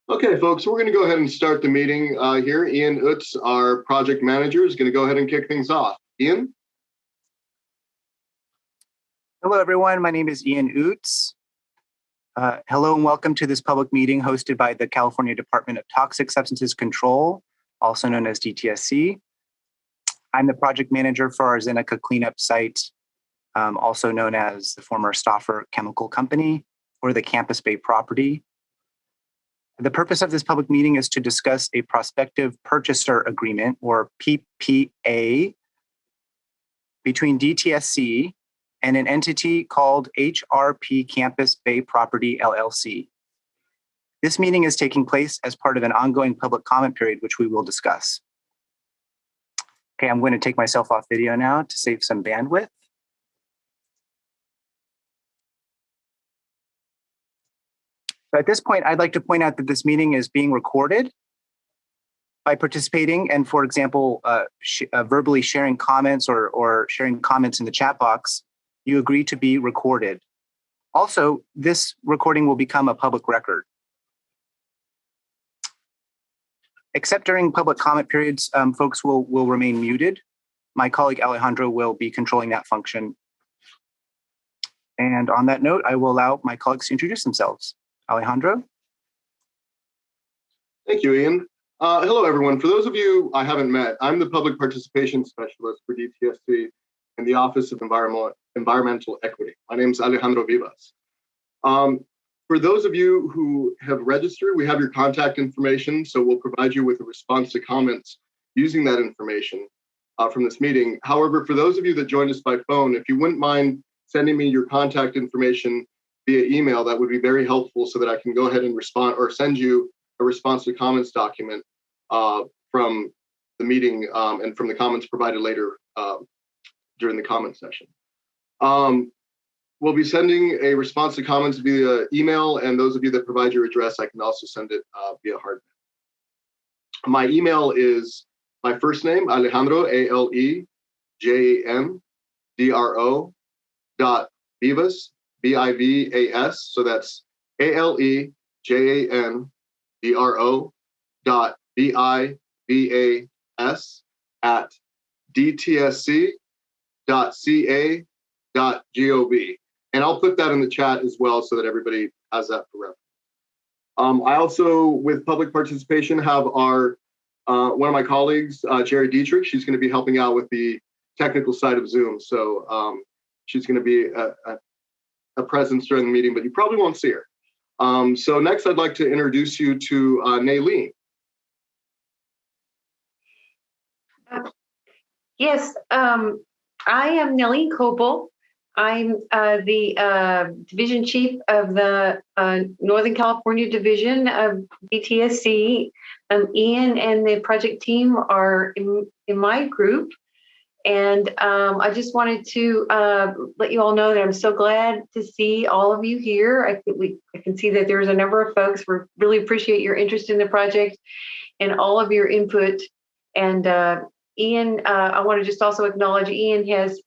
Okay, folks, we're going to go ahead and start the meeting here. Ian Utz, our project manager, is going to go ahead and kick things off. Ian? Hello, everyone. My name is Ian Utz. Hello and welcome to this public meeting hosted by the California Department of Toxic Substances Control, also known as DTSC. I'm the project manager for our Zeneca cleanup site, also known as the former Stauffer Chemical Company or the Campus Bay property. The purpose of this public meeting is to discuss a prospective purchaser agreement, or PPA, between DTSC and an entity called HRP Campus Bay Property LLC. This meeting is taking place as part of an ongoing public comment period, which we will discuss. Okay, I'm going to take myself off video now to save some bandwidth. So at this point, I'd like to point out that this meeting is being recorded. By participating and, for example, verbally sharing comments or sharing comments in the chat box, you agree to be recorded. Also, this recording will become a public record. Except during public comment periods, folks will remain muted. My colleague Alejandro will be controlling that function. And on that note, I will allow my colleagues to introduce themselves. Alejandro? Thank you, Ian. Hello, everyone. For those of you I haven't met, I'm the Public Participation Specialist for DTSC in the Office of Environmental Equity. My name is Alejandro Vivas. For those of you who have registered, we have your contact information, so we'll provide you with a response to comments using that information from this meeting. However, for those of you that joined us by phone, if you wouldn't mind sending me your contact information via email, that would be very helpful so that I can go ahead and respond or send you a response to comments document from the meeting and from the comments provided later during the comment session. We'll be sending a response to comments via email, and those of you that provide your address, I can also send it via hardmail. My email is my first name, Alejandro, ALEJANDRO .Vivas, BIVAS, so that's ALEJANDRO .BIVAS at dtsc.ca.gov. And I'll put that in the chat as well so that everybody has that for reference. I also, with public participation, have our one of my colleagues, Jerry Dietrich. She's going to be helping out with the technical side of Zoom. So she's going to be a presence during the meeting, but you probably won't see her. So next, I'd like to introduce you to Nayleen. Yes, I am Nayleen Coble. I'm the division chief of the Northern California division of DTSC. Ian and the project team are in my group. And I just wanted to let you all know that I'm so glad to see all of you here. I can see that there's a number of folks. We really appreciate your interest in the project and all of your input. And Ian, I want to just also acknowledge Ian has,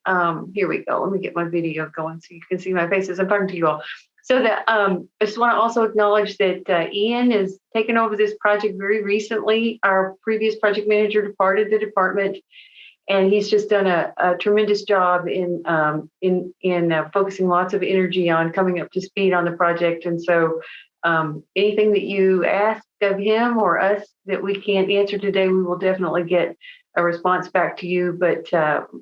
here we go. Let me get my video going so you can see my faces. I'm talking to you all. So that I just want to also acknowledge that Ian has taken over this project very recently. Our previous project manager departed the department, and he's just done a tremendous job in focusing lots of energy on coming up to speed on the project. And so anything that you ask of him or us that we can't answer today, we will definitely get a response back to you. But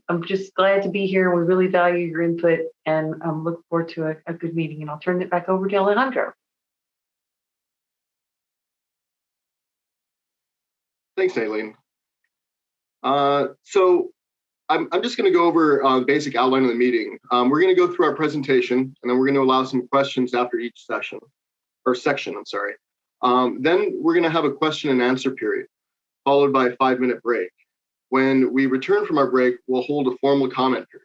I'm just glad to be here, and we really value your input, and I'm looking forward to a good meeting. And I'll turn it back over to Alejandro. Thanks, Nayleen. So I'm just going to go over the basic outline of the meeting. We're going to go through our presentation, and then we're going to allow some questions after each section. Then we're going to have a question and answer period, followed by a 5-minute break. When we return from our break, we'll hold a formal comment period.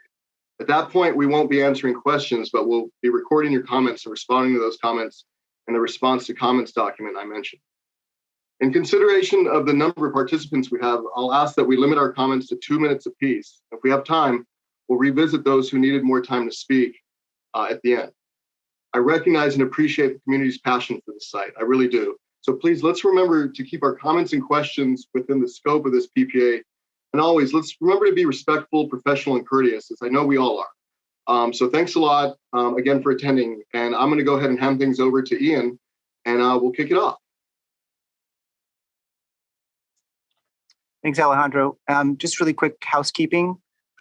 At that point, we won't be answering questions, but we'll be recording your comments and responding to those comments in the response to comments document I mentioned. In consideration of the number of participants we have, I'll ask that we limit our comments to 2 minutes apiece. If we have time, we'll revisit those who needed more time to speak at the end. I recognize and appreciate the community's passion for the site. I really do. So please, let's remember to keep our comments and questions within the scope of this PPA. And always, let's remember to be respectful, professional, and courteous, as I know we all are. So thanks a lot again for attending. And I'm going to go ahead and hand things over to Ian, and we'll kick it off. Thanks, Alejandro. Just really quick housekeeping.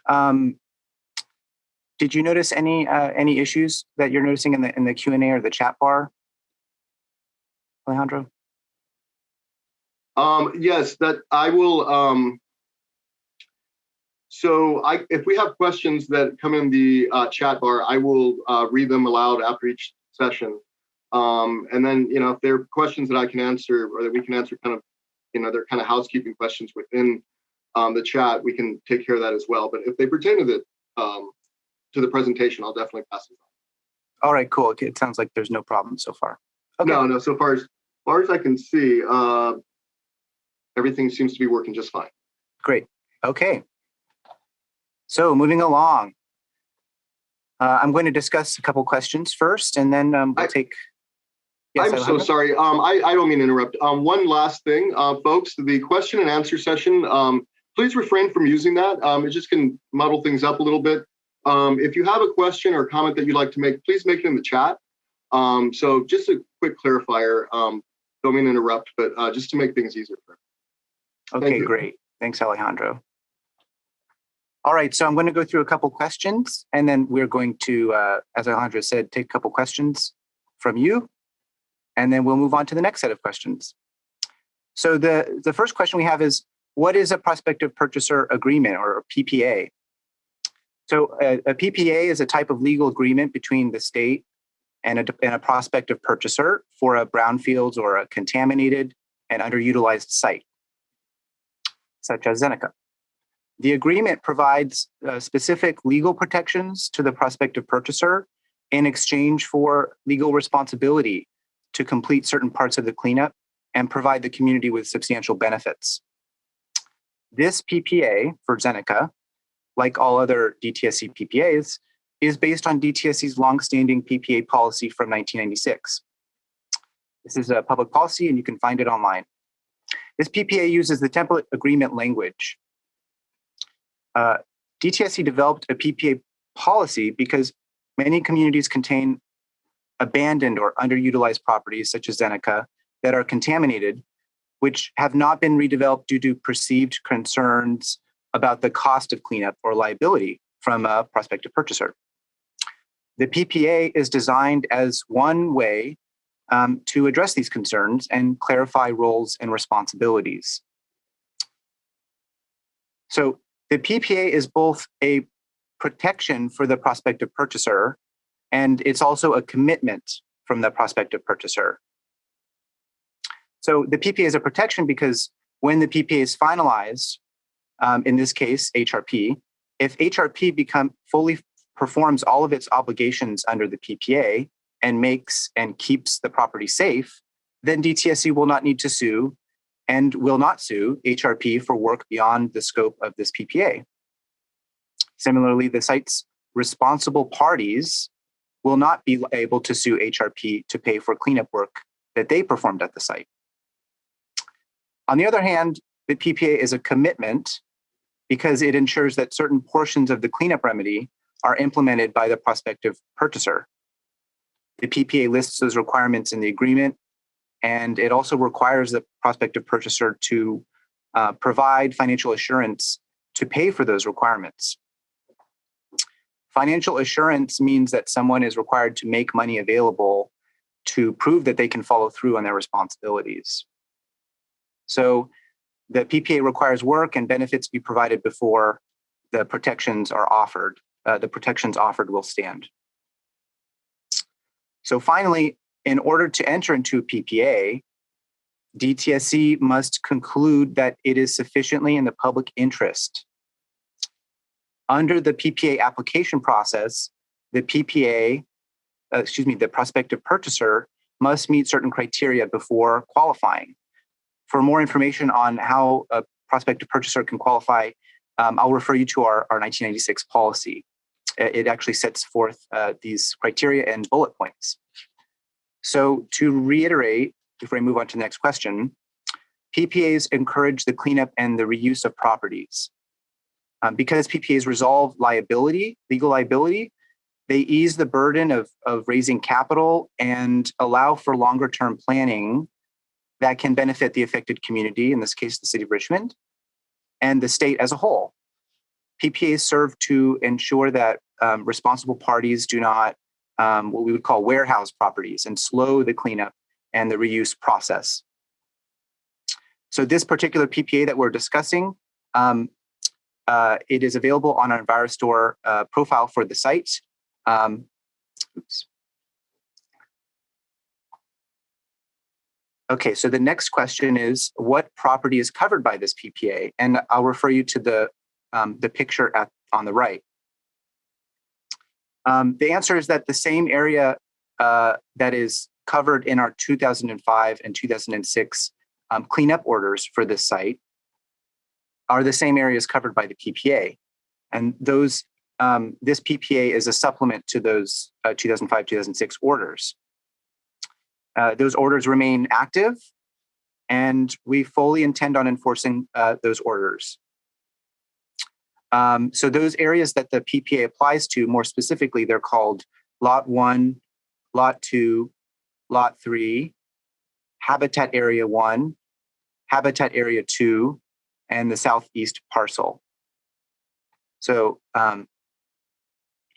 Did you notice any issues that you're noticing in the Q&A or the chat bar, Alejandro? Yes, that I will. If we have questions that come in the chat bar, I will read them aloud after each session. And then, if there are questions that I can answer or that we can answer they're kind of housekeeping questions within the chat, we can take care of that as well. But if they pertain to the presentation, I'll definitely pass it on. All right, cool. Okay, it sounds like there's no problem so far. Okay. No, so far as I can see, everything seems to be working just fine. Great. Okay. So moving along, I'm going to discuss a couple questions first, and then we'll take. Yes, I'm so sorry. I don't mean to interrupt. One last thing, folks, the question and answer session, please refrain from using that. It just can muddle things up a little bit. If you have a question or comment that you'd like to make, please make it in the chat. So just a quick clarifier, don't mean to interrupt, but just to make things easier. Okay, great. Thanks, Alejandro. All right, so I'm going to go through a couple questions, and then we're going to, as Alejandro said, take a couple questions from you, and then we'll move on to the next set of questions. So the first question we have is, what is a prospective purchaser agreement, or a PPA? So a PPA is a type of legal agreement between the state and a prospective purchaser for a brownfields or a contaminated and underutilized site, such as Zeneca. The agreement provides specific legal protections to the prospective purchaser in exchange for legal responsibility to complete certain parts of the cleanup and provide the community with substantial benefits. This PPA for Zeneca, like all other DTSC PPAs, is based on DTSC's longstanding PPA policy from 1996. This is a public policy, and you can find it online. This PPA uses the template agreement language. DTSC developed a PPA policy because many communities contain abandoned or underutilized properties, such as Zeneca, that are contaminated, which have not been redeveloped due to perceived concerns about the cost of cleanup or liability from a prospective purchaser. The PPA is designed as one way to address these concerns and clarify roles and responsibilities. So the PPA is both a protection for the prospective purchaser, and it's also a commitment from the prospective purchaser. So the PPA is a protection because when the PPA is finalized, in this case, HRP, if HRP fully performs all of its obligations under the PPA and makes and keeps the property safe, then DTSC will not need to sue and will not sue HRP for work beyond the scope of this PPA. Similarly, the site's responsible parties will not be able to sue HRP to pay for cleanup work that they performed at the site. On the other hand, the PPA is a commitment because it ensures that certain portions of the cleanup remedy are implemented by the prospective purchaser. The PPA lists those requirements in the agreement, and it also requires the prospective purchaser to provide financial assurance to pay for those requirements. Financial assurance means that someone is required to make money available to prove that they can follow through on their responsibilities. So the PPA requires work and benefits be provided before the protections are offered. The protections offered will stand. So finally, in order to enter into a PPA, DTSC must conclude that it is sufficiently in the public interest. Under the PPA application process, the prospective purchaser must meet certain criteria before qualifying. For more information on how a prospective purchaser can qualify, I'll refer you to our 1996 policy. It actually sets forth these criteria and bullet points. So to reiterate, before I move on to the next question, PPAs encourage the cleanup and the reuse of properties. Because PPAs resolve liability, legal liability, they ease the burden of raising capital and allow for longer term planning that can benefit the affected community, in this case, the city of Richmond, and the state as a whole. PPAs serve to ensure that responsible parties do not, what we would call warehouse properties, and slow the cleanup and the reuse process. So this particular PPA that we're discussing, it is available on our EnviroStore profile for the site. Oops. Okay, so the next question is, what property is covered by this PPA? And I'll refer you to the picture on the right. The answer is that the same area that is covered in our 2005 and 2006 cleanup orders for this site are the same areas covered by the PPA. And those this PPA is a supplement to those 2005, 2006 orders. Those orders remain active, and we fully intend on enforcing those orders. So those areas that the PPA applies to, more specifically, they're called Lot 1, Lot 2, Lot 3, Habitat Area 1, Habitat Area 2, and the southeast parcel. So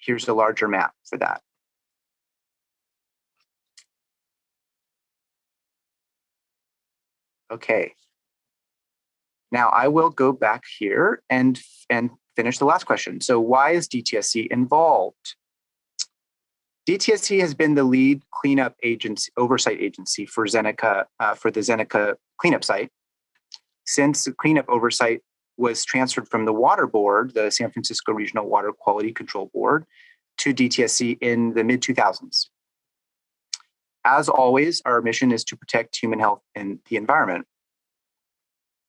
here's a larger map for that. Okay. Now I will go back here and finish the last question. So why is DTSC involved? DTSC has been the lead cleanup agency, oversight agency for Zeneca, for the Zeneca cleanup site, since the cleanup oversight was transferred from the Water Board, the San Francisco Regional Water Quality Control Board, to DTSC in the mid-2000s. As always, our mission is to protect human health and the environment.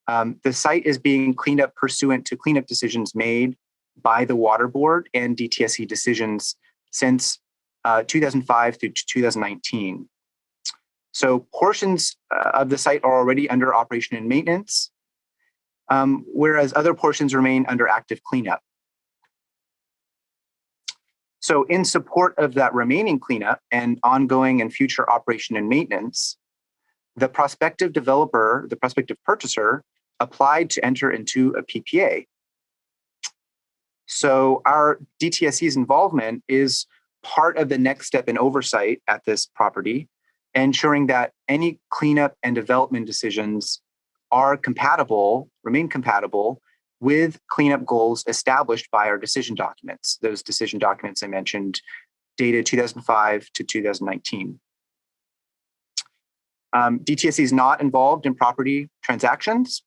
The site is being cleaned up pursuant to cleanup decisions made by the Water Board and DTSC decisions since 2005 through 2019. So portions of the site are already under operation and maintenance, whereas other portions remain under active cleanup. So in support of that remaining cleanup and ongoing and future operation and maintenance, the prospective developer, the prospective purchaser, applied to enter into a PPA. So our DTSC's involvement is part of the next step in oversight at this property, ensuring that any cleanup and development decisions are compatible, remain compatible with cleanup goals established by our decision documents. Those decision documents I mentioned, dated 2005 to 2019. DTSC is not involved in property transactions.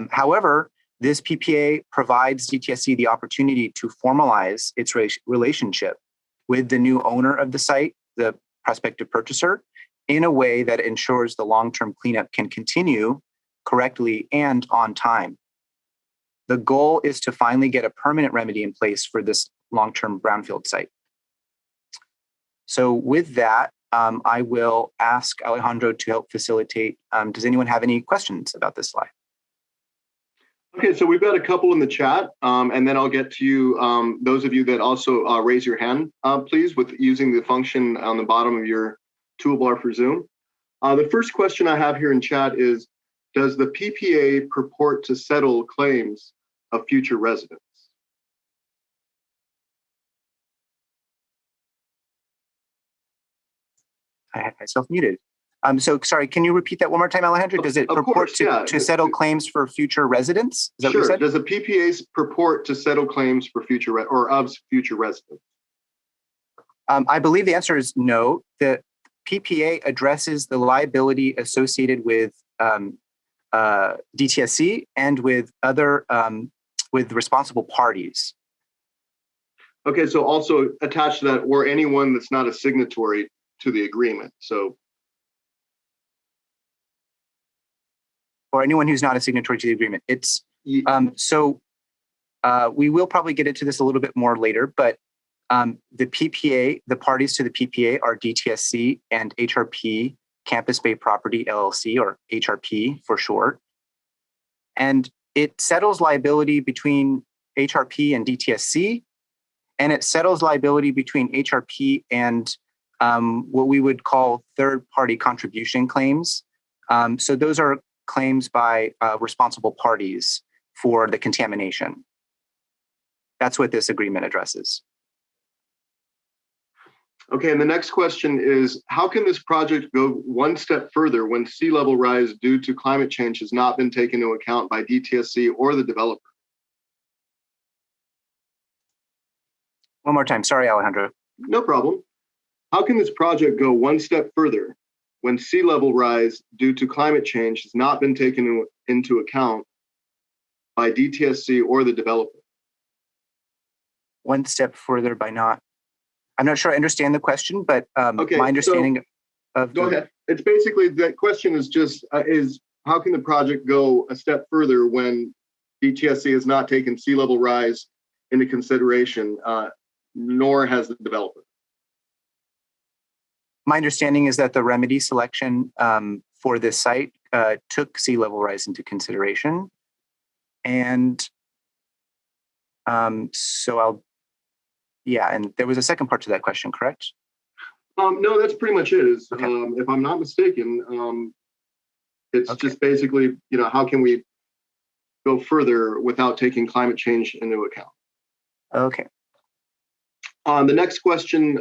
However, this PPA provides DTSC the opportunity to formalize its relationship with the new owner of the site, the prospective purchaser, in a way that ensures the long-term cleanup can continue correctly and on time. The goal is to finally get a permanent remedy in place for this long-term brownfield site. So with that, I will ask Alejandro to help facilitate. Does anyone have any questions about this slide? Okay, so we've got a couple in the chat, and then I'll get to you, those of you that also raise your hand, please, with using the function on the bottom of your toolbar for Zoom. The first question I have here in chat is, does the PPA purport to settle claims of future residents? I had myself muted. So sorry, can you repeat that one more time, Alejandro? Does it purport to settle claims for future residents? Is that sure. What you said? Does the PPAs purport to settle claims for future of future residents? I believe the answer is no. The PPA addresses the liability associated with DTSC and with other with responsible parties. Okay, so also attached to that, or anyone that's not a signatory to the agreement. So, or anyone who's not a signatory to the agreement. It's we will probably get into this a little bit more later, but the PPA, the parties to the PPA are DTSC and HRP Campus Bay Property LLC, or HRP for short. And it settles liability between HRP and DTSC, and it settles liability between HRP and what we would call third-party contribution claims. So those are claims by responsible parties for the contamination. That's what this agreement addresses. Okay, and the next question is, how can this project go one step further when sea level rise due to climate change has not been taken into account by DTSC or the developer? One more time. Sorry, Alejandro. No problem. How can this project go one step further when sea level rise due to climate change has not been taken into account by DTSC or the developer? One step further by not. I'm not sure I understand the question, but Okay, my understanding of go ahead. It's basically, that question is just, is how can the project go a step further when DTSC has not taken sea level rise into consideration, nor has the developer? My understanding is that the remedy selection for this site took sea level rise into consideration. And and there was a second part to that question, correct? No, that's pretty much it. Okay. If I'm not mistaken, it's just basically, how can we go further without taking climate change into account? Okay. The next question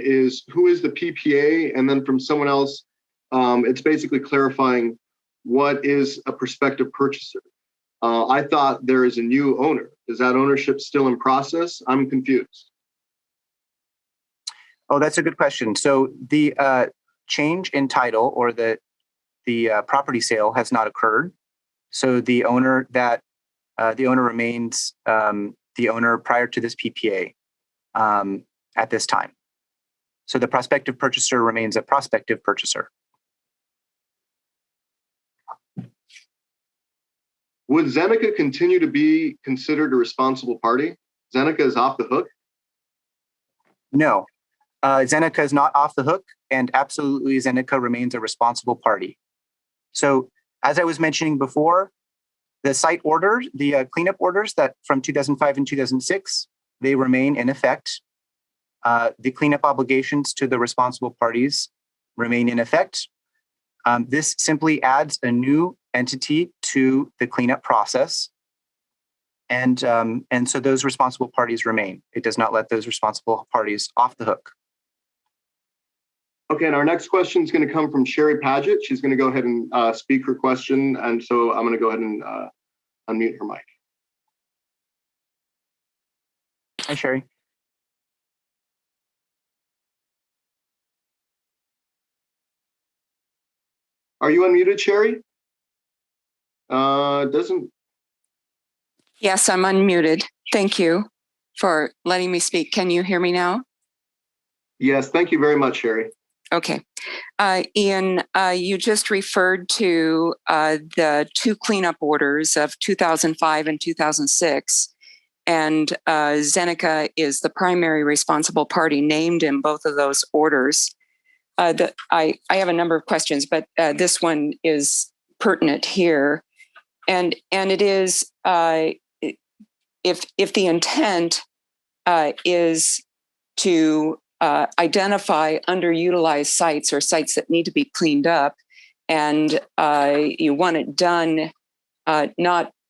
is, who is the PPA? And then from someone else, it's basically clarifying what is a prospective purchaser. I thought there is a new owner. Is that ownership still in process? I'm confused. Oh, that's a good question. So the change in title, or the property sale, has not occurred. So the owner remains the owner prior to this PPA at this time. So the prospective purchaser remains a prospective purchaser. Would Zeneca continue to be considered a responsible party? Zeneca is off the hook? No, Zeneca is not off the hook, and absolutely Zeneca remains a responsible party. So as I was mentioning before, the site orders, the cleanup orders that from 2005 and 2006, they remain in effect. The cleanup obligations to the responsible parties remain in effect. This simply adds a new entity to the cleanup process. And so those responsible parties remain. It does not let those responsible parties off the hook. Okay, and our next question is going to come from Sherry Paget. She's going to go ahead and speak her question. And so I'm going to go ahead and unmute her mic. Hi, Sherry. Are you unmuted, Sherry? Doesn't. Yes, I'm unmuted. Thank you for letting me speak. Can you hear me now? Yes, thank you very much, Sherry. Okay. Ian, you just referred to the two cleanup orders of 2005 and 2006, and Zeneca is the primary responsible party named in both of those orders. I have a number of questions, but this one is pertinent here, and it is if the intent is to identify underutilized sites or sites that need to be cleaned up, and you want it done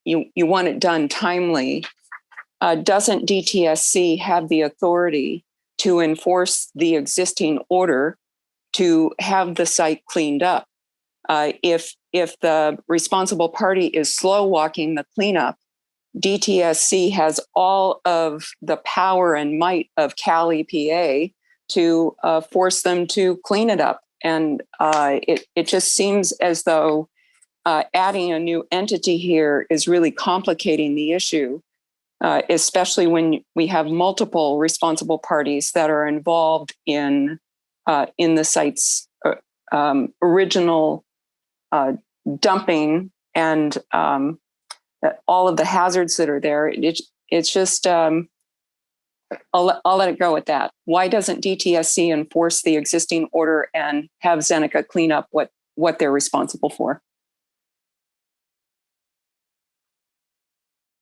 you want it done timely. Doesn't DTSC have the authority to enforce the existing order to have the site cleaned up? If the responsible party is slow walking the cleanup, DTSC has all of the power and might of Cal EPA to force them to clean it up. And it just seems as though adding a new entity here is really complicating the issue, especially when we have multiple responsible parties that are involved in the site's original dumping and all of the hazards that are there. It's just I'll let it go at that. Why doesn't DTSC enforce the existing order and have Zeneca clean up what they're responsible for?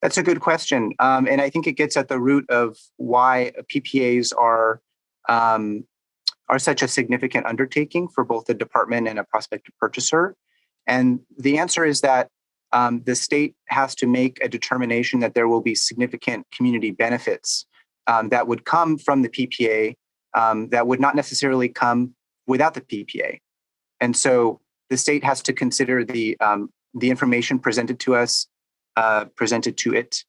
That's a good question. And I think it gets at the root of why PPAs are such a significant undertaking for both the department and a prospective purchaser. And the answer is that the state has to make a determination that there will be significant community benefits that would come from the PPA that would not necessarily come without the PPA. And so the state has to consider the information presented to us, presented to it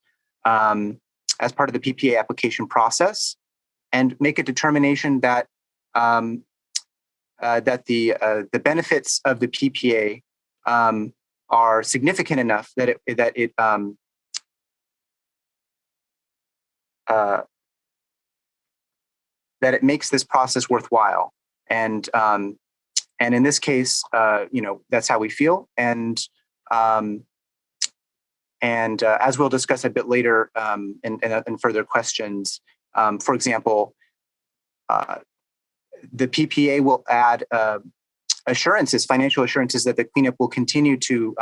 as part of the PPA application process, and make a determination that that the benefits of the PPA are significant enough that it makes this process worthwhile. And in this case, that's how we feel. And as we'll discuss a bit later in further questions, for example, the PPA will add financial assurances that the cleanup will continue to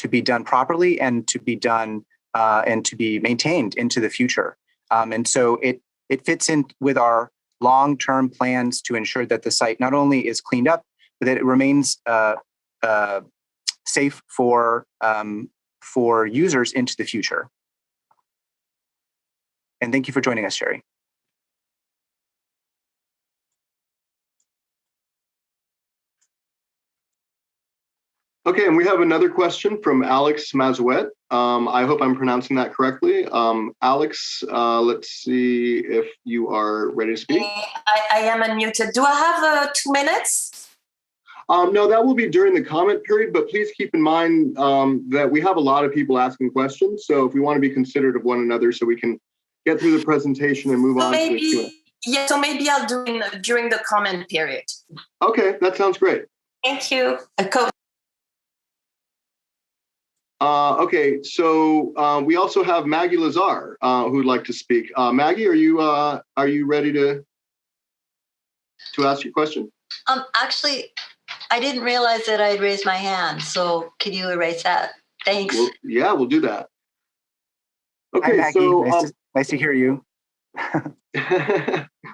be done properly and to be done and to be maintained into the future. And so it fits in with our long-term plans to ensure that the site not only is cleaned up, but that it remains safe for users into the future. And thank you for joining us, Sherry. Okay, and we have another question from Alex Mazouet. I hope I'm pronouncing that correctly. Alex, let's see if you are ready to speak. I am unmuted. Do I have 2 minutes? No, that will be during the comment period, but please keep in mind that we have a lot of people asking questions. So if we want to be considerate of one another so we can get through the presentation and move on to the Q&A. Yeah, so maybe I'll do it during the comment period. Okay, that sounds great. Thank you. Okay, so we also have Maggie Lazar who'd like to speak. Maggie, are you ready to ask your question? Actually, I didn't realize that I'd raised my hand. So could you erase that? Thanks. Well, yeah, we'll do that. Okay, hi, Maggie. so nice to hear you.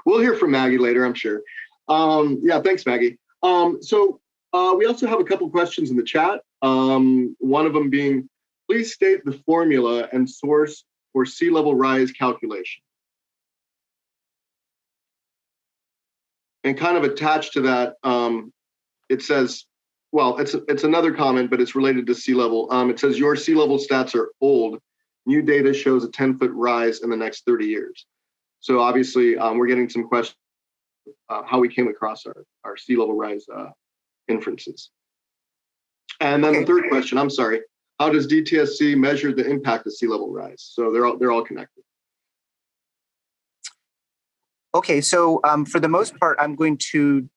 We'll hear from Maggie later, I'm sure. Yeah, thanks, Maggie. So we also have a couple questions in the chat. One of them being, please state the formula and source for sea level rise calculation. And kind of attached to that, it says, well, it's another comment, but it's related to sea level. It says your sea level stats are old. New data shows a 10-foot rise in the next 30 years. So obviously, we're getting some questions how we came across our sea level rise inferences. And then the third question, I'm sorry, how does DTSC measure the impact of sea level rise? So they're all connected. Okay, so for the most part, I'm going to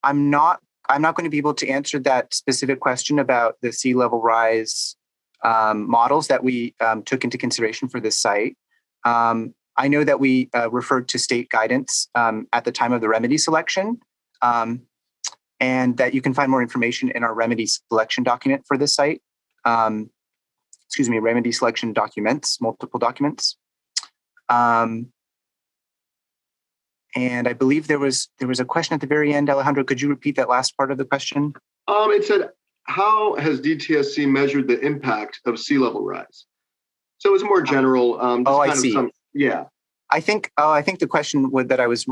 I'm not going to be able to answer that specific question about the sea level rise models that we took into consideration for this site. I know that we referred to state guidance at the time of the remedy selection, and that you can find more information in our remedy selection document for this site. Remedy selection documents, multiple documents. And I believe there was a question at the very end. Alejandro, could you repeat that last part of the question? It said, how has DTSC measured the impact of sea level rise? So it's more general. I see. Yeah. I think the question that I was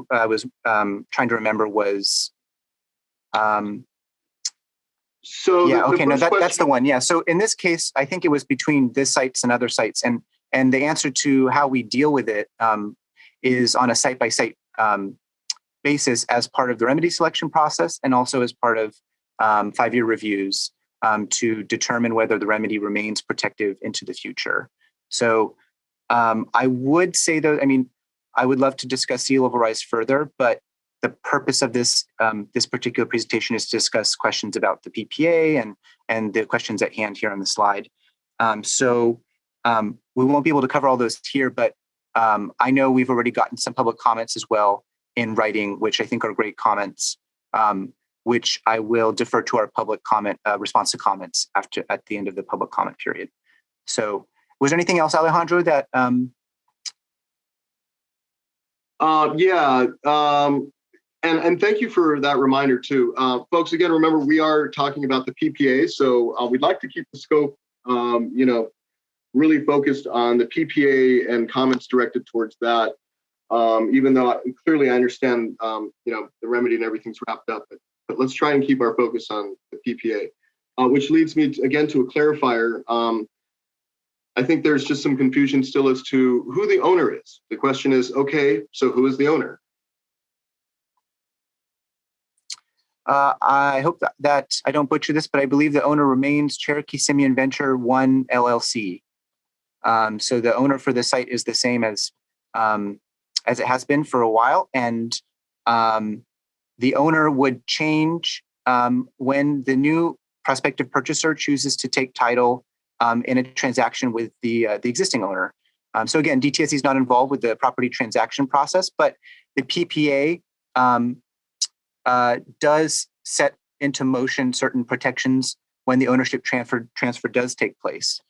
trying to remember was. So yeah. Okay. No, question, that's the one. Yeah. So in this case, I think it was between this sites and other sites, and the answer to how we deal with it is on a site by site basis as part of the remedy selection process, and also as part of 5-year reviews to determine whether the remedy remains protective into the future. So I would say though, I mean, I would love to discuss sea level rise further, but the purpose of this particular presentation is to discuss questions about the PPA and the questions at hand here on the slide. So We won't be able to cover all those here, but I know we've already gotten some public comments as well in writing, which I think are great comments, which I will defer to our public comment response to comments at the end of the public comment period. So was there anything else, Alejandro, that And thank you for that reminder too. Folks, again, remember we are talking about the PPA, so we'd like to keep the scope, really focused on the PPA and comments directed towards that. Even though clearly I understand, the remedy and everything's wrapped up, but let's try and keep our focus on the PPA, which leads me again to a clarifier. I think there's just some confusion still as to who the owner is. The question is, okay, so who is the owner? I hope that I don't butcher this, but I believe the owner remains Cherokee Simeon Venture 1 LLC. So the owner for the site is the same as it has been for a while, and the owner would change when the new prospective purchaser chooses to take title in a transaction with the existing owner. So again, DTSC is not involved with the property transaction process, but the PPA does set into motion certain protections when the ownership transfer does take place.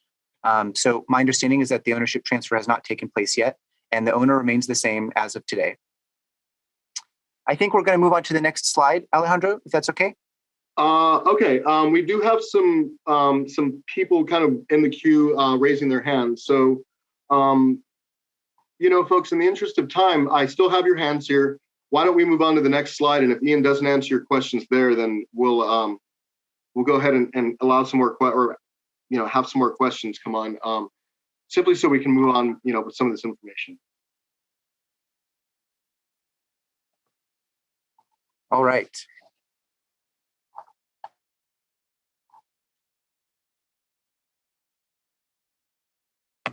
So my understanding is that the ownership transfer has not taken place yet, and the owner remains the same as of today. I think we're going to move on to the next slide, Alejandro, if that's okay. Okay. We do have some people kind of in the queue raising their hands. So, folks, in the interest of time, I still have your hands here. Why don't we move on to the next slide? And if Ian doesn't answer your questions there, then we'll go ahead and allow some more have some more questions come on, simply so we can move on, with some of this information. All right.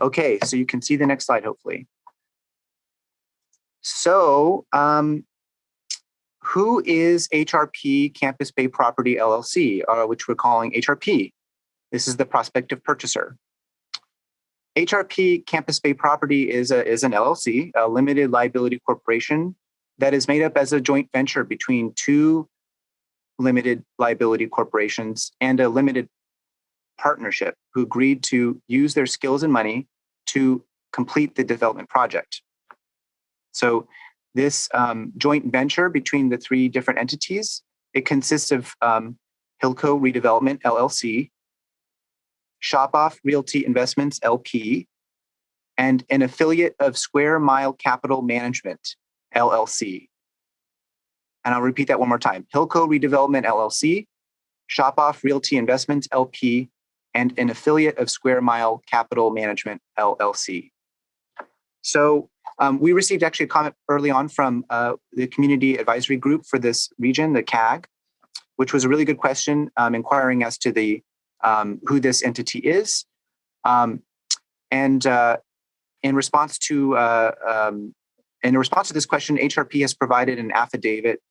Okay, so you can see the next slide, hopefully. So, who is HRP Campus Bay Property LLC, which we're calling HRP? This is the prospective purchaser. HRP Campus Bay Property is an LLC, a limited liability corporation that is made up as a joint venture between two limited liability corporations and a limited partnership who agreed to use their skills and money to complete the development project. So this joint venture between the three different entities, it consists of Hilco Redevelopment LLC, Shopoff Realty Investments LP, and an affiliate of Square Mile Capital Management LLC. And I'll repeat that one more time. Hilco Redevelopment LLC, Shopoff Realty Investments LP, and an affiliate of Square Mile Capital Management LLC. So we received actually a comment early on from the Community Advisory Group for this region, the CAG, which was a really good question, inquiring as to the who this entity is. And in response to this question, HRP has provided an affidavit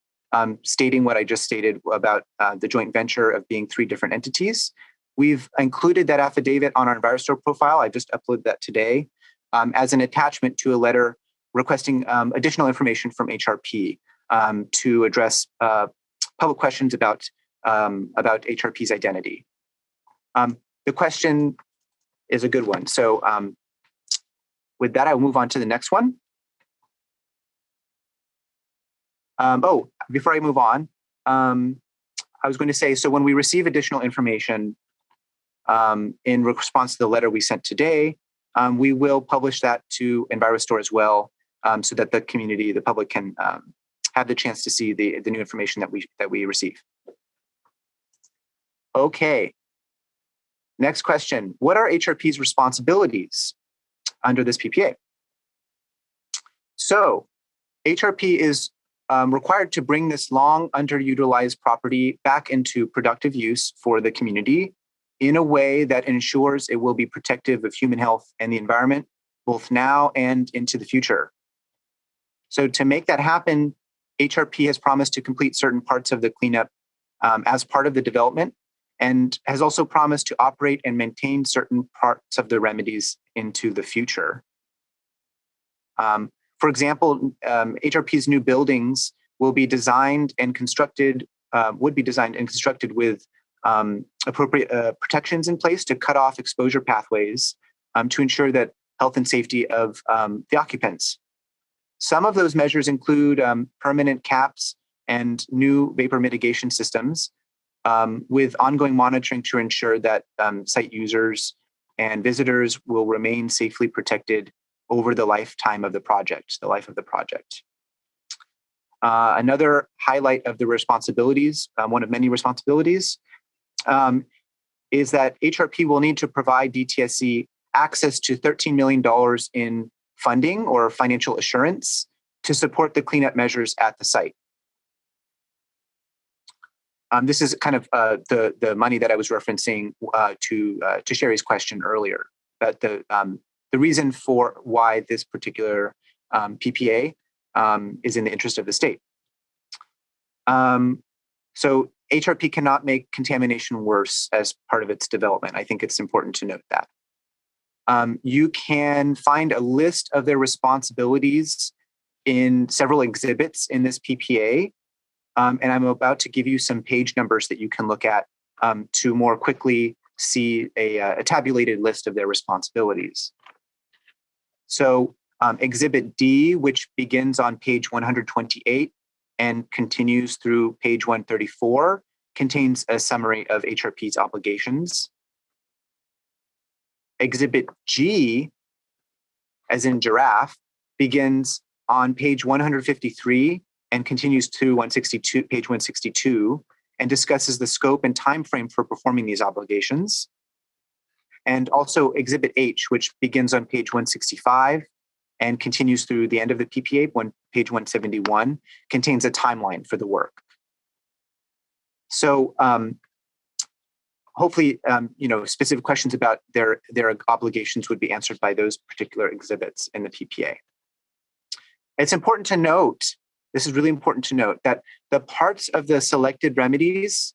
stating what I just stated about the joint venture of being three different entities. We've included that affidavit on our Envirostore profile. I just uploaded that today as an attachment to a letter requesting additional information from HRP to address public questions about HRP's identity. The question is a good one. So with that, I'll move on to the next one. Before I move on, I was going to say, so when we receive additional information in response to the letter we sent today, we will publish that to Envirostore as well, so that the community, the public, can have the chance to see the new information that we receive. Okay. Next question. What are HRP's responsibilities under this PPA? So HRP is required to bring this long underutilized property back into productive use for the community in a way that ensures it will be protective of human health and the environment, both now and into the future. So to make that happen, HRP has promised to complete certain parts of the cleanup as part of the development, and has also promised to operate and maintain certain parts of the remedies into the future. For example, HRP's new buildings will be designed and constructed, would be designed and constructed with appropriate protections in place to cut off exposure pathways to ensure that health and safety of the occupants. Some of those measures include permanent caps and new vapor mitigation systems with ongoing monitoring to ensure that site users and visitors will remain safely protected over the lifetime of the project, the life of the project. Another highlight of the responsibilities, one of many responsibilities, is that HRP will need to provide DTSC access to $13 million in funding or financial assurance to support the cleanup measures at the site. This is kind of the money that I was referencing to Sherry's question earlier. That the reason for why this particular PPA is in the interest of the state. So HRP cannot make contamination worse as part of its development. I think it's important to note that. You can find a list of their responsibilities in several exhibits in this PPA. And I'm about to give you some page numbers that you can look at to more quickly see a tabulated list of their responsibilities. So Exhibit D, which begins on page 128 and continues through page 134, contains a summary of HRP's obligations. Exhibit G, as in giraffe, begins on page 153 and continues to page 162, and discusses the scope and time frame for performing these obligations. And also Exhibit H, which begins on page 165 and continues through the end of the PPA, page 171, contains a timeline for the work. So hopefully, specific questions about their obligations would be answered by those particular exhibits in the PPA. It's important to note, this is really important to note, that the parts of the selected remedies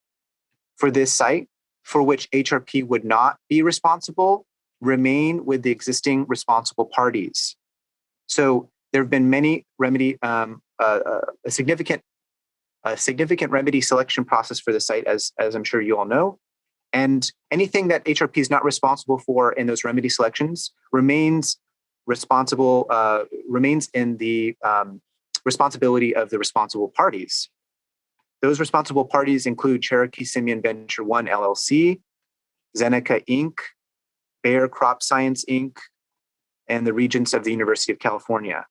for this site for which HRP would not be responsible remain with the existing responsible parties. So there have been many a significant remedy selection process for the site, as I'm sure you all know. And anything that HRP is not responsible for in those remedy selections remains in the responsibility of the responsible parties. Those responsible parties include Cherokee Simian Venture One LLC, Zeneca Inc., Bayer Crop Science Inc., and the Regents of the University of California.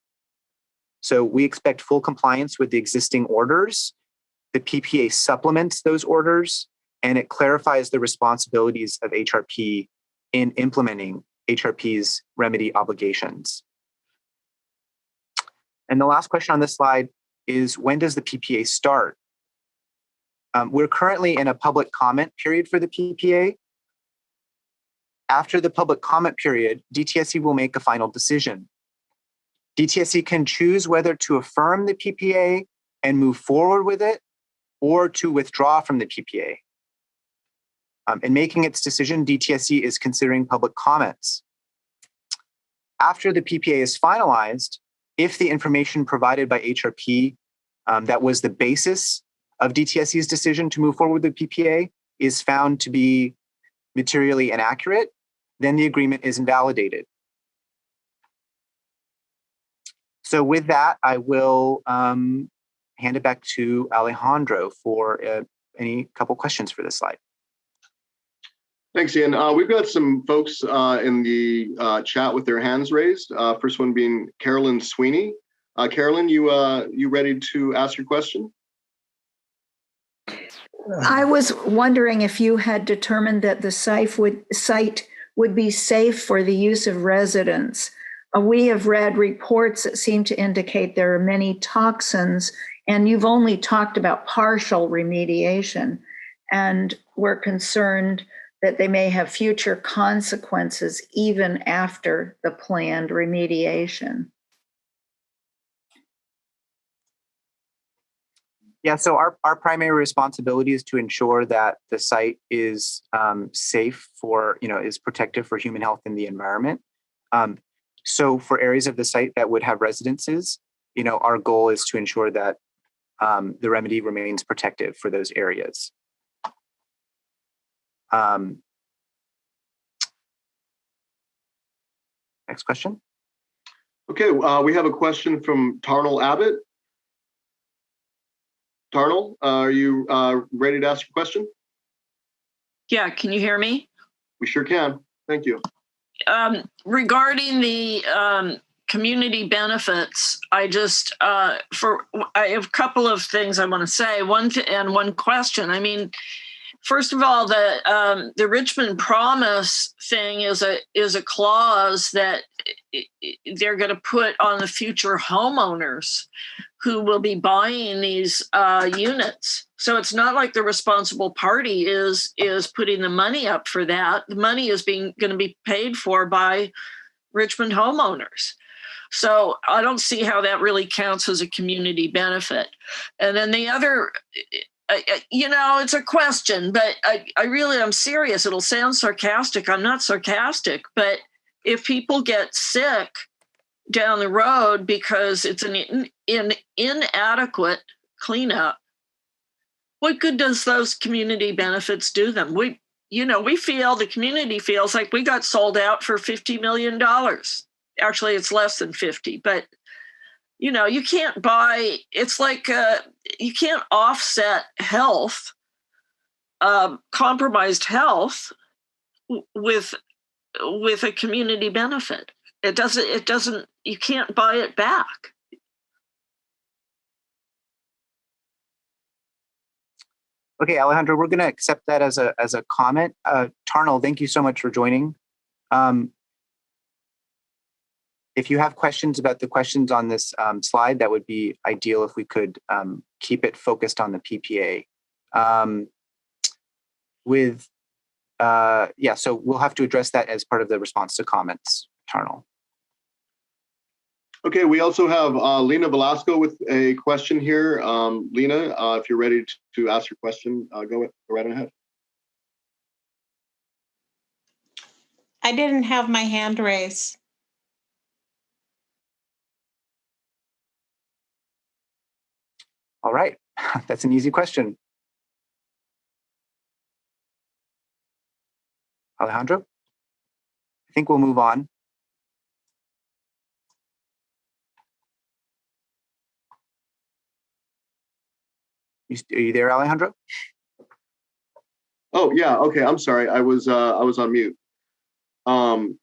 So we expect full compliance with the existing orders. The PPA supplements those orders, and it clarifies the responsibilities of HRP in implementing HRP's remedy obligations. And the last question on this slide is, when does the PPA start? We're currently in a public comment period for the PPA. After the public comment period, DTSC will make a final decision. DTSC can choose whether to affirm the PPA and move forward with it, or to withdraw from the PPA. In making its decision, DTSC is considering public comments. After the PPA is finalized, if the information provided by HRP that was the basis of DTSC's decision to move forward with the PPA is found to be materially inaccurate, then the agreement is invalidated. So with that, I will hand it back to Alejandro for any couple questions for this slide. Thanks, Ian. We've got some folks in the chat with their hands raised. First one being Carolyn Sweeney. Carolyn, you ready to ask your question? I was wondering if you had determined that the site would be safe for the use of residents. We have read reports that seem to indicate there are many toxins, and you've only talked about partial remediation, and we're concerned that they may have future consequences even after the planned remediation. Yeah, so our primary responsibility is to ensure that the site is safe for, is protective for human health and the environment. So for areas of the site that would have residences, our goal is to ensure that the remedy remains protective for those areas. Next question. Okay, we have a question from Tarnal Abbott. Tarnal, are you ready to ask your question? Yeah, can you hear me? We sure can. Thank you. Regarding the community benefits, I have a couple of things I want to say. One question. I mean, first of all, the Richmond Promise thing is a clause that they're going to put on the future homeowners who will be buying these units. So it's not like the responsible party is putting the money up for that. The money is going to be paid for by Richmond homeowners. So I don't see how that really counts as a community benefit. And then the other, it's a question, but I'm serious. It'll sound sarcastic. I'm not sarcastic, but if people get sick down the road because it's an inadequate cleanup, what good does those community benefits do them? The community feels like we got sold out for $50 million. Actually, it's less than 50, but you can't buy, it's like you can't offset health, compromised health with a community benefit. It doesn't, you can't buy it back. Okay, Alejandro, we're going to accept that as a comment. Tarnal, thank you so much for joining. If you have questions about the questions on this slide, that would be ideal if we could keep it focused on the PPA. So we'll have to address that as part of the response to comments, Tarnal. Okay, we also have Lena Velasco with a question here. Lena, if you're ready to ask your question, go right ahead. I didn't have my hand raised. All right, that's an easy question. Alejandro, I think we'll move on. Are you there, Alejandro? Oh yeah, okay. I'm sorry. I was on mute. What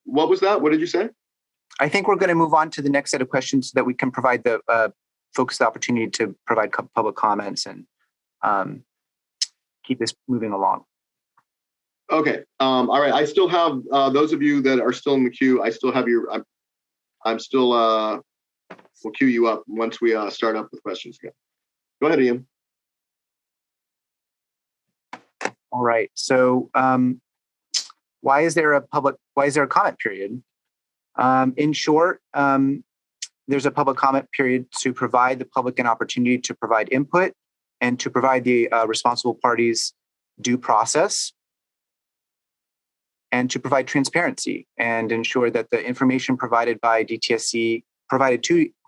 was that? What did you say? I think we're going to move on to the next set of questions so that we can provide the folks the opportunity to provide public comments and keep this moving along. Okay. All right. I still have those of you that are still in the queue. I still have your. I'm still. We'll queue you up once we start up with questions again. Go ahead, Ian. All right. So, why is there a comment period? In short, there's a public comment period to provide the public an opportunity to provide input and to provide the responsible parties due process and to provide transparency and ensure that the information provided to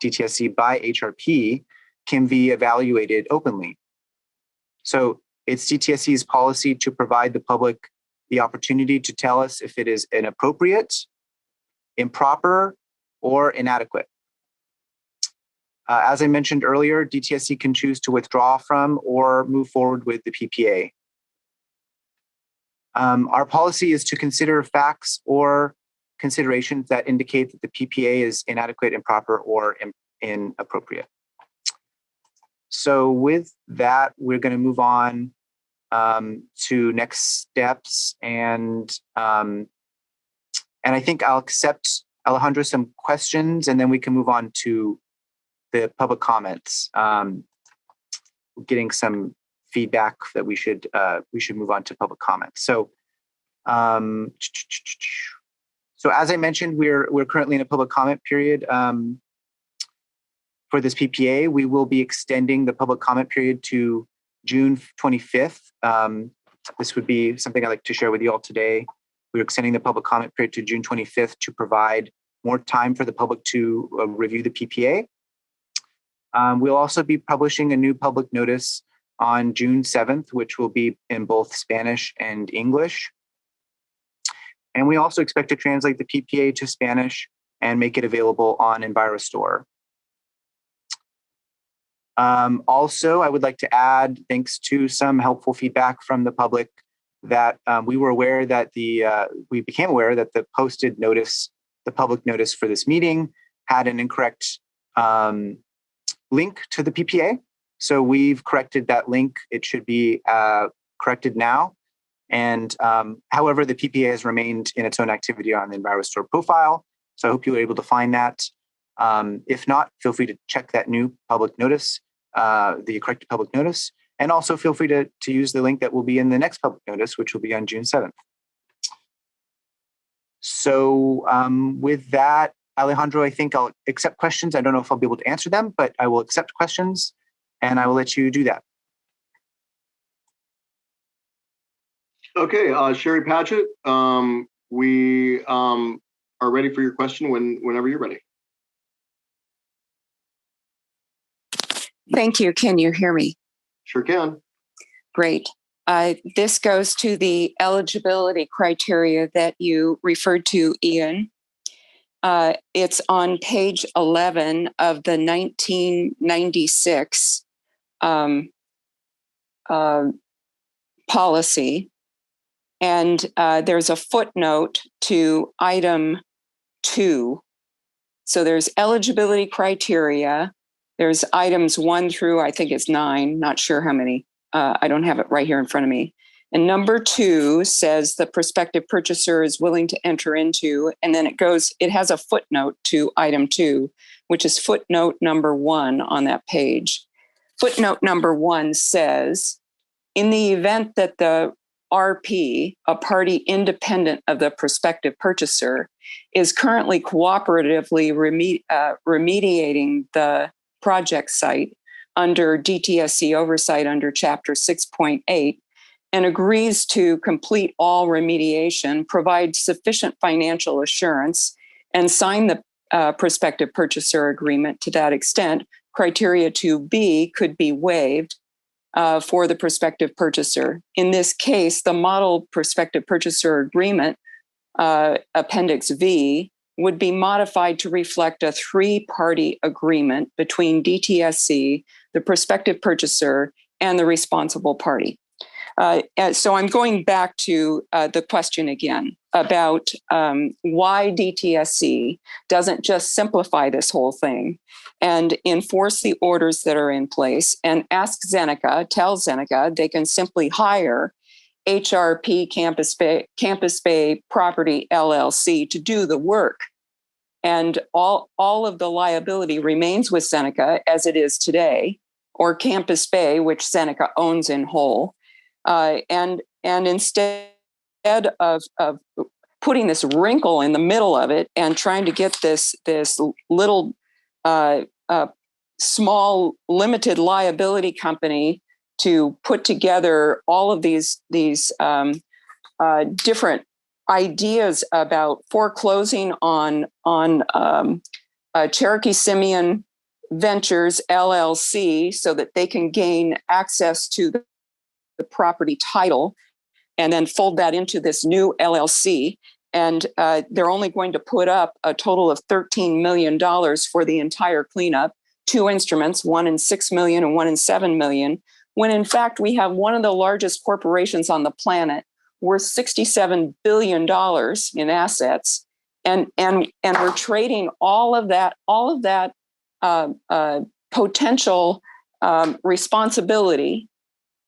DTSC by HRP can be evaluated openly. So it's DTSC's policy to provide the public the opportunity to tell us if it is inappropriate, improper, or inadequate. As I mentioned earlier, DTSC can choose to withdraw from or move forward with the PPA. Our policy is to consider facts or considerations that indicate that the PPA is inadequate, improper, or inappropriate. So with that, we're going to move on to next steps, and I think I'll accept, Alejandro, some questions, and then we can move on to the public comments. Getting some feedback that we should move on to public comments. So as I mentioned, we're currently in a public comment period. For this PPA, we will be extending the public comment period to June 25th. This would be something I'd like to share with you all today. We're extending the public comment period to June 25th to provide more time for the public to review the PPA. We'll also be publishing a new public notice on June 7th, which will be in both Spanish and English. And we also expect to translate the PPA to Spanish and make it available on EnviroStore. Also, I would like to add, thanks to some helpful feedback from the public, that we became aware that the posted notice, the public notice for this meeting, had an incorrect link to the PPA. So we've corrected that link. It should be corrected now. And however, the PPA has remained in its own activity on the EnviroStore profile. So I hope you were able to find that. If not, feel free to check that new public notice, the corrected public notice, and also feel free to use the link that will be in the next public notice, which will be on June 7th. So with that, Alejandro, I think I'll accept questions. I don't know if I'll be able to answer them, but I will accept questions and I will let you do that. Okay, Sherry Patchett, we are ready for your question whenever you're ready. Thank you. Can you hear me? Sure can. Great. This goes to the eligibility criteria that you referred to, Ian. It's on page 11 of the 1996 policy. And there's a footnote to item 2. So there's eligibility criteria. There's items 1 through, I think it's 9, not sure how many. I don't have it right here in front of me. And number 2 says the prospective purchaser is willing to enter into, and then it has a footnote to item 2, which is footnote number 1 on that page. Footnote number 1 says, in the event that the RP, a party independent of the prospective purchaser, is currently cooperatively remediating the project site under DTSC oversight under Chapter 6.8 and agrees to complete all remediation, provide sufficient financial assurance, and sign the prospective purchaser agreement to that extent, criteria 2B could be waived for the prospective purchaser. In this case, the model prospective purchaser agreement, Appendix V, would be modified to reflect a 3-party agreement between DTSC, the prospective purchaser, and the responsible party. So I'm going back to the question again about why DTSC doesn't just simplify this whole thing and enforce the orders that are in place and tell Zeneca they can simply hire HRP Campus Bay Property LLC to do the work. And all of the liability remains with Zeneca as it is today, or Campus Bay, which Zeneca owns in whole. And instead of putting this wrinkle in the middle of it and trying to get this little small limited liability company to put together all of these different ideas about foreclosing on Cherokee Simeon Ventures LLC so that they can gain access to the property title and then fold that into this new LLC. And they're only going to put up a total of $13 million for the entire cleanup, 2 instruments, one in $6 million and one in $7 million, when in fact we have one of the largest corporations on the planet worth $67 billion in assets. And we're trading all of that potential responsibility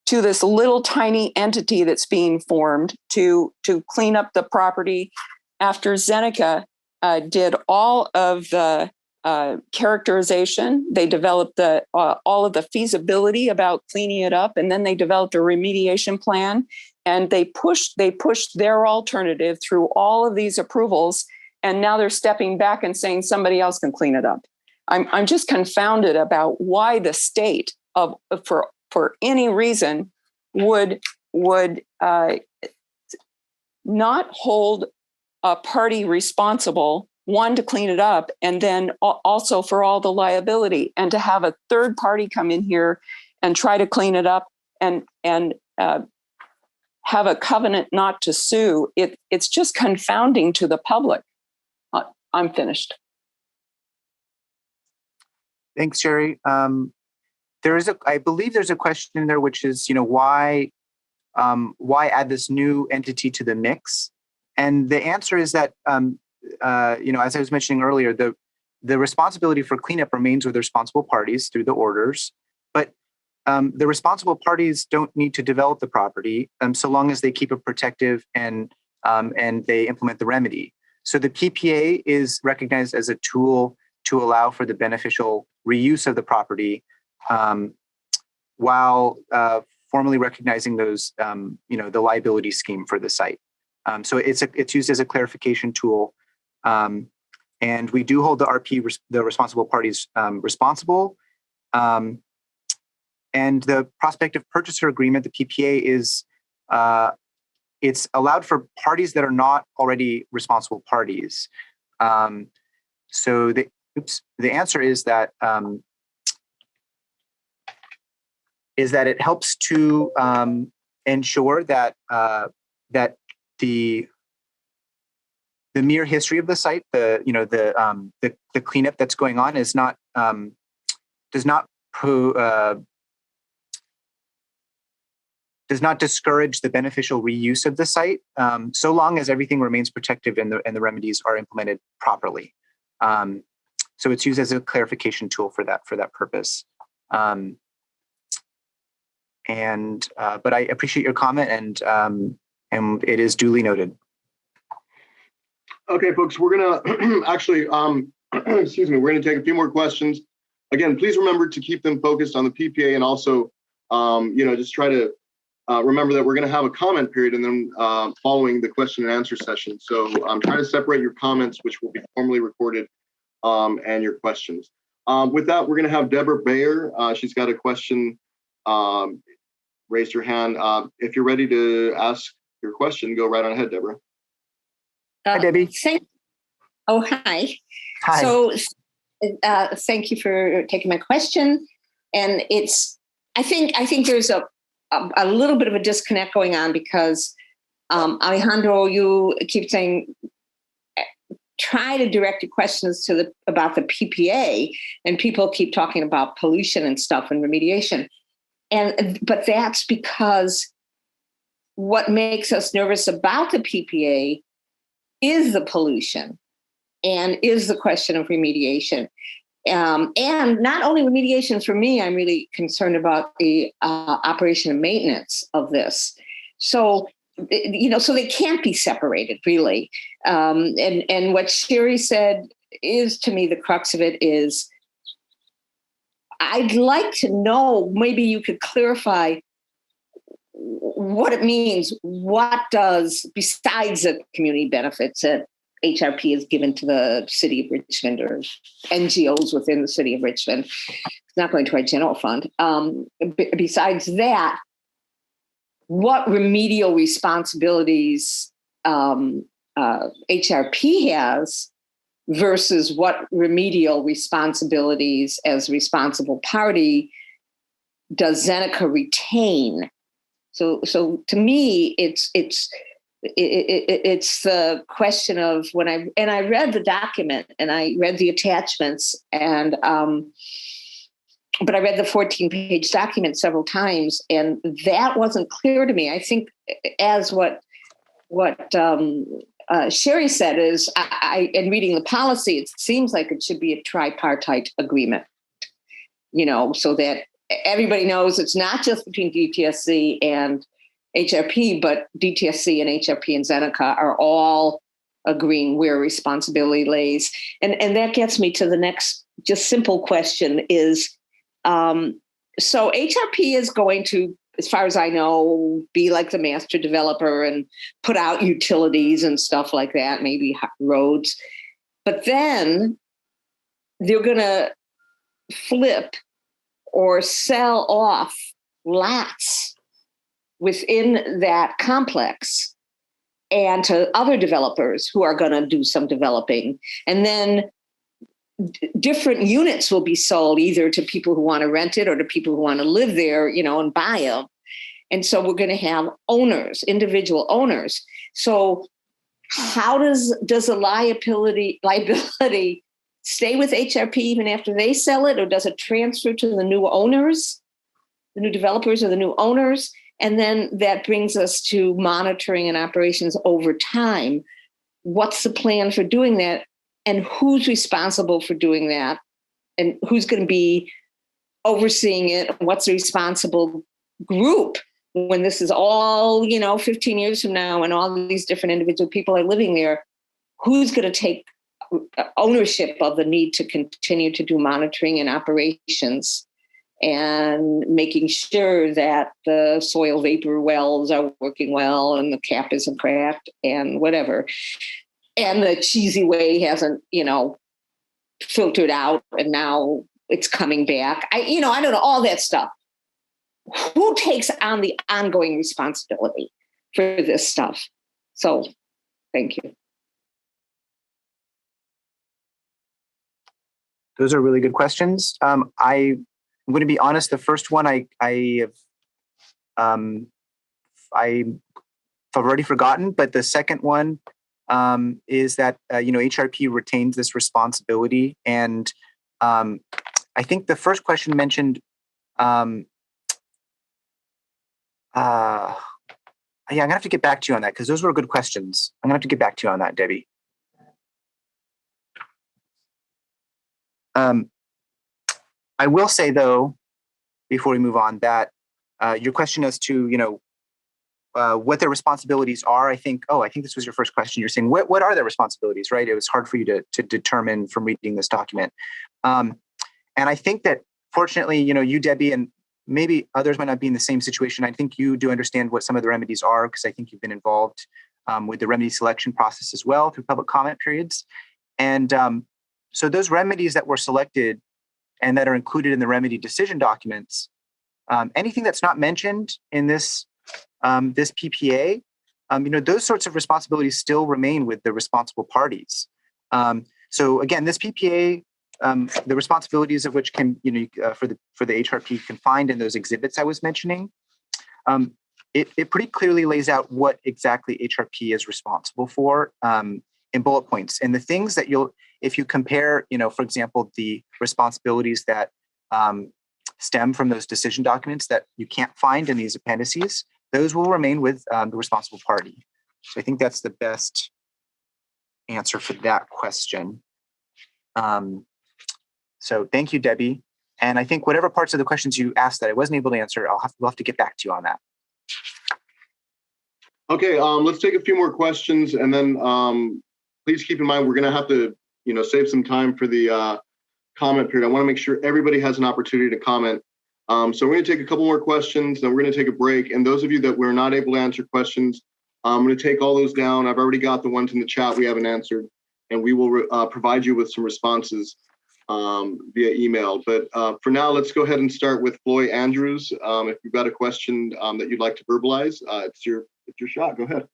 to this little tiny entity that's being formed to clean up the property after Zeneca did all of the characterization. They developed all of the feasibility about cleaning it up, and then they developed a remediation plan, and they pushed their alternative through all of these approvals, and now they're stepping back and saying somebody else can clean it up. I'm just confounded about why the state for any reason would not hold a party responsible, one, to clean it up, and then also for all the liability, and to have a third party come in here and try to clean it up and have a covenant not to sue. It's just confounding to the public. I'm finished. Thanks, Sherry. I believe there's a question in there, which is, why add this new entity to the mix? And the answer is that, as I was mentioning earlier, the responsibility for cleanup remains with the responsible parties through the orders, but the responsible parties don't need to develop the property so long as they keep it protective and they implement the remedy. So the PPA is recognized as a tool to allow for the beneficial reuse of the property, while formally recognizing those, the liability scheme for the site. So it's used as a clarification tool, and we do hold the RP, the responsible parties, responsible. And the prospective purchaser agreement, the PPA, is it's allowed for parties that are not already responsible parties. So the answer is that it helps to ensure that that the mere history of the site, the cleanup that's going on is not does not discourage the beneficial reuse of the site, so long as everything remains protective and the remedies are implemented properly. So it's used as a clarification tool for that purpose. But I appreciate your comment, and it is duly noted. Okay, folks, we're gonna actually, excuse me, we're gonna take a few more questions. Again, please remember to keep them focused on the PPA, and also, just try to remember that we're gonna have a comment period and then following the question and answer session. So try to separate your comments, which will be formally recorded, and your questions. With that, we're gonna have Deborah Bayer. She's got a question. Raise your hand. If you're ready to ask your question, go right on ahead, Deborah. Hi, Debbie. Hi. Hi. So thank you for taking my question. And I think there's a little bit of a disconnect going on, because Alejandro, you keep saying, try to direct your questions about the PPA, and people keep talking about pollution and stuff and remediation. But that's because what makes us nervous about the PPA is the pollution and is the question of remediation. And not only remediation for me, I'm really concerned about the operation and maintenance of this. So, so they can't be separated, really. And what Sherry said is, to me, the crux of it is, I'd like to know, maybe you could clarify what it means. What does, besides the community benefits that HRP has given to the city of Richmond or NGOs within the city of Richmond, it's not going to our general fund. Besides that, what remedial responsibilities HRP has versus what remedial responsibilities as responsible party does Zeneca retain? So to me, it's the question of when I read the document and I read the attachments, and but I read the 14-page document several times, and that wasn't clear to me. I think, as what Sherry said, is in reading the policy, it seems like it should be a tripartite agreement, so that everybody knows it's not just between DTSC and HRP, but DTSC and HRP and Zeneca are all agreeing where responsibility lays. And that gets me to the next just simple question is, so HRP is going to, as far as I know, be like the master developer and put out utilities and stuff like that, maybe roads. But then they're going to flip or sell off lots within that complex. and to other developers who are going to do some developing. And then different units will be sold either to people who want to rent it or to people who want to live there, and buy them. And so we're going to have owners, individual owners. So how does the liability stay with HRP even after they sell it, or does it transfer to the new owners, the new developers or the new owners? And then that brings us to monitoring and operations over time. What's the plan for doing that? And who's responsible for doing that? And who's going to be overseeing it? What's the responsible group when this is all, 15 years from now and all these different individual people are living there? Who's going to take ownership of the need to continue to do monitoring and operations and making sure that the soil vapor wells are working well and the cap isn't cracked and whatever? And the cheesy way hasn't, filtered out and now it's coming back. I don't know, all that stuff. Who takes on the ongoing responsibility for this stuff? So thank you. Those are really good questions. I'm going to be honest. The first one I've already forgotten, but the second one is that HRP retains this responsibility, and I think the first question mentioned. I'm gonna have to get back to you on that because those were good questions. I'm gonna have to get back to you on that, Debbie. I will say though, before we move on, that your question as to what their responsibilities are, I think this was your first question. You're saying what are their responsibilities, right? It was hard for you to determine from reading this document, and I think that fortunately, you, Debbie, and maybe others might not be in the same situation. I think you do understand what some of the remedies are because I think you've been involved with the remedy selection process as well through public comment periods, and so those remedies that were selected and that are included in the remedy decision documents, anything that's not mentioned in this PPA, those sorts of responsibilities still remain with the responsible parties. So again, this PPA, the responsibilities of which can, for the HRP can find in those exhibits I was mentioning, it pretty clearly lays out what exactly HRP is responsible for in bullet points. And the things that if you compare, for example, the responsibilities that stem from those decision documents that you can't find in these appendices, those will remain with the responsible party. So I think that's the best answer for that question. So thank you, Debbie. And I think whatever parts of the questions you asked that I wasn't able to answer, we'll have to get back to you on that. Okay, let's take a few more questions, and then please keep in mind we're going to have to, save some time for the comment period. I want to make sure everybody has an opportunity to comment. So we're going to take a couple more questions, then we're going to take a break. And those of you that were not able to answer questions, I'm going to take all those down. I've already got the ones in the chat we haven't answered, and we will provide you with some responses via email. But for now, let's go ahead and start with Floy Andrews. If you've got a question that you'd like to verbalize, it's your shot. Go ahead.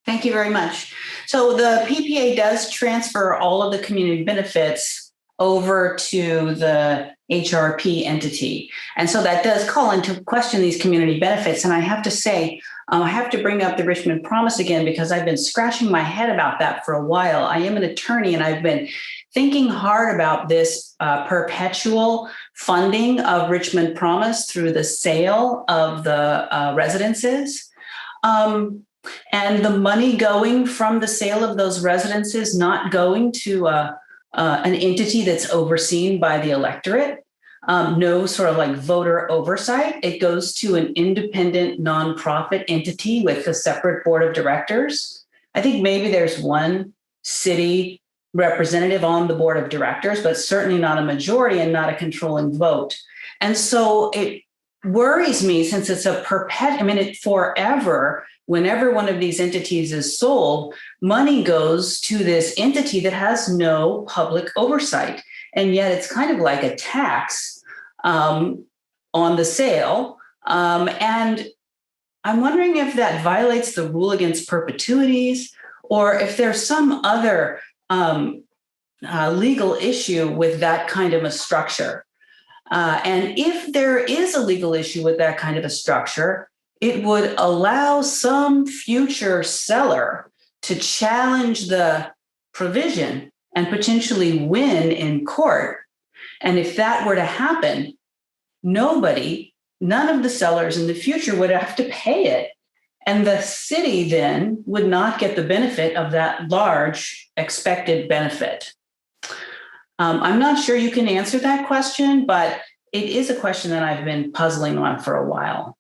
Thank you very much. So the PPA does transfer all of the community benefits over to the HRP entity. And so that does call into question these community benefits. And I have to say, I have to bring up the Richmond Promise again, because I've been scratching my head about that for a while. I am an attorney, and I've been thinking hard about this perpetual funding of Richmond Promise through the sale of the residences. And the money going from the sale of those residences not going to an entity that's overseen by the electorate, no sort of like voter oversight. It goes to an independent nonprofit entity with a separate board of directors. I think maybe there's one city representative on the board of directors, but certainly not a majority and not a controlling vote. And so it worries me, since it's a forever, whenever one of these entities is sold, money goes to this entity that has no public oversight. And yet it's kind of like a tax on the sale. And I'm wondering if that violates the rule against perpetuities, or if there's some other legal issue with that kind of a structure. And if there is a legal issue with that kind of a structure, it would allow some future seller to challenge the provision and potentially win in court. And if that were to happen, none of the sellers in the future would have to pay it. And the city then would not get the benefit of that large expected benefit. I'm not sure you can answer that question, but it is a question that I've been puzzling on for a while.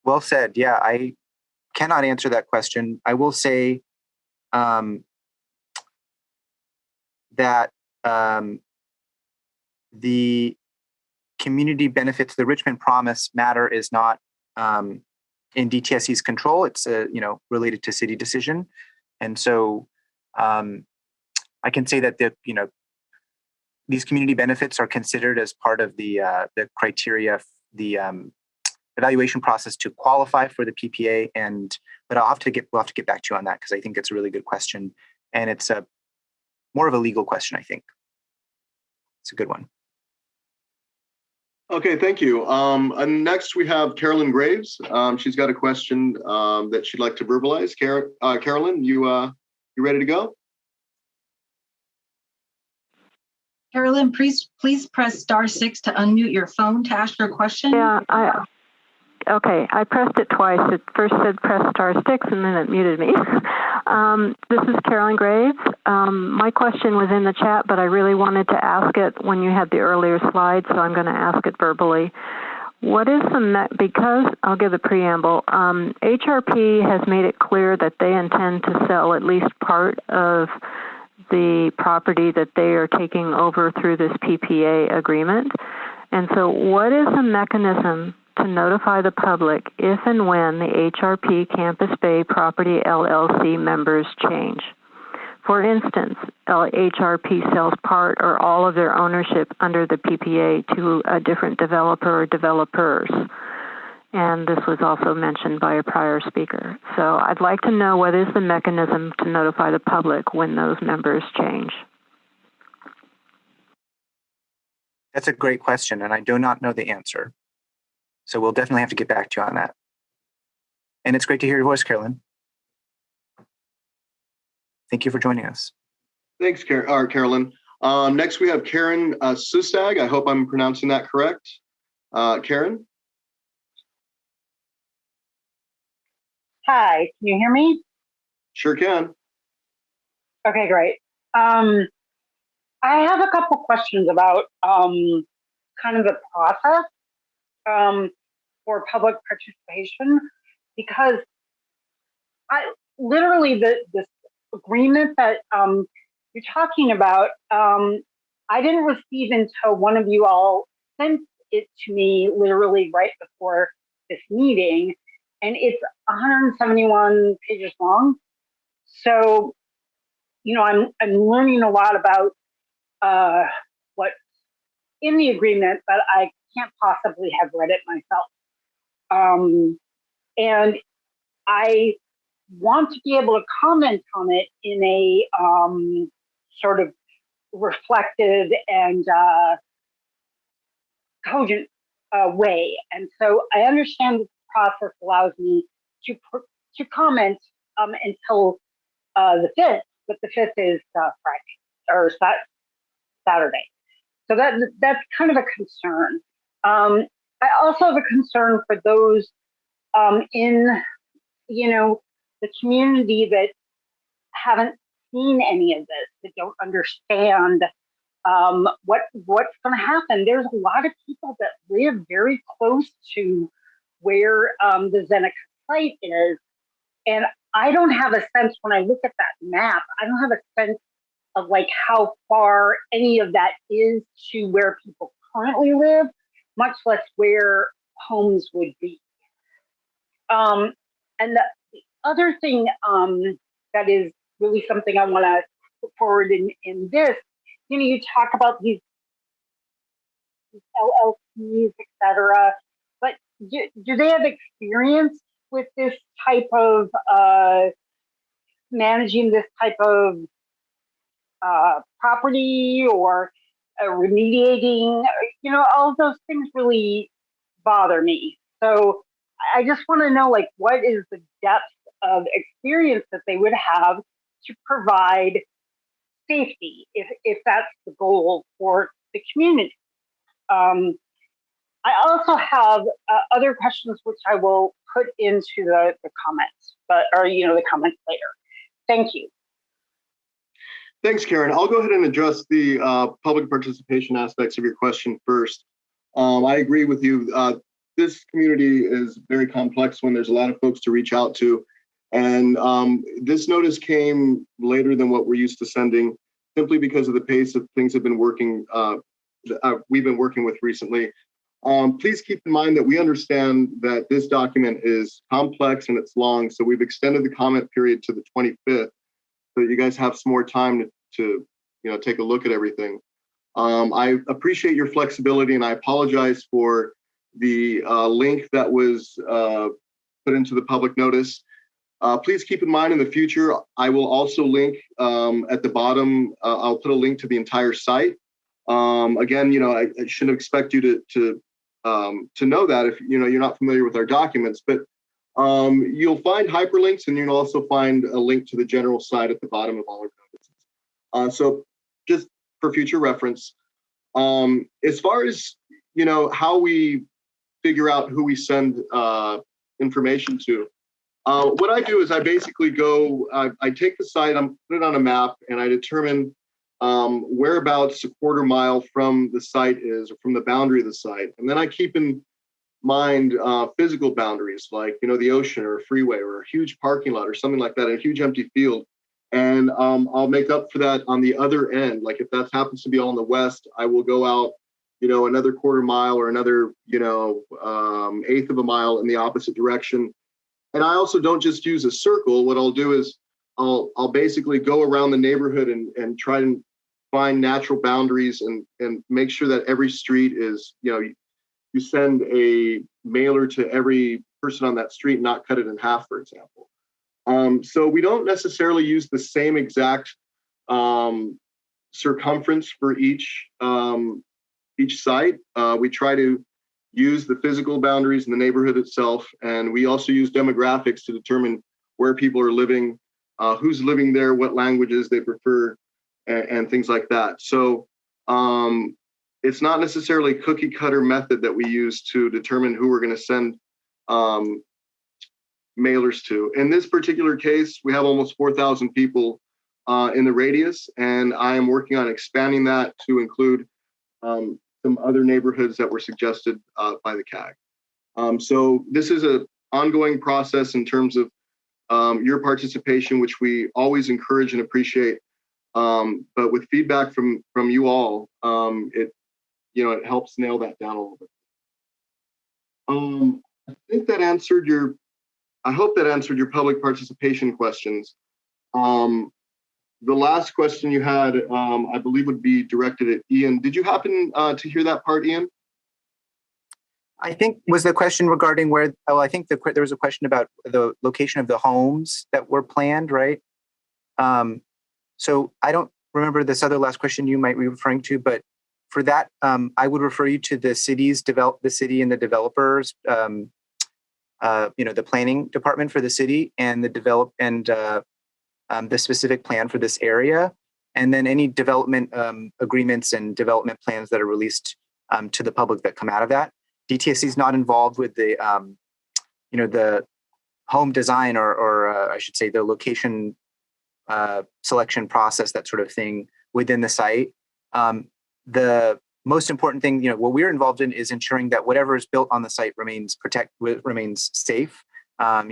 Well said. Yeah, I cannot answer that question. I will say that the community benefits, the Richmond Promise matter is not in DTSC's control. It's related to city decision, and so I can say that these community benefits are considered as part of the criteria, the evaluation process to qualify for the PPA. But we'll have to get back to you on that, because I think it's a really good question, and it's more of a legal question. I think it's a good one. Okay, thank you. Next we have Carolyn Graves. She's got a question that she'd like to verbalize. Carolyn, you ready to go? Carolyn, please press *6 to unmute your phone to ask your question. Yeah, okay. I pressed it twice. It first said press *6 and then it muted me. This is Carolyn Graves. My question was in the chat, but I really wanted to ask it when you had the earlier slide, so I'm going to ask it verbally. What is because I'll give the preamble. HRP has made it clear that they intend to sell at least part of the property that they are taking over through this PPA agreement. And so what is the mechanism to notify the public if and when the HRP Campus Bay Property LLC members change? For instance, HRP sells part or all of their ownership under the PPA to a different developer or developers. And this was also mentioned by a prior speaker. So I'd like to know what is the mechanism to notify the public when those members change. That's a great question, and I do not know the answer. So we'll definitely have to get back to you on that. And it's great to hear your voice, Carolyn. Thank you for joining us. Thanks, Carolyn. Next, we have Karen Sustag. I hope I'm pronouncing that correct. Karen? Hi, can you hear me? Sure can. Okay, great. I have a couple questions about kind of the process for public participation, because this agreement that you're talking about, I didn't receive until one of you all sent it to me literally right before this meeting, and it's 171 pages long. So, I'm learning a lot about what's in the agreement, but I can't possibly have read it myself. And I want to be able to comment on it in a sort of reflective and cogent way. And so I understand this process allows me to comment until the 5th, but the 5th is Friday or Saturday. So that's kind of a concern. I also have a concern for those in, the community that haven't seen any of this, that don't understand what's going to happen. There's a lot of people that live very close to where the Zeneca site is, and I don't have a sense when I look at that map. I don't have a sense of how far any of that is to where people currently live, much less where homes would be. And the other thing that is really something I want to put forward in this, you talk about these LLCs, et cetera, but do they have experience with this type of managing this type of property or remediating? You know, all of those things really bother me. So I just want to know, like, what is the depth of experience that they would have to provide safety, if that's the goal for the community. I also have other questions which I will put into the comments, the comments later. Thank you. Thanks, Karen. I'll go ahead and address the public participation aspects of your question first. I agree with you. This community is very complex when there's a lot of folks to reach out to. And this notice came later than what we're used to sending, simply because of the pace of things we've been working with recently. Please keep in mind that we understand that this document is complex and it's long, so we've extended the comment period to the 25th, so you guys have some more time to take a look at everything. I appreciate your flexibility, and I apologize for the link that was put into the public notice. Please keep in mind in the future, I will also link at the bottom, I'll put a link to the entire site. Again, I shouldn't expect you to know that if you're not familiar with our documents, but you'll find hyperlinks, and you'll also find a link to the general site at the bottom of all our notices. So just for future reference, as far as how we figure out who we send information to, what I do is I basically go, I take the site, I put it on a map, and I determine whereabouts a quarter mile from the site is, or from the boundary of the site. And then I keep in mind physical boundaries, like, the ocean or a freeway or a huge parking lot or something like that, a huge empty field. And I'll make up for that on the other end. Like if that happens to be all in the west, I will go out, another quarter mile or another, eighth of a mile in the opposite direction. And I also don't just use a circle. What I'll do is I'll basically go around the neighborhood and try and find natural boundaries and make sure that every street is, you send a mailer to every person on that street, not cut it in half, for example. So we don't necessarily use the same exact circumference for each site. We try to use the physical boundaries in the neighborhood itself, and we also use demographics to determine where people are living, who's living there, what languages they prefer, and things like that. So it's not necessarily a cookie cutter method that we use to determine who we're going to send mailers to. In this particular case, we have almost 4,000 people in the radius, and I am working on expanding that to include some other neighborhoods that were suggested by the CAG. So this is an ongoing process in terms of your participation, which we always encourage and appreciate. But with feedback from you all, it helps nail that down a little bit. I think that answered I hope that answered your public participation questions. The last question you had, I believe, would be directed at Ian. Did you happen to hear that part, Ian? I think was the question regarding where, I think there was a question about the location of the homes that were planned, right? So I don't remember this other last question you might be referring to, but for that, I would refer you to the city and the developers, the planning department for the city and the specific plan for this area, and then any development agreements and development plans that are released to the public that come out of that. DTSC is not involved with the home design or I should say the location selection process, that sort of thing within the site. The most important thing, what we're involved in is ensuring that whatever is built on the site remains safe, and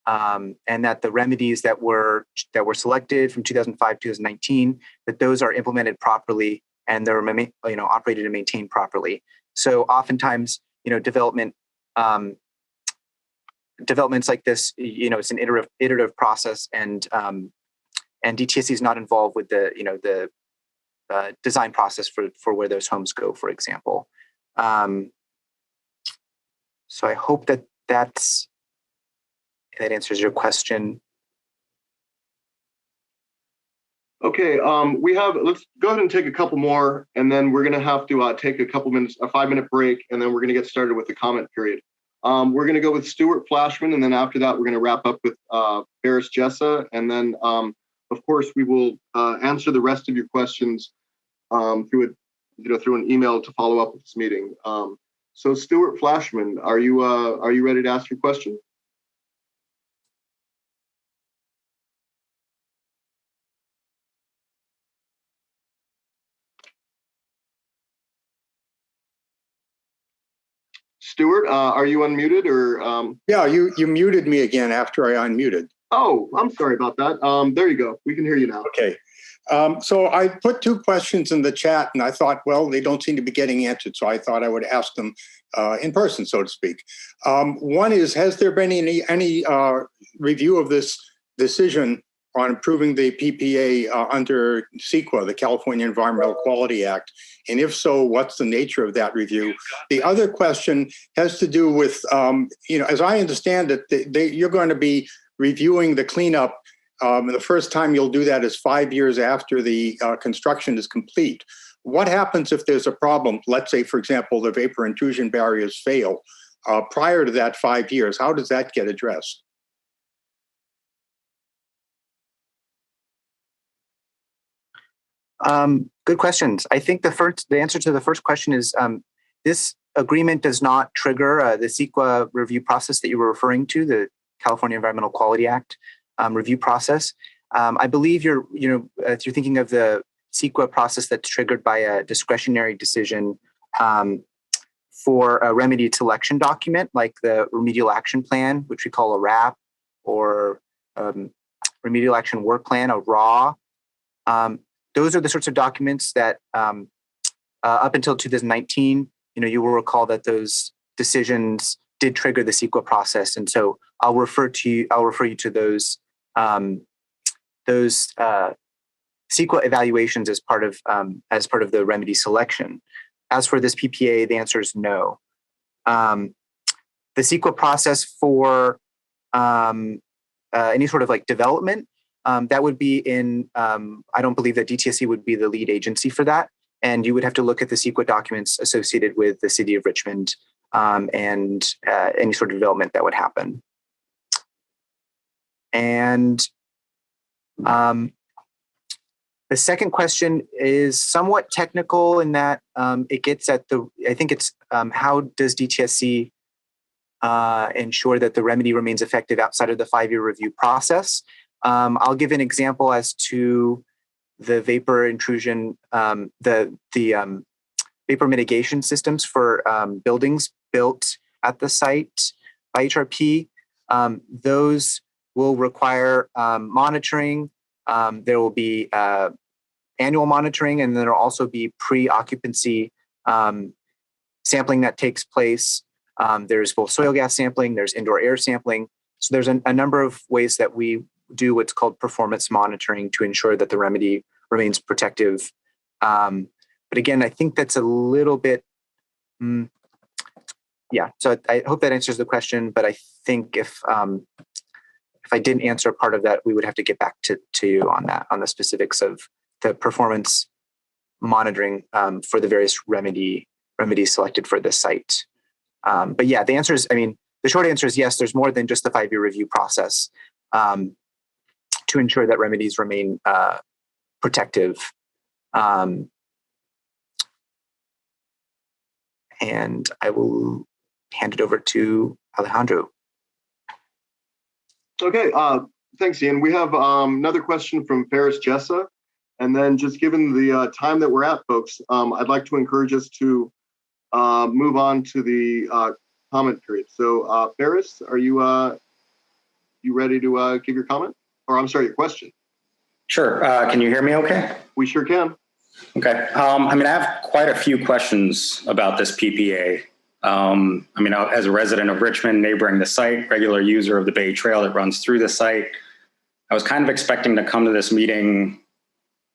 that the remedies that were selected from 2005, 2019, that those are implemented properly and they're operated and maintained properly. So oftentimes, developments like this, it's an iterative process, and DTSC is not involved with the design process for where those homes go, for example. So I hope that that answers your question. Okay, let's go ahead and take a couple more, and then we're gonna have to take a 5-minute break, and then we're gonna get started with the comment period. We're gonna go with Stuart Flashman, and then after that, we're gonna wrap up with Ferris Jessa, and then of course we will answer the rest of your questions through an email to follow up with this meeting. So Stuart Flashman, are you ready to ask your question? Stuart, are you unmuted or? Yeah, you muted me again after I unmuted. Oh, I'm sorry about that. There you go. We can hear you now. Okay. So I put 2 questions in the chat and I thought, well, they don't seem to be getting answered. So I thought I would ask them in person, so to speak. One is, has there been any review of this decision on improving the PPA under CEQA, the California Environmental Quality Act? And if so, what's the nature of that review? The other question has to do with, as I understand it, you're going to be reviewing the cleanup. The first time you'll do that is 5 years after the construction is complete. What happens if there's a problem? Let's say, for example, the vapor intrusion barriers fail prior to that 5 years. How does that get addressed? Good questions. I think the answer to the first question is this agreement does not trigger the CEQA review process that you were referring to, the California Environmental Quality Act review process. I believe you're thinking of the CEQA process that's triggered by a discretionary decision for a remedy selection document, like the Remedial Action Plan, which we call a RAP, or Remedial Action Work Plan, a RAW. Those are the sorts of documents that up until 2019, you will recall that those decisions did trigger the CEQA process. And so I'll refer you to those CEQA evaluations as part of the remedy selection. As for this PPA, the answer is no. The CEQA process for any sort of development, that would be in, I don't believe that DTSC would be the lead agency for that. And you would have to look at the CEQA documents associated with the city of Richmond and any sort of development that would happen. And the second question is somewhat technical in that it gets at how does DTSC ensure that the remedy remains effective outside of the 5-year review process? I'll give an example as to the vapor intrusion, the vapor mitigation systems for buildings built at the site by HRP. Those will require monitoring. There will be annual monitoring, and there will also be pre-occupancy sampling that takes place. There's both soil gas sampling, there's indoor air sampling. So there's a number of ways that we do what's called performance monitoring to ensure that the remedy remains protective. But again, I think that's a little bit, so I hope that answers the question, but I think if I didn't answer part of that, we would have to get back to you on that, on the specifics of the performance monitoring for the various remedies selected for this site. But yeah, the answer is, the short answer is yes, there's more than just the 5-year review process to ensure that remedies remain protective. And I will hand it over to Alejandro. Okay, thanks, Ian. We have another question from Ferris Jessa. And then just given the time that we're at, folks, I'd like to encourage us to move on to the comment period. So Ferris, are you ready to give your comment? Or I'm sorry, your question. Sure. Can you hear me okay? We sure can. Okay. I have quite a few questions about this PPA. As a resident of Richmond, neighboring the site, regular user of the Bay Trail that runs through the site, I was kind of expecting to come to this meeting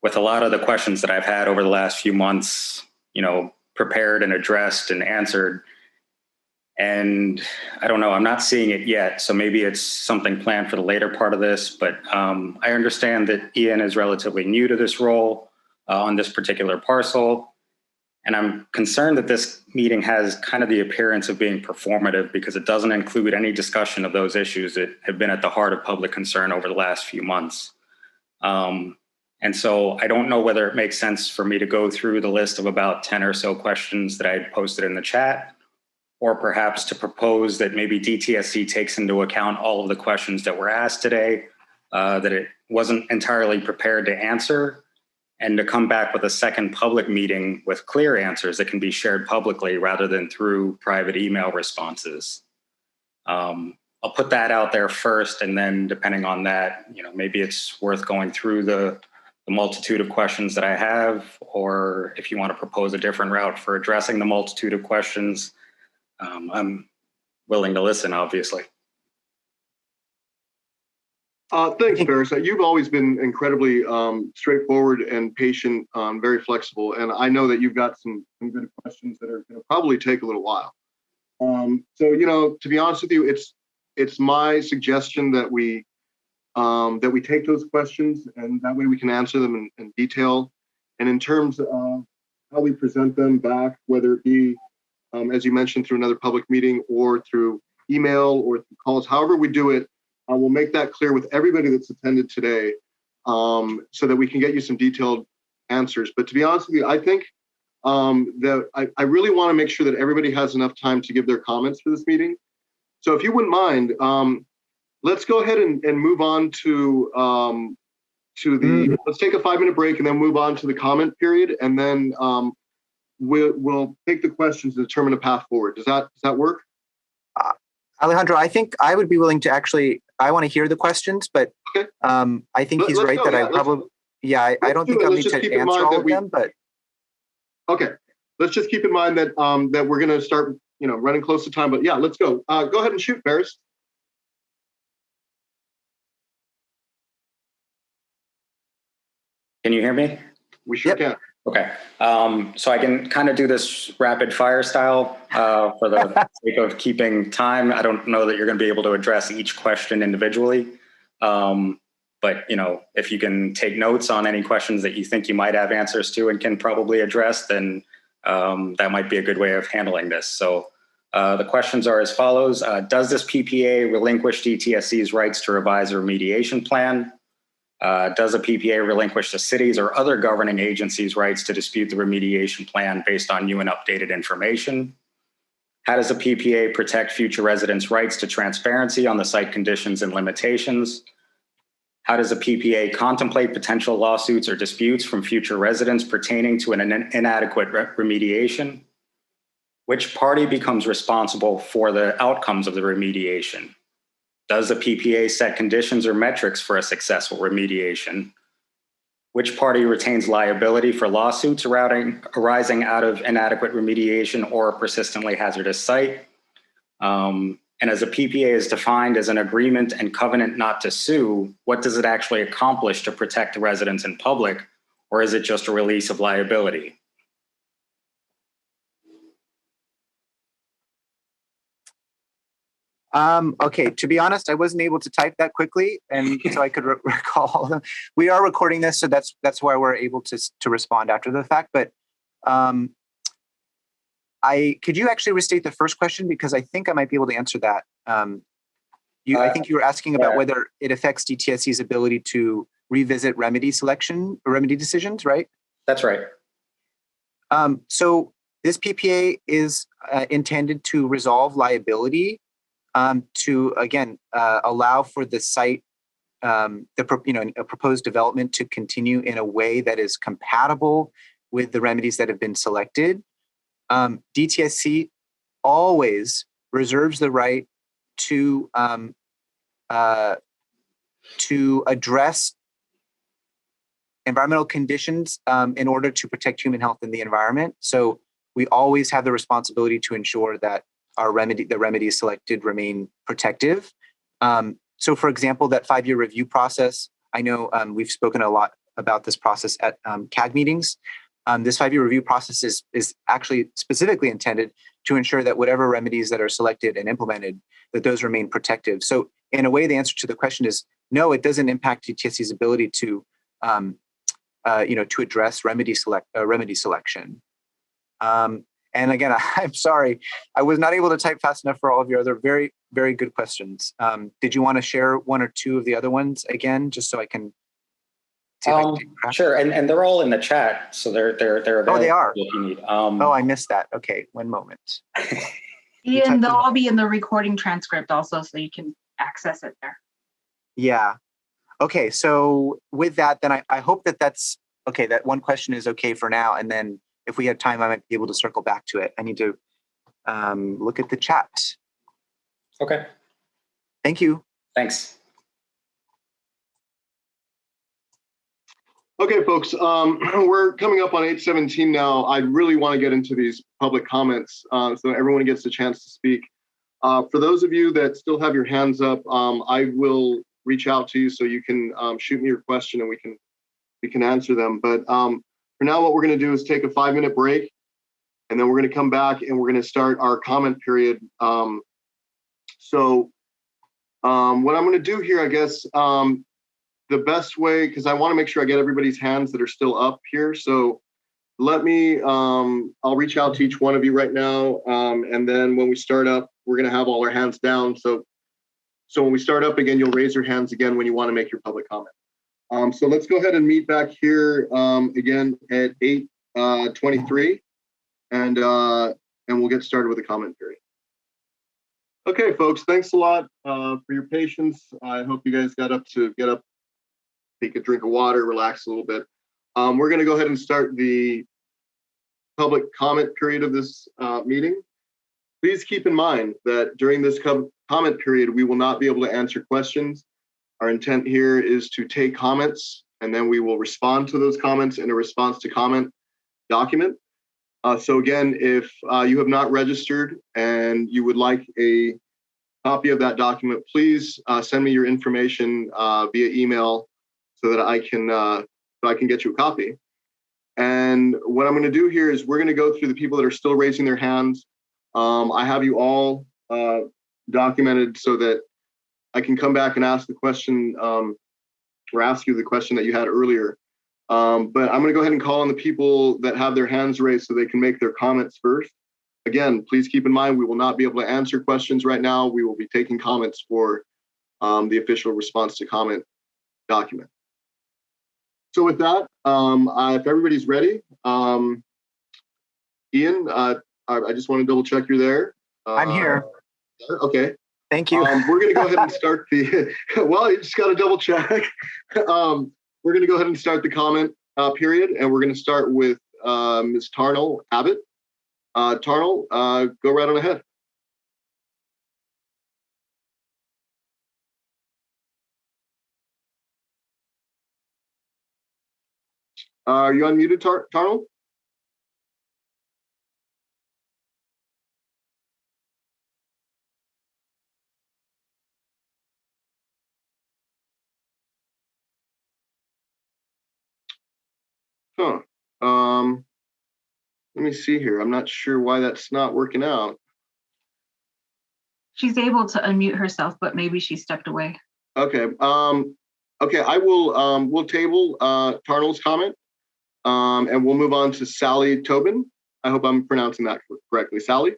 with a lot of the questions that I've had over the last few months, prepared and addressed and answered. And I don't know, I'm not seeing it yet. So maybe it's something planned for the later part of this, but I understand that Ian is relatively new to this role on this particular parcel. And I'm concerned that this meeting has kind of the appearance of being performative because it doesn't include any discussion of those issues that have been at the heart of public concern over the last few months. And so I don't know whether it makes sense for me to go through the list of about 10 or so questions that I had posted in the chat, or perhaps to propose that maybe DTSC takes into account all of the questions that were asked today, that it wasn't entirely prepared to answer, and to come back with a second public meeting with clear answers that can be shared publicly rather than through private email responses. I'll put that out there first, and then depending on that, maybe it's worth going through the multitude of questions that I have, or if you want to propose a different route for addressing the multitude of questions, I'm willing to listen, obviously. Thanks, Ferris. You've always been incredibly straightforward and patient, very flexible. And I know that you've got some good questions that are going to probably take a little while. So, to be honest with you, it's my suggestion that we take those questions, and that way we can answer them in detail. And in terms of how we present them back, whether it be, as you mentioned, through another public meeting or through email or through calls, however we do it, we'll make that clear with everybody that's attended today, so that we can get you some detailed answers. But to be honest with you, I think that I really want to make sure that everybody has enough time to give their comments for this meeting. So if you wouldn't mind, let's go ahead and move on to let's take a 5-minute break and then move on to the comment period, and then we'll take the questions and determine a path forward. Does that work? Alejandro, I think I would be willing to I want to hear the questions, but okay. I think he's right that I probably, I don't think I'll need to answer all of them, but. Okay, let's just keep in mind that that we're going to start, running close to time, but yeah, let's go. Go ahead and shoot, Ferris. Can you hear me? We sure can. Okay, so I can kind of do this rapid fire style for the sake of keeping time. I don't know that you're going to be able to address each question individually, but if you can take notes on any questions that you think you might have answers to and can probably address, then that might be a good way of handling this. So the questions are as follows. Does this PPA relinquish DTSC's rights to revise a remediation plan? Does a PPA relinquish the city's or other governing agencies' rights to dispute the remediation plan based on new and updated information? How does a PPA protect future residents' rights to transparency on the site conditions and limitations? How does a PPA contemplate potential lawsuits or disputes from future residents pertaining to an inadequate remediation? Which party becomes responsible for the outcomes of the remediation? Does the PPA set conditions or metrics for a successful remediation? Which party retains liability for lawsuits arising out of inadequate remediation or a persistently hazardous site? And as a PPA is defined as an agreement and covenant not to sue, what does it actually accomplish to protect the residents and public, or is it just a release of liability? Okay, to be honest, I wasn't able to type that quickly, and so I could recall all of them. We are recording this, so that's why we're able to respond after the fact. But could you actually restate the first question, because I think I might be able to answer that. I think you were asking about whether it affects DTSC's ability to revisit remedy selection or remedy decisions, right? That's right. So this PPA is intended to resolve liability. To again allow for the site, a proposed development to continue in a way that is compatible with the remedies that have been selected. DTSC always reserves the right to address environmental conditions in order to protect human health and the environment. So we always have the responsibility to ensure that the remedies selected remain protective. So for example, that 5-year review process, I know we've spoken a lot about this process at CAG meetings. This 5-year review process is actually specifically intended to ensure that whatever remedies that are selected and implemented, that those remain protective. So in a way, the answer to the question is no, it doesn't impact DTSC's ability to, to address remedy selection. And again, I'm sorry, I was not able to type fast enough for all of your other very, very good questions. Did you want to share one or two of the other ones again, just so I can see if I can take track? Sure, and they're all in the chat, so they're available. Oh, they are. If you need. I missed that. Okay, one moment. Ian, they'll all be in the recording transcript also, so you can access it there. Yeah. Okay, so with that, then I hope that's okay. That one question is okay for now, and then if we had time, I might be able to circle back to it. I need to look at the chat. Okay. Thank you. Thanks. Okay, folks, we're coming up on 8:17 now. I really want to get into these public comments so everyone gets a chance to speak. For those of you that still have your hands up, I will reach out to you so you can shoot me your question and we can answer them. But for now, what we're going to do is take a 5-minute break, and then we're going to come back and we're going to start our comment period. What I'm going to do here, I guess, the best way, because I want to make sure I get everybody's hands that are still up here. So let me, I'll reach out to each one of you right now. And then when we start up, we're going to have all our hands down. So when we start up again, you'll raise your hands again when you want to make your public comment. So let's go ahead and meet back here again at 8:23, and we'll get started with the comment period. Okay, folks, thanks a lot for your patience. I hope you guys get up, take a drink of water, relax a little bit. We're going to go ahead and start the public comment period of this meeting. Please keep in mind that during this comment period, we will not be able to answer questions. Our intent here is to take comments, and then we will respond to those comments in a response to comment document. So again, if you have not registered and you would like a copy of that document, please send me your information via email so that I can get you a copy. And what I'm going to do here is we're going to go through the people that are still raising their hands. I have you all documented so that I can come back and ask the question or ask you the question that you had earlier. But I'm going to go ahead and call on the people that have their hands raised so they can make their comments first. Again, please keep in mind, we will not be able to answer questions right now. We will be taking comments for the official response to comment document. So with that, if everybody's ready, Ian, I just want to double check you're there. I'm here. Okay. Thank you. We're going to go ahead and start the, well, you just got to double check. We're going to go ahead and start the comment period, and we're going to start with Ms. Tarnell Abbott. Tarnell, go right on ahead. Are you unmuted, Tarnell? Huh. Let me see here. I'm not sure why that's not working out. She's able to unmute herself, but maybe she stepped away. Okay. Okay. I will. We'll table Tarnell's comment, and we'll move on to Sally Tobin. I hope I'm pronouncing that correctly. Sally.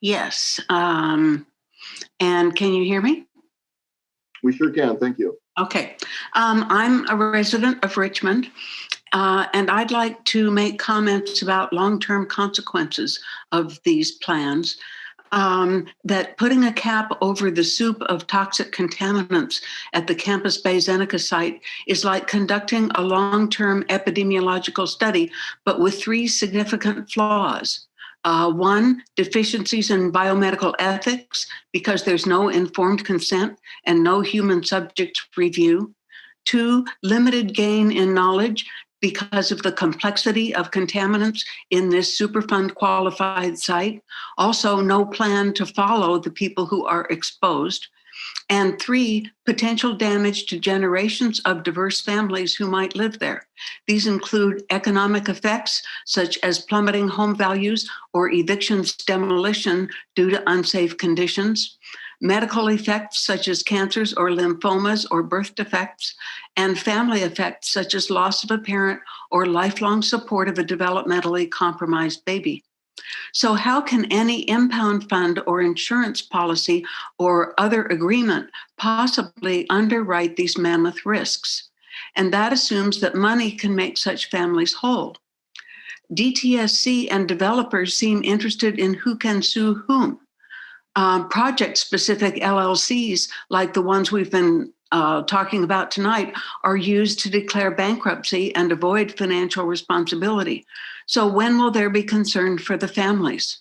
Yes. And can you hear me? We sure can. Thank you. Okay. I'm a resident of Richmond, and I'd like to make comments about long-term consequences of these plans. That putting a cap over the soup of toxic contaminants at the Campus Bay Zeneca site is like conducting a long-term epidemiological study, but with 3 significant flaws. 1, deficiencies in biomedical ethics because there's no informed consent and no human subject review. 2, limited gain in knowledge because of the complexity of contaminants in this Superfund qualified site. Also, no plan to follow the people who are exposed. And 3, potential damage to generations of diverse families who might live there. These include economic effects, such as plummeting home values or evictions, demolition due to unsafe conditions, medical effects, such as cancers or lymphomas or birth defects, and family effects, such as loss of a parent or lifelong support of a developmentally compromised baby. So how can any impound fund or insurance policy or other agreement possibly underwrite these mammoth risks? And that assumes that money can make such families whole. DTSC and developers seem interested in who can sue whom. Project-specific LLCs, like the ones we've been talking about tonight, are used to declare bankruptcy and avoid financial responsibility. So when will there be concern for the families?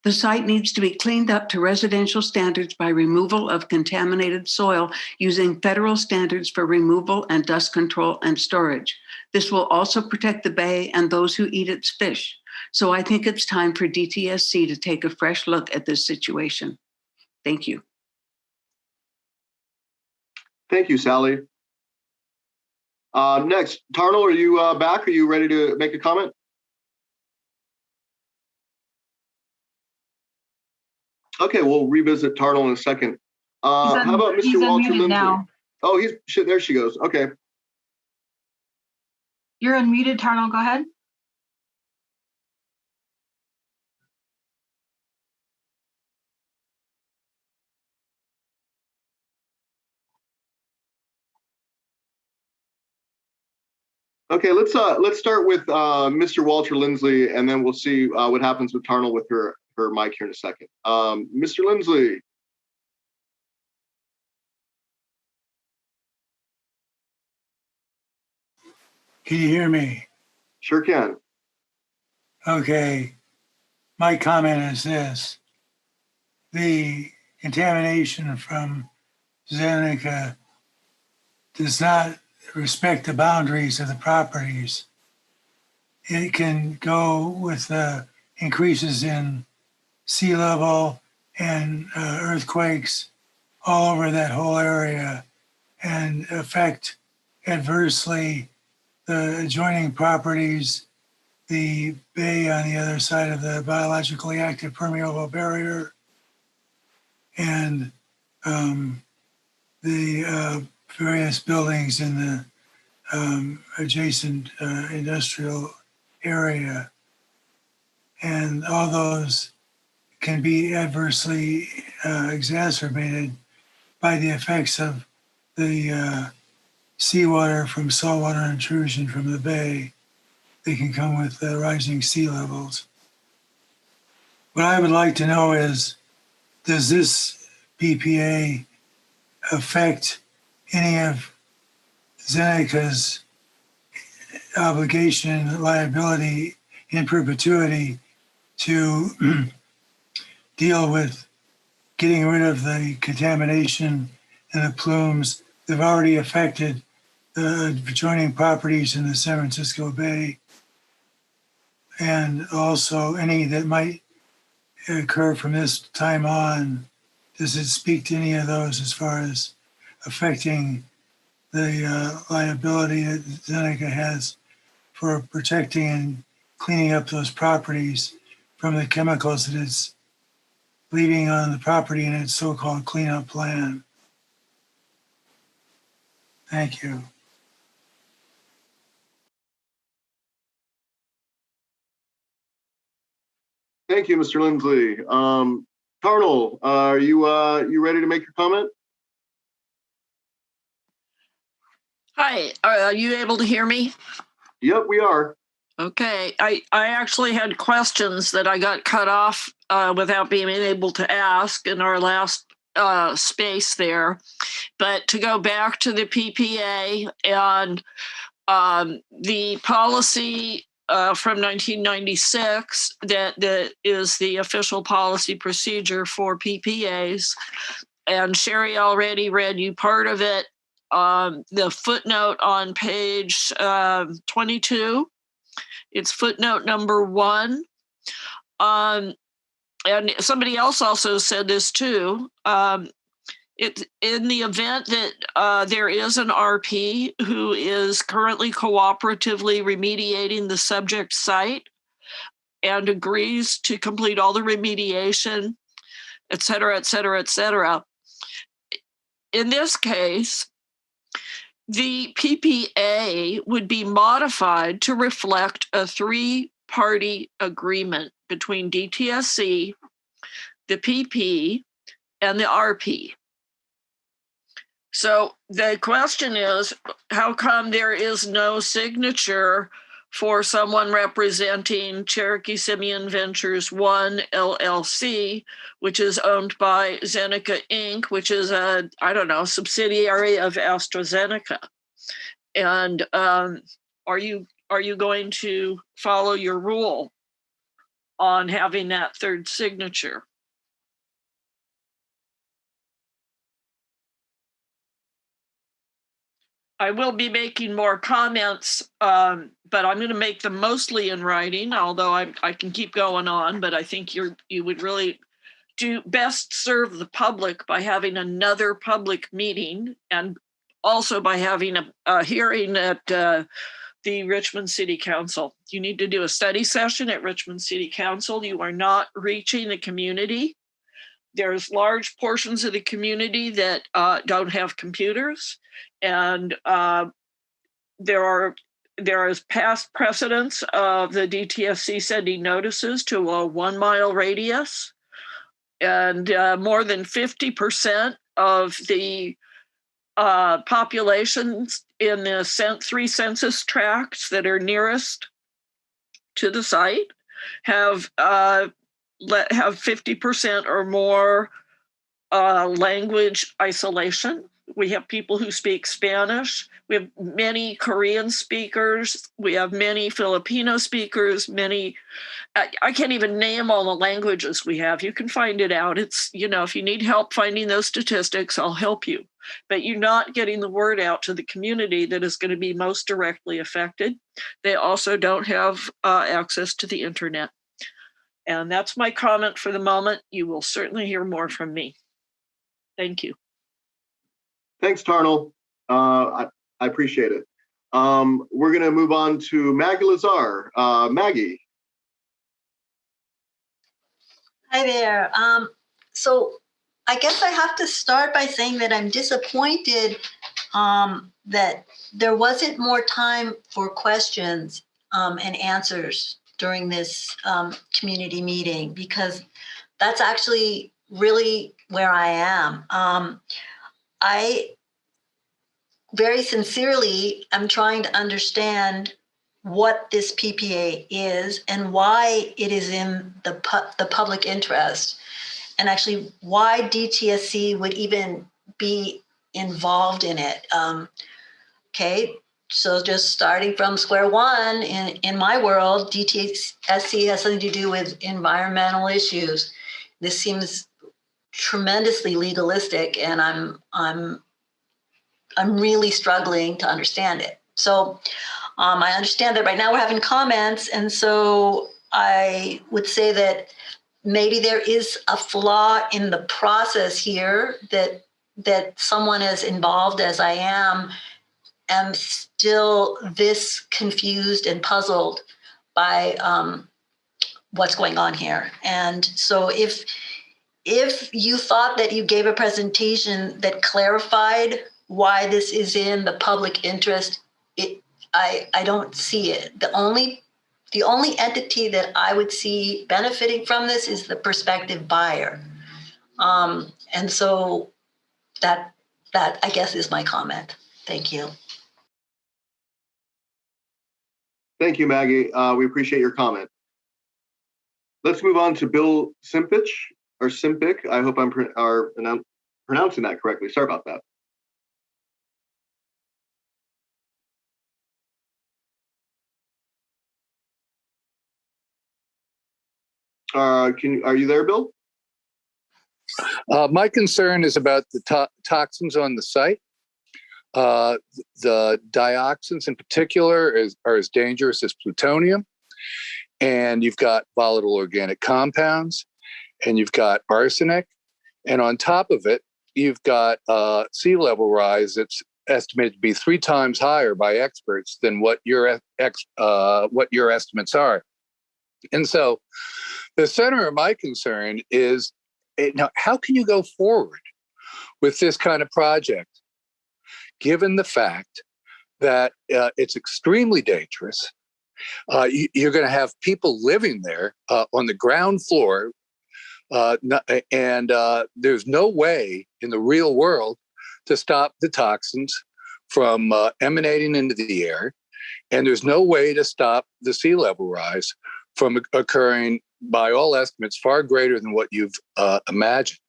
The site needs to be cleaned up to residential standards by removal of contaminated soil using federal standards for removal and dust control and storage. This will also protect the bay and those who eat its fish. So I think it's time for DTSC to take a fresh look at this situation. Thank you. Thank you, Sally. Next, Tarnal, are you back? Are you ready to make a comment? Okay, we'll revisit Tarnal in a second. How about Mr. Walter Lindsay? Now. Oh, there she goes. Okay. You're unmuted, Tarnal. Go ahead. Okay, let's start with Mr. Walter Lindsley, and then we'll see what happens with Tarnal with her mic here in a second. Mr. Lindsley. Can you hear me? Sure can. Okay. My comment is this. The contamination from Zenica does not respect the boundaries of the properties. It can go with increases in sea level and earthquakes all over that whole area and affect adversely the adjoining properties, the bay on the other side of the biologically active permeable barrier, and the various buildings in the adjacent industrial area. And all those can be adversely exacerbated by the effects of the seawater from saltwater intrusion from the bay. They can come with rising sea levels. What I would like to know is, does this PPA affect any of Zenica's obligation, liability in perpetuity to deal with getting rid of the contamination and the plumes that have already affected the adjoining properties in the San Francisco Bay, and also any that might occur from this time on? Does it speak to any of those as far as affecting the liability that Zeneca has for protecting and cleaning up those properties from the chemicals that it's leaving on the property in its so-called cleanup plan? Thank you. Thank you, Mr. Lindsley. Tarnal, are you ready to make your comment? Hi, are you able to hear me? Yep, we are. Okay, I actually had questions that I got cut off without being able to ask in our last space there. But to go back to the PPA and the policy from 1996 that is the official policy procedure for PPAs, and Sherry already read you part of it. The footnote on page 22, it's footnote number 1. And somebody else also said this too. It's in the event that there is an RP who is currently cooperatively remediating the subject site and agrees to complete all the remediation, et cetera, et cetera, et cetera. In this case, the PPA would be modified to reflect a three-party agreement between DTSC, the PP, and the RP. So the question is, how come there is no signature for someone representing Cherokee Simeon Ventures 1 LLC, which is owned by Zeneca Inc., which is a, I don't know, subsidiary of AstraZeneca? And are you going to follow your rule on having that third signature? I will be making more comments, but I'm going to make them mostly in writing, although I can keep going on, but I think you would really do best serve the public by having another public meeting and also by having a hearing at the Richmond City Council. You need to do a study session at Richmond City Council. You are not reaching the community. There's large portions of the community that don't have computers, and there is past precedence of the DTSC sending notices to a 1 mile radius, and more than 50% of the populations in the 3 census tracts that are nearest to the site have 50% or more language isolation. We have people who speak Spanish. We have many Korean speakers. We have many Filipino speakers, I can't even name all the languages we have. You can find it out. It's, if you need help finding those statistics, I'll help you. But you're not getting the word out to the community that is going to be most directly affected. They also don't have access to the internet. And that's my comment for the moment. You will certainly hear more from me. Thank you. Thanks, Tarnal. I appreciate it. We're going to move on to Maggie Lazar. Maggie. Hi there. So I guess I have to start by saying that I'm disappointed that there wasn't more time for questions and answers during this community meeting, because that's actually really where I am. I very sincerely am trying to understand what this PPA is and why it is in the public interest, and actually why DTSC would even be involved in it. Okay, so just starting from square one, in my world, DTSC has something to do with environmental issues. This seems tremendously legalistic, and I'm really struggling to understand it. So I understand that right now we're having comments, and so I would say that maybe there is a flaw in the process here, that someone as involved as I am still this confused and puzzled by what's going on here. And so if you thought that you gave a presentation that clarified why this is in the public interest, I don't see it. The only entity that I would see benefiting from this is the prospective buyer. And so that I guess is my comment. Thank you. Thank you, Maggie. We appreciate your comment. Let's move on to Bill Simpich, or Simpic. I hope I'm pronouncing that correctly. Sorry about that. Are you there, Bill? My concern is about the toxins on the site. The dioxins in particular are as dangerous as plutonium. And you've got volatile organic compounds, and you've got arsenic. And on top of it, you've got sea level rise that's estimated to be 3 times higher by experts than what your estimates are. And so the center of my concern is, now, how can you go forward with this kind of project, given the fact that it's extremely dangerous? You're going to have people living there on the ground floor, and there's no way in the real world to stop the toxins from emanating into the air, and there's no way to stop the sea level rise from occurring, by all estimates, far greater than what you've imagined.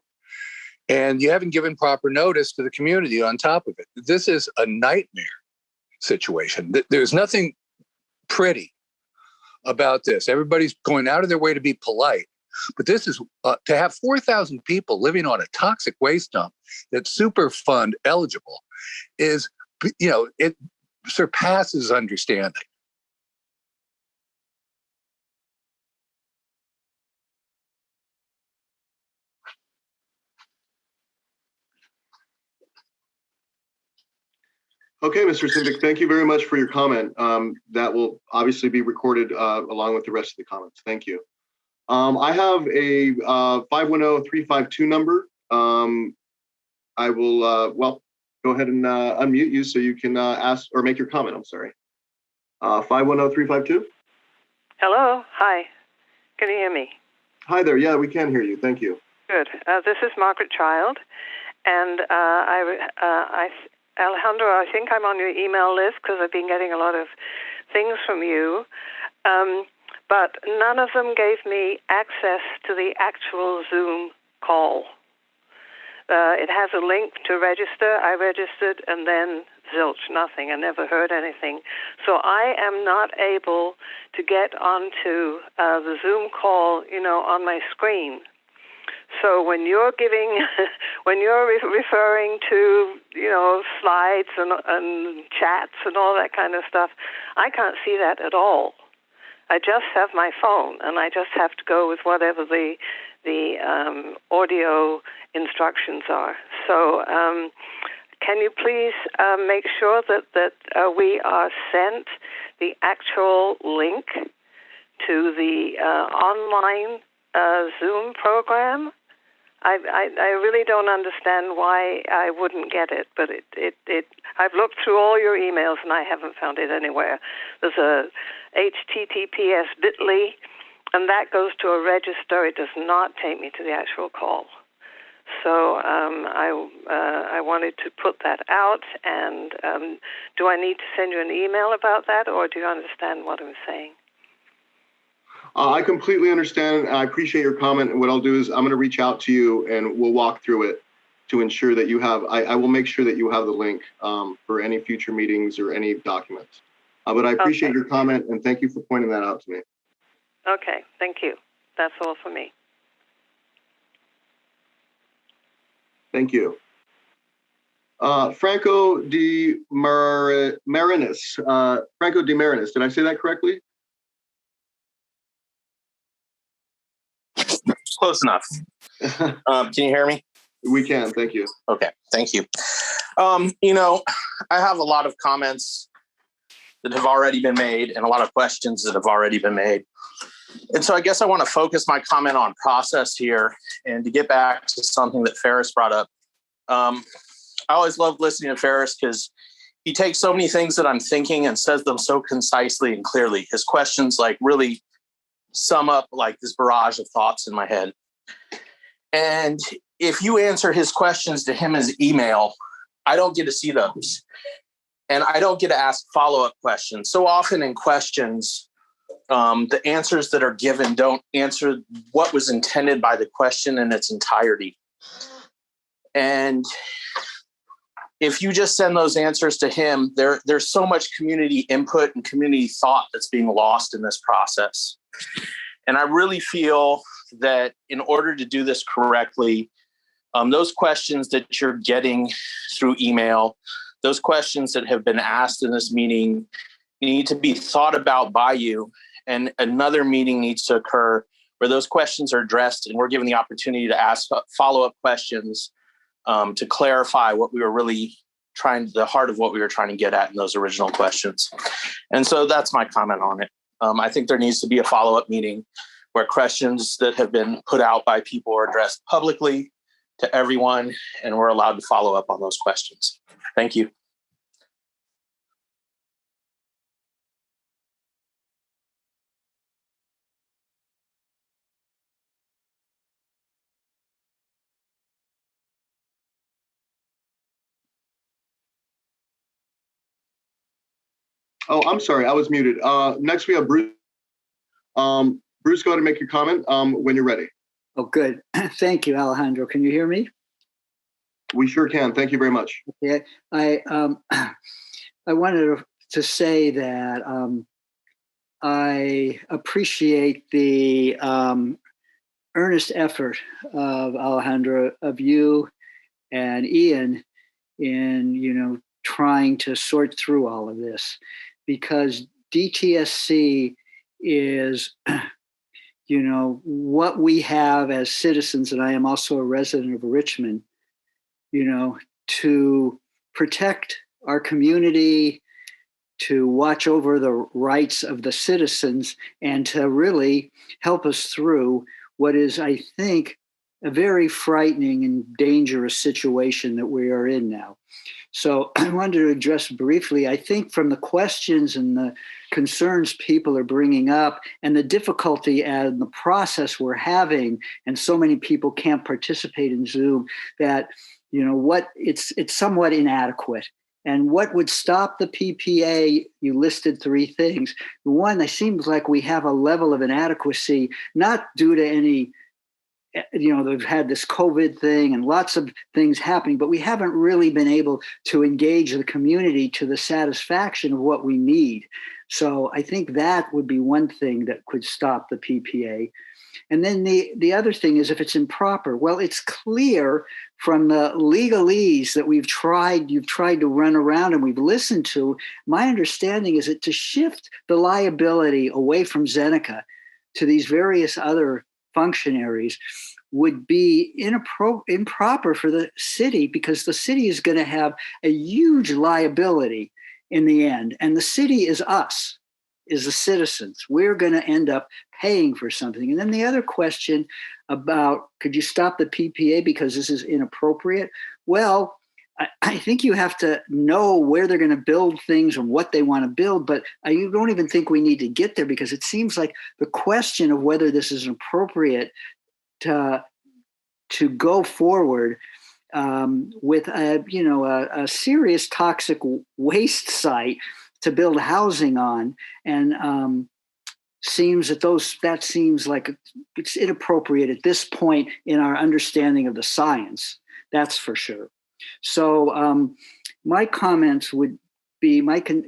And you haven't given proper notice to the community on top of it. This is a nightmare situation. There's nothing pretty about this. Everybody's going out of their way to be polite. But this is to have 4,000 people living on a toxic waste dump that's Superfund eligible is, it surpasses understanding. Okay, Mr. Simvik, thank you very much for your comment. That will obviously be recorded along with the rest of the comments. Thank you. I have a 510-352 number. I will, go ahead and unmute you so you can ask or make your comment. I'm sorry. 510-352. Hello. Hi. Can you hear me? Hi there. Yeah, we can hear you. Thank you. Good. This is Margaret Child. And Alejandro, I think I'm on your email list because I've been getting a lot of things from you. But none of them gave me access to the actual Zoom call. It has a link to register. I registered, and then zilch, nothing. I never heard anything. So I am not able to get onto the Zoom call, on my screen. So when you're referring to, slides and chats and all that kind of stuff, I can't see that at all. I just have my phone, and I just have to go with whatever the audio instructions are. So can you please make sure that we are sent the actual link to the online Zoom program? I really don't understand why I wouldn't get it, but I've looked through all your emails and I haven't found it anywhere. There's a HTTPS bit.ly, and that goes to a register. It does not take me to the actual call. So I wanted to put that out, and do I need to send you an email about that, or do you understand what I'm saying? I completely understand. I appreciate your comment. And what I'll do is I'm going to reach out to you and we'll walk through it to ensure that you have, I will make sure that you have the link for any future meetings or any documents. But I appreciate your comment and thank you for pointing that out to me. Okay, thank you. That's all for me. Thank you. Franco de Marinis. Franco de Marinis, did I say that correctly? Close enough. Can you hear me? We can, thank you. Okay, thank you. I have a lot of comments that have already been made and a lot of questions that have already been made. And so I guess I want to focus my comment on process here and to get back to something that Ferris brought up. I always love listening to Ferris because he takes so many things that I'm thinking and says them so concisely and clearly. His questions really sum up this barrage of thoughts in my head. And if you answer his questions to him as email, I don't get to see those. And I don't get to ask follow-up questions. So often in questions, the answers that are given don't answer what was intended by the question in its entirety. And if you just send those answers to him, there's so much community input and community thought that's being lost in this process. And I really feel that in order to do this correctly, those questions that you're getting through email, those questions that have been asked in this meeting need to be thought about by you. And another meeting needs to occur where those questions are addressed and we're given the opportunity to ask follow-up questions to clarify what we were really the heart of what we were trying to get at in those original questions. And so that's my comment on it. I think there needs to be a follow-up meeting where questions that have been put out by people are addressed publicly to everyone, and we're allowed to follow up on those questions. Thank you. Oh, I'm sorry, I was muted. Next we have Bruce. Bruce, go ahead and make your comment when you're ready. Oh, good. Thank you, Alejandro. Can you hear me? We sure can. Thank you very much. Okay. I wanted to say that I appreciate the earnest effort of Alejandro, of you and Ian in, trying to sort through all of this, because DTSC is, what we have as citizens, and I am also a resident of Richmond, to protect our community, to watch over the rights of the citizens, and to really help us through what is, I think, a very frightening and dangerous situation that we are in now. So I wanted to address briefly, I think from the questions and the concerns people are bringing up and the difficulty and the process we're having, and so many people can't participate in Zoom, that, it's somewhat inadequate. And what would stop the PPA? You listed three things. One, it seems like we have a level of inadequacy, not due to any, they've had this COVID thing and lots of things happening, but we haven't really been able to engage the community to the satisfaction of what we need. So I think that would be one thing that could stop the PPA. And then the other thing is, if it's improper, well, it's clear from the legalese that you've tried to run around and we've listened to. My understanding is that to shift the liability away from Zeneca to these various other functionaries would be improper for the city, because the city is going to have a huge liability in the end. And the city is us, is the citizens. We're going to end up paying for something. And then the other question about, could you stop the PPA because this is inappropriate? Well, I think you have to know where they're going to build things and what they want to build, but I don't even think we need to get there, because it seems like the question of whether this is appropriate to go forward with a serious toxic waste site to build housing on, and seems that seems like it's inappropriate at this point in our understanding of the science. That's for sure. So my comments would be,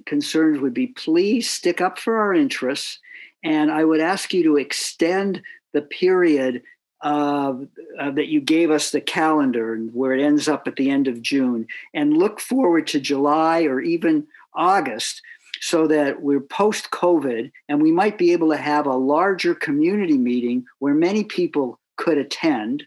concerns would be, please stick up for our interests. And I would ask you to extend the period that you gave us, the calendar, and where it ends up at the end of June, and look forward to July or even August, so that we're post-COVID and we might be able to have a larger community meeting where many people could attend.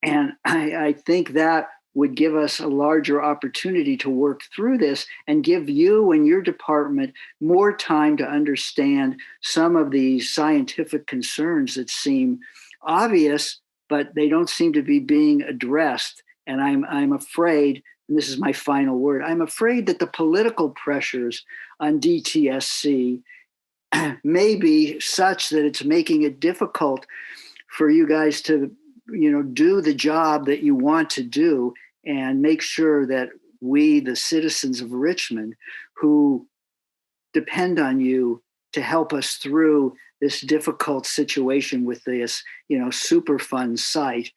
And I think that would give us a larger opportunity to work through this and give you and your department more time to understand some of these scientific concerns that seem obvious, but they don't seem to be being addressed. And I'm afraid, and this is my final word, I'm afraid that the political pressures on DTSC may be such that it's making it difficult for you guys to do the job that you want to do, and make sure that we, the citizens of Richmond, who depend on you to help us through this difficult situation with this, Superfund site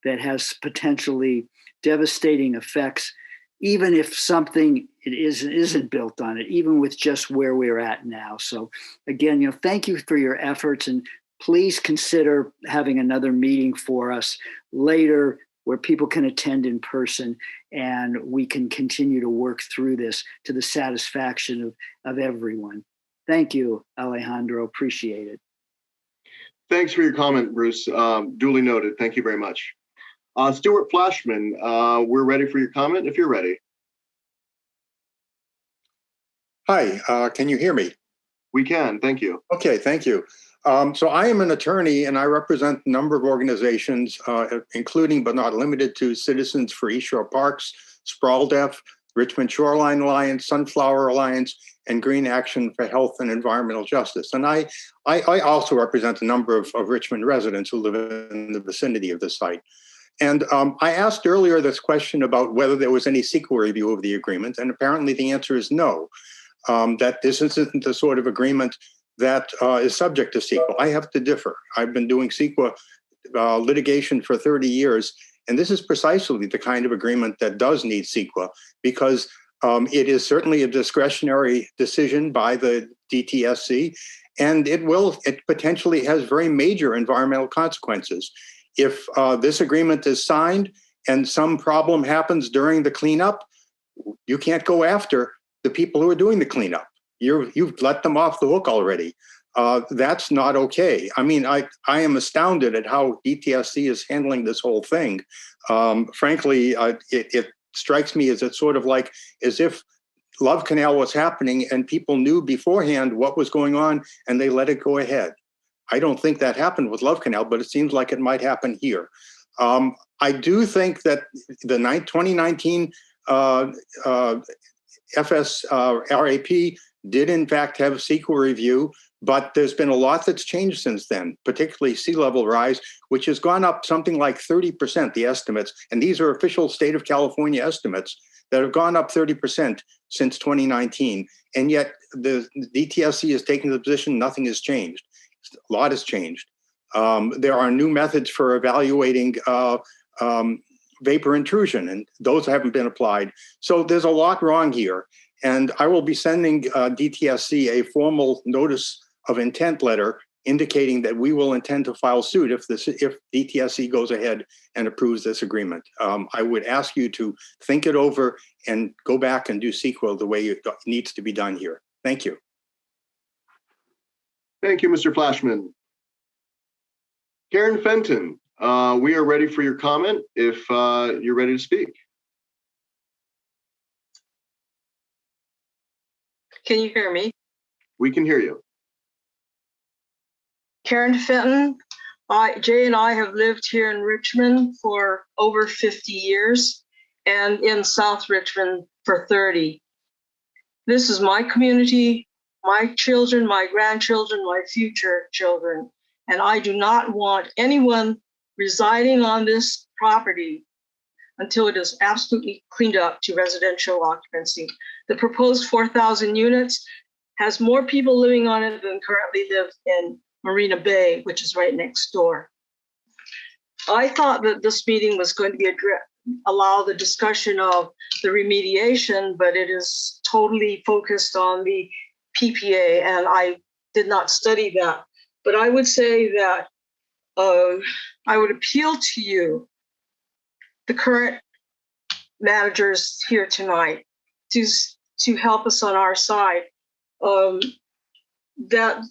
that has potentially devastating effects, even if something isn't built on it, even with just where we're at now. So again, thank you for your efforts, and please consider having another meeting for us later where people can attend in person and we can continue to work through this to the satisfaction of everyone. Thank you, Alejandro. Appreciate it. Thanks for your comment, Bruce. Duly noted. Thank you very much. Stuart Flashman, we're ready for your comment if you're ready. Hi, can you hear me? We can, thank you. Okay, thank you. So I am an attorney and I represent a number of organizations, including but not limited to Citizens for East Shore Parks, Sprawl Deaf, Richmond Shoreline Alliance, Sunflower Alliance, and Green Action for Health and Environmental Justice. And I also represent a number of Richmond residents who live in the vicinity of the site. And I asked earlier this question about whether there was any CEQA review of the agreement, and apparently the answer is no, that this isn't the sort of agreement that is subject to CEQA. I have to differ. I've been doing CEQA litigation for 30 years, and this is precisely the kind of agreement that does need CEQA because it is certainly a discretionary decision by the DTSC, and it potentially has very major environmental consequences. If this agreement is signed and some problem happens during the cleanup, you can't go after the people who are doing the cleanup. You've let them off the hook already. That's not okay. I mean, I am astounded at how DTSC is handling this whole thing. Frankly, it strikes me as it's sort of like as if Love Canal was happening and people knew beforehand what was going on and they let it go ahead. I don't think that happened with Love Canal, but it seems like it might happen here. I do think that the 2019 FSRAP did in fact have CEQA review, but there's been a lot that's changed since then, particularly sea level rise, which has gone up something like 30%, the estimates. And these are official state of California estimates that have gone up 30% since 2019. And yet the DTSC is taking the position nothing has changed. A lot has changed. There are new methods for evaluating vapor intrusion, and those haven't been applied. So there's a lot wrong here. And I will be sending DTSC a formal notice of intent letter indicating that we will intend to file suit if DTSC goes ahead and approves this agreement. I would ask you to think it over and go back and do CEQA the way it needs to be done here. Thank you. Thank you, Mr. Flashman. Karen Fenton, we are ready for your comment if you're ready to speak. Can you hear me? We can hear you. Karen Fenton, Jay and I have lived here in Richmond for over 50 years and in South Richmond for 30. This is my community, my children, my grandchildren, my future children, and I do not want anyone residing on this property until it is absolutely cleaned up to residential occupancy. The proposed 4,000 units has more people living on it than currently live in Marina Bay, which is right next door. I thought that this meeting was going to allow the discussion of the remediation, but it is totally focused on the PPA, and I did not study that. But I would say that I would appeal to you, the current managers here tonight, to help us on our side. That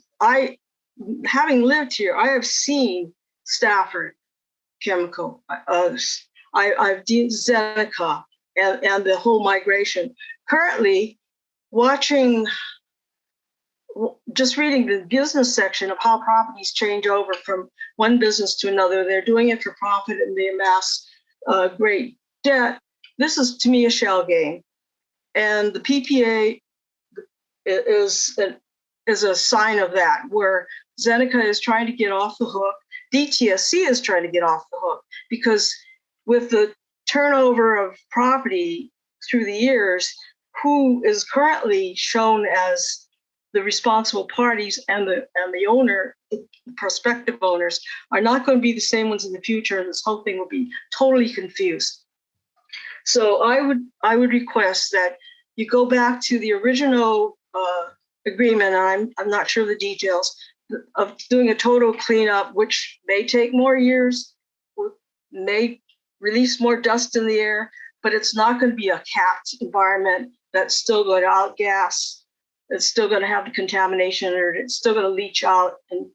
having lived here, I have seen Stafford Chemical. I've seen Zeneca and the whole migration. Currently, just reading the business section of how properties change over from one business to another. They're doing it for profit and they amass great debt. This is, to me, a shell game. And the PPA is a sign of that, where Zeneca is trying to get off the hook. DTSC is trying to get off the hook because with the turnover of property through the years, who is currently shown as the responsible parties and the owner, the prospective owners, are not going to be the same ones in the future, and this whole thing will be totally confused. So I would request that you go back to the original agreement. I'm not sure of the details of doing a total cleanup, which may take more years, may release more dust in the air, but it's not going to be a capped environment that's still going to outgas. It's still going to have the contamination, or it's still going to leach out. And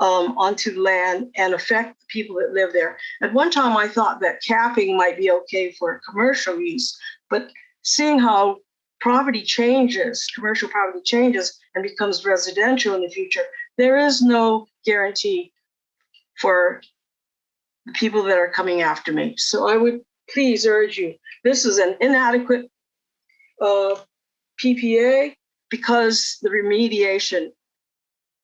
onto the land and affect the people that live there. At one time, I thought that capping might be okay for commercial use, but seeing how property changes, commercial property changes and becomes residential in the future, there is no guarantee for the people that are coming after me. So I would please urge you, this is an inadequate PPA because the remediation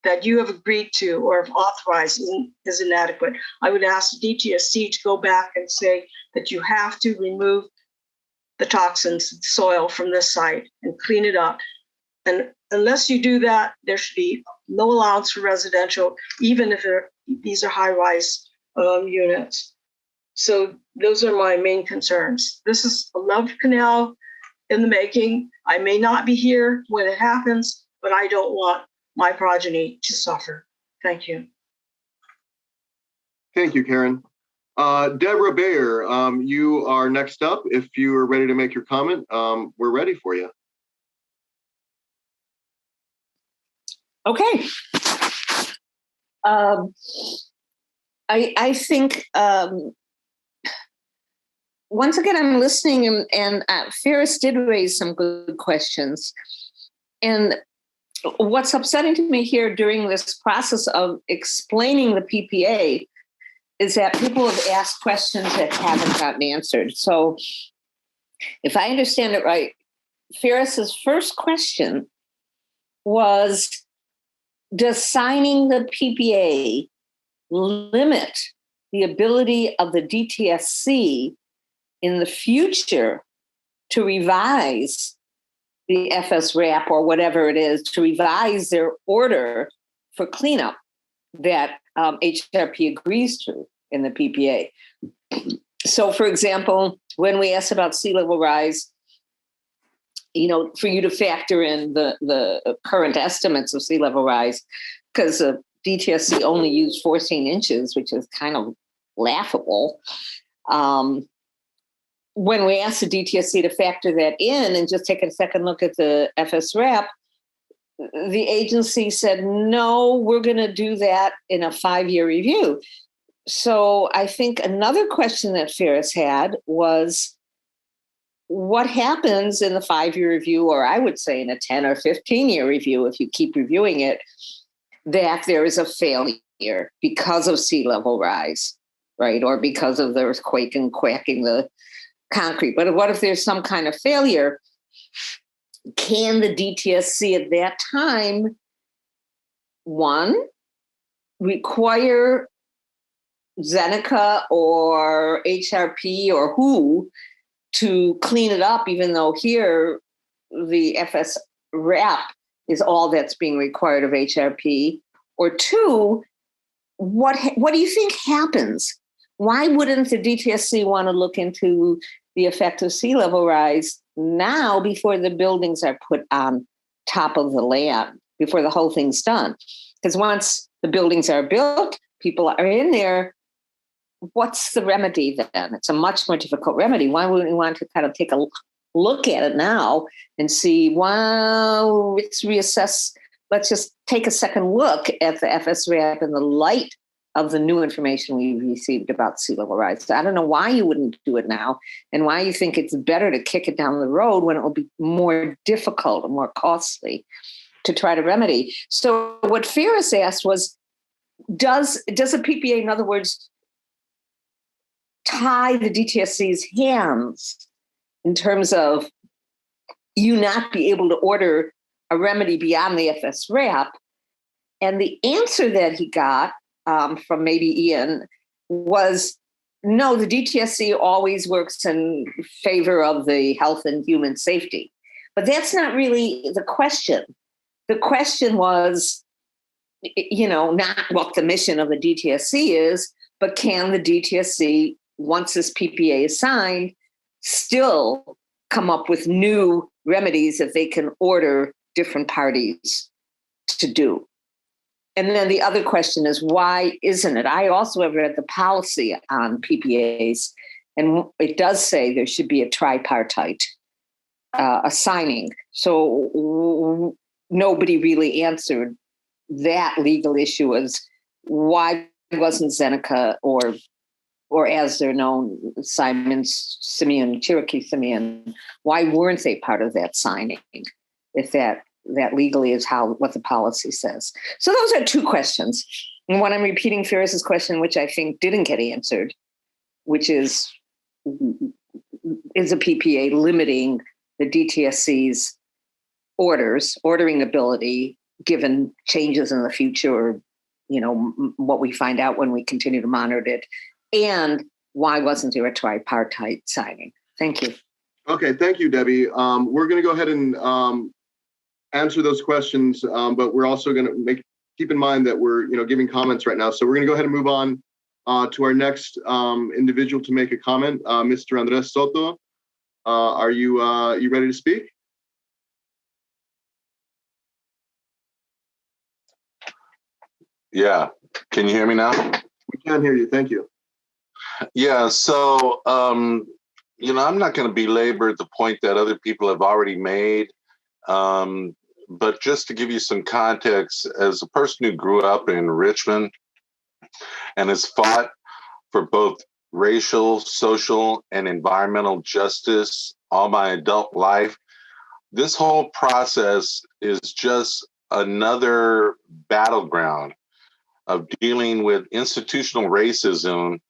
that you have agreed to or have authorized is inadequate. I would ask DTSC to go back and say that you have to remove the toxins, soil from this site and clean it up. And unless you do that, there should be no allowance for residential, even if these are high-rise units. So those are my main concerns. This is a love canal in the making. I may not be here when it happens, but I don't want my progeny to suffer. Thank you. Thank you, Karen. Deborah Bayer, you are next up. If you are ready to make your comment, we're ready for you. Okay. I think once again I'm listening, and Ferris did raise some good questions. And what's upsetting to me here during this process of explaining the PPA is that people have asked questions that haven't gotten answered. So if I understand it right, Ferris's first question was, does signing the PPA limit the ability of the DTSC in the future to revise the FSRAP or whatever it is, to revise their order for cleanup that HRP agrees to in the PPA? So, for example, when we asked about sea level rise, you know, for you to factor in the current estimates of sea level rise, because the DTSC only used 14 inches, which is kind of laughable. When we asked the DTSC to factor that in and just take a second look at the FSRAP, the agency said, no, we're going to do that in a 5-year review. So I think another question that Ferris had was, what happens in the 5-year review, or I would say in a 10 or 15-year review, if you keep reviewing it, that there is a failure because of sea level rise, right? Or because of the earthquake and cracking the concrete. But what if there's some kind of failure? Can the DTSC at that time, one, require Zeneca or HRP or who to clean it up, even though here the FSRAP is all that's being required of HRP? Or two, what do you think happens? Why wouldn't the DTSC want to look into the effect of sea level rise now before the buildings are put on top of the land, before the whole thing's done? Because once the buildings are built, people are in there, what's the remedy then? It's a much more difficult remedy. Why wouldn't we want to kind of take a look at it now and see, wow, let's reassess, let's just take a second look at the FSRAP in the light of the new information we received about sea level rise. So I don't know why you wouldn't do it now and why you think it's better to kick it down the road when it will be more difficult and more costly to try to remedy. So what Ferris asked was, does a PPA, in other words, tie the DTSC's hands in terms of you not be able to order a remedy beyond the FSRAP? And the answer that he got from maybe Ian was, no, the DTSC always works in favor of the health and human safety. But that's not really the question. The question was, you know, not what the mission of the DTSC is, but can the DTSC, once this PPA is signed, still come up with new remedies that they can order different parties to do? And then the other question is, why isn't it? I also have read the policy on PPAs, and it does say there should be a tripartite assigning. So nobody really answered that legal issue as why wasn't Zeneca or as they're known, Simeon, Cherokee Simeon, why weren't they part of that signing? If that legally is what the policy says. So those are two questions. And one I'm repeating Ferris's question, which I think didn't get answered, which is a PPA limiting the DTSC's ordering ability, given changes in the future, or what we find out when we continue to monitor it, and why wasn't there a tripartite signing? Thank you. Okay, thank you, Debbie. We're going to go ahead and answer those questions, but we're also going to keep in mind that we're giving comments right now. So we're going to go ahead and move on to our next individual to make a comment, Mr. Andres Soto. Are you ready to speak? Yeah. Can you hear me now? We can hear you. Thank you. Yeah. So, I'm not going to belabor the point that other people have already made. But just to give you some context, as a person who grew up in Richmond and has fought for both racial, social, and environmental justice all my adult life, this whole process is just another battleground of dealing with institutional racism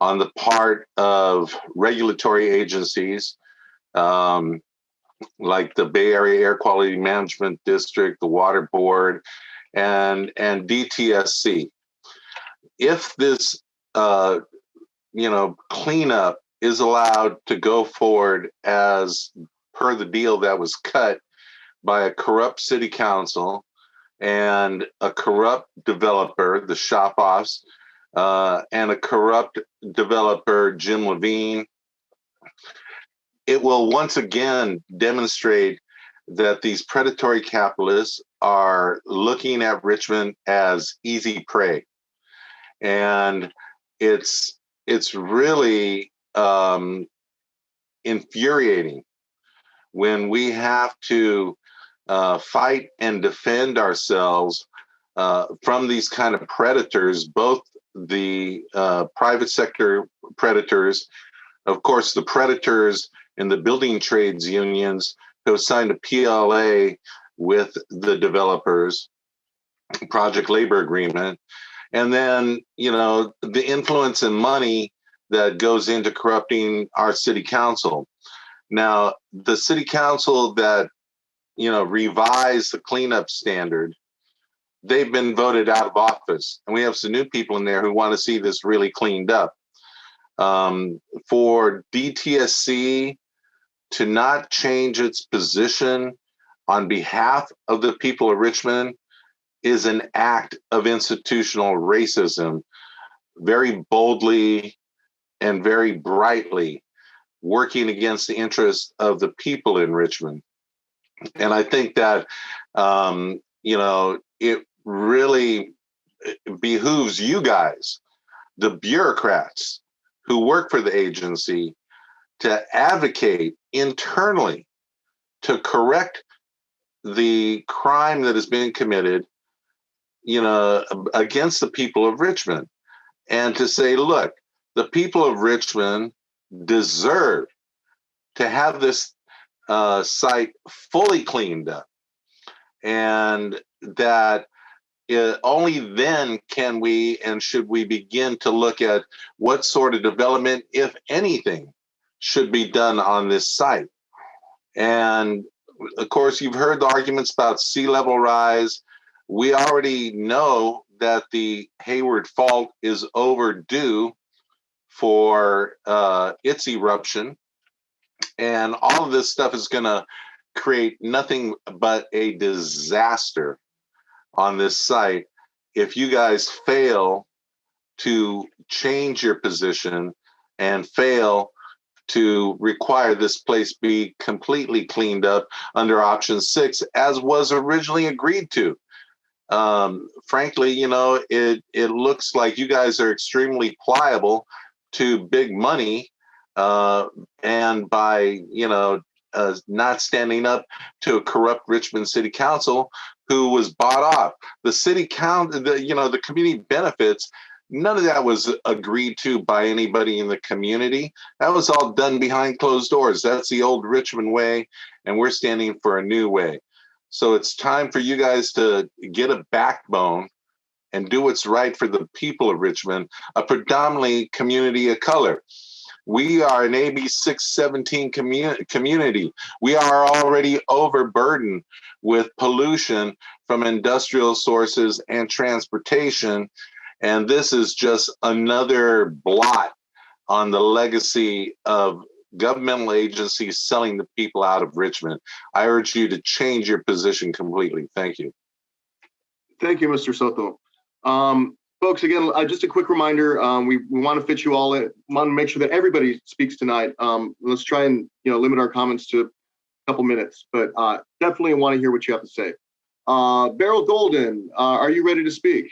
on the part of regulatory agencies, like the Bay Area Air Quality Management District, the Water Board, and DTSC. If this, cleanup is allowed to go forward as per the deal that was cut by a corrupt city council and a corrupt developer, the Shop-Offs, and a corrupt developer, Jim Levine, it will once again demonstrate that these predatory capitalists are looking at Richmond as easy prey. And it's really infuriating when we have to fight and defend ourselves from these kind of predators, both the private sector predators, of course, the predators in the building trades unions who have signed a PLA with the developers, project labor agreement, and then, the influence and money that goes into corrupting our city council. Now, the city council that, revised the cleanup standard, they've been voted out of office. And we have some new people in there who want to see this really cleaned up. For DTSC to not change its position on behalf of the people of Richmond is an act of institutional racism, very boldly and very brightly working against the interests of the people in Richmond. And I think that, it really behooves you guys, the bureaucrats who work for the agency, to advocate internally to correct the crime that has been committed, against the people of Richmond, and to say, look, the people of Richmond deserve to have this site fully cleaned up, and that only then can we and should we begin to look at what sort of development, if anything, should be done on this site. And of course, you've heard the arguments about sea level rise. We already know that the Hayward Fault is overdue for its eruption. And all of this stuff is going to create nothing but a disaster on this site if you guys fail to change your position and fail to require this place be completely cleaned up under option 6, as was originally agreed to. Frankly, it looks like you guys are extremely pliable to big money, and by not standing up to a corrupt Richmond City Council who was bought off. The city the community benefits, none of that was agreed to by anybody in the community. That was all done behind closed doors. That's the old Richmond way, and we're standing for a new way. So it's time for you guys to get a backbone and do what's right for the people of Richmond, a predominantly community of color. We are an AB 617 community. We are already overburdened with pollution from industrial sources and transportation. And this is just another blot on the legacy of governmental agencies selling the people out of Richmond. I urge you to change your position completely. Thank you. Thank you, Mr. Soto. Folks, again, just a quick reminder, we want to fit you all in, want to make sure that everybody speaks tonight. Let's try and limit our comments to a couple minutes, but definitely want to hear what you have to say. Beryl Golden, are you ready to speak?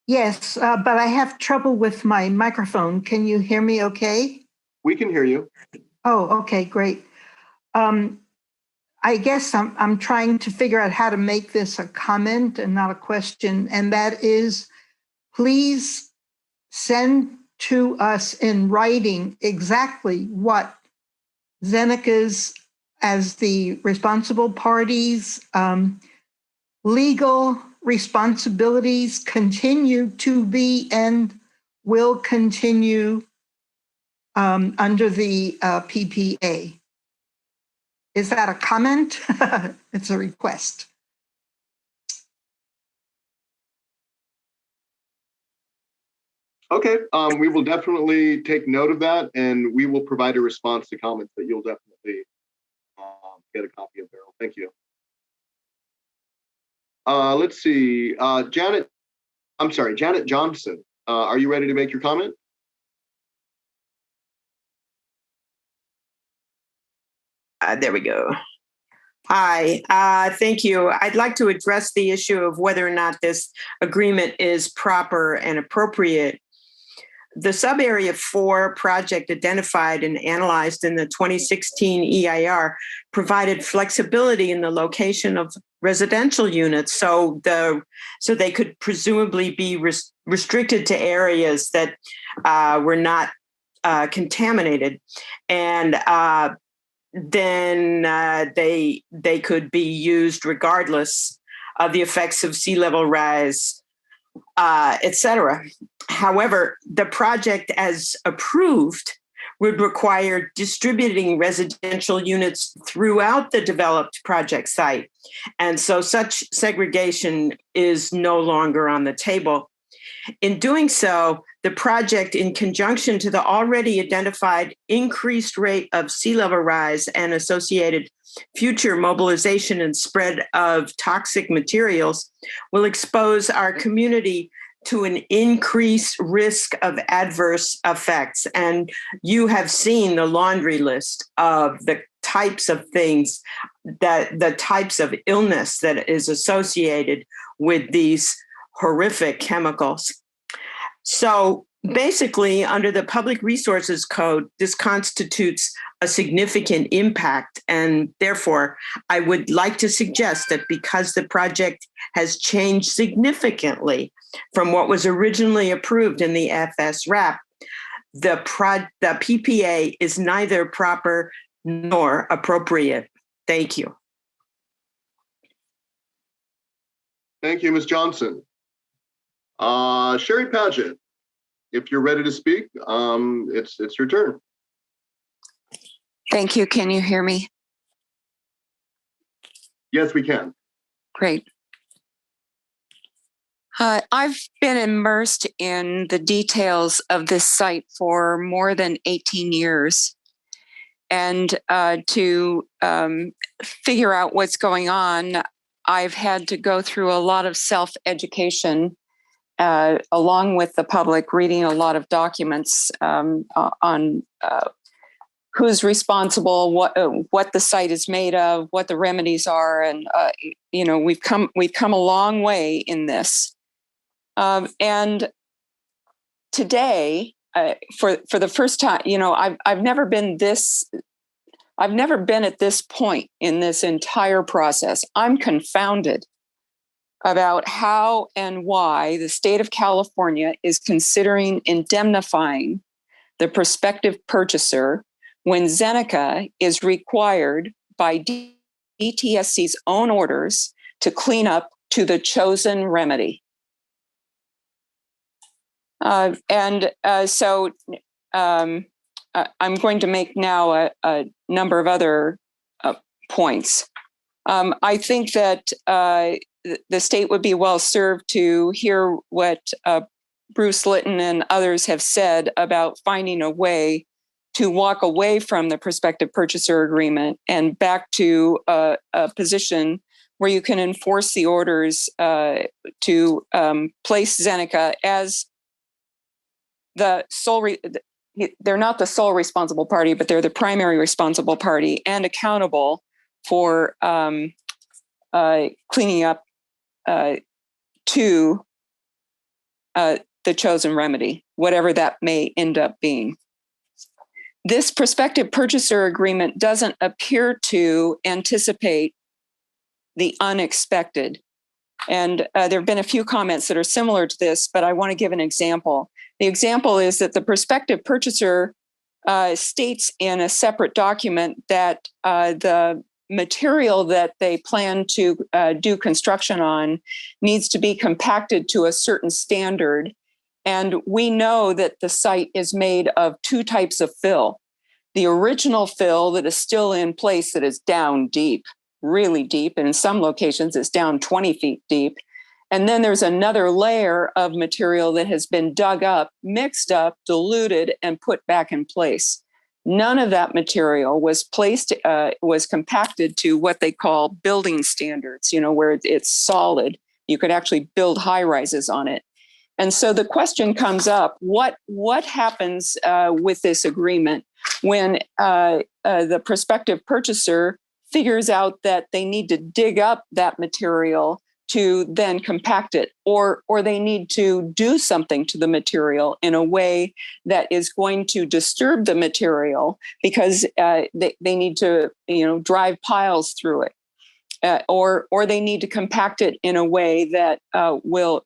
Yes, but I have trouble with my microphone. Can you hear me okay? We can hear you. Oh, okay, great. I guess I'm trying to figure out how to make this a comment and not a question, and that is, please send to us in writing exactly what Zeneca's, as the responsible parties, legal responsibilities continue to be and will continue under the PPA. Is that a comment? It's a request. Okay, we will definitely take note of that, and we will provide a response to comments that you'll definitely get a copy of, Beryl. Thank you. Let's see, Janet Johnson, are you ready to make your comment? There we go. Hi, thank you. I'd like to address the issue of whether or not this agreement is proper and appropriate. The Sub-Area 4 project identified and analyzed in the 2016 EIR provided flexibility in the location of residential units, so they could presumably be restricted to areas that were not contaminated, and then they could be used regardless of the effects of sea level rise, etc. However, the project as approved would require distributing residential units throughout the developed project site. And so such segregation is no longer on the table. In doing so, the project, in conjunction to the already identified increased rate of sea level rise and associated future mobilization and spread of toxic materials, will expose our community to an increased risk of adverse effects. And you have seen the laundry list of the types of things, that the types of illness that is associated with these horrific chemicals. So basically, under the Public Resources Code, this constitutes a significant impact. And therefore, I would like to suggest that because the project has changed significantly from what was originally approved in the FSRAP, the PPA is neither proper nor appropriate. Thank you. Thank you, Ms. Johnson. Sherry Padgett, if you're ready to speak, it's your turn. Thank you. Can you hear me? Yes, we can. Great. I've been immersed in the details of this site for more than 18 years. And to figure out what's going on, I've had to go through a lot of self-education along with the public, reading a lot of documents on who's responsible, what the site is made of, what the remedies are, and we've come a long way in this. And today, for the first time, I've never been this I've never been at this point in this entire process. I'm confounded about how and why the state of California is considering indemnifying the prospective purchaser when Zeneca is required by DTSC's own orders to clean up to the chosen remedy. So I'm going to make now a number of other points. I think that the state would be well served to hear what Bruce Litton and others have said about finding a way to walk away from the prospective purchaser agreement and back to a position where you can enforce the orders to place Zeneca as the sole, they're not the sole responsible party, but they're the primary responsible party and accountable for cleaning up to the chosen remedy, whatever that may end up being. This prospective purchaser agreement doesn't appear to anticipate the unexpected. And there have been a few comments that are similar to this, but I want to give an example. The example is that the prospective purchaser states in a separate document that the material that they plan to do construction on needs to be compacted to a certain standard. And we know that the site is made of two types of fill. The original fill that is still in place, that is down deep, really deep, and in some locations it's down 20 feet deep. And then there's another layer of material that has been dug up, mixed up, diluted, and put back in place. None of that material was was compacted to what they call building standards, where it's solid. You could actually build high rises on it. And so the question comes up, what happens with this agreement when the prospective purchaser figures out that they need to dig up that material to then compact it, or they need to do something to the material in a way that is going to disturb the material because they need to, drive piles through it, or they need to compact it in a way that will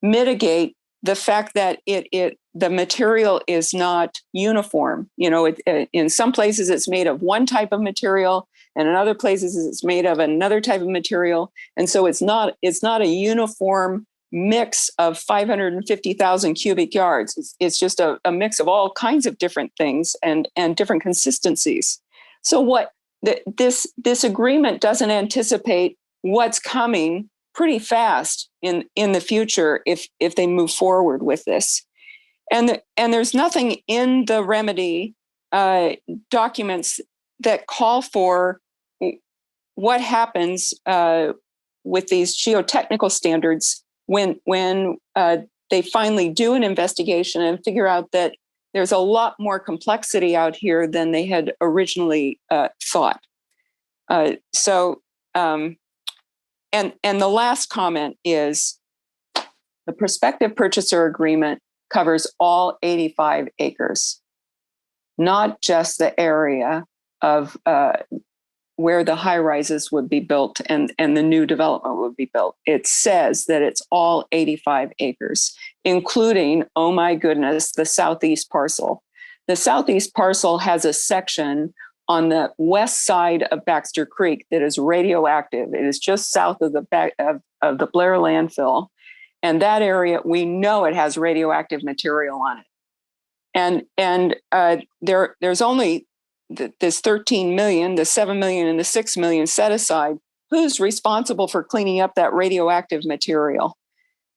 mitigate the fact that the material is not uniform. In some places it's made of one type of material, and in other places it's made of another type of material. And so it's not a uniform mix of 550,000 cubic yards. It's just a mix of all kinds of different things and different consistencies. So this agreement doesn't anticipate what's coming pretty fast in the future if they move forward with this. And there's nothing in the remedy documents that call for what happens with these geotechnical standards when they finally do an investigation and figure out that there's a lot more complexity out here than they had originally thought. And the last comment is the prospective purchaser agreement covers all 85 acres, not just the area of where the high rises would be built and the new development would be built. It says that it's all 85 acres, including, oh my goodness, the southeast parcel. The southeast parcel has a section on the west side of Baxter Creek that is radioactive. It is just south of the Blair landfill. And that area, we know it has radioactive material on it. And there's only this 13 million, the 7 million and the 6 million set aside. Who's responsible for cleaning up that radioactive material?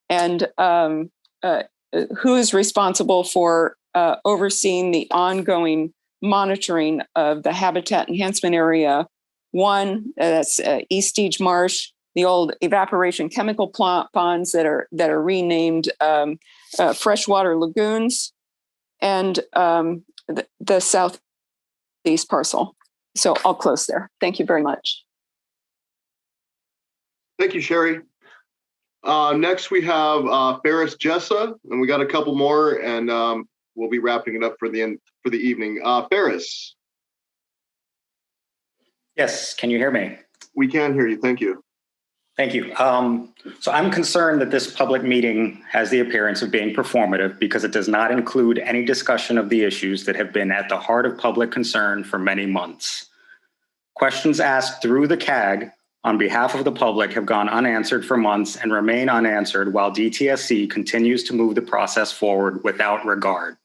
And who is responsible for overseeing the ongoing monitoring of the habitat enhancement area? One, that's East Stage Marsh, the old evaporation chemical ponds that are renamed freshwater lagoons, and the southeast parcel. So I'll close there. Thank you very much. Thank you, Sherry. Next we have Ferris Jessa, and we got a couple more, and we'll be wrapping it up for the evening. Ferris. Yes, can you hear me? We can hear you. Thank you. Thank you. So I'm concerned that this public meeting has the appearance of being performative because it does not include any discussion of the issues that have been at the heart of public concern for many months. Questions asked through the CAG on behalf of the public have gone unanswered for months and remain unanswered while DTSC continues to move the process forward without regard.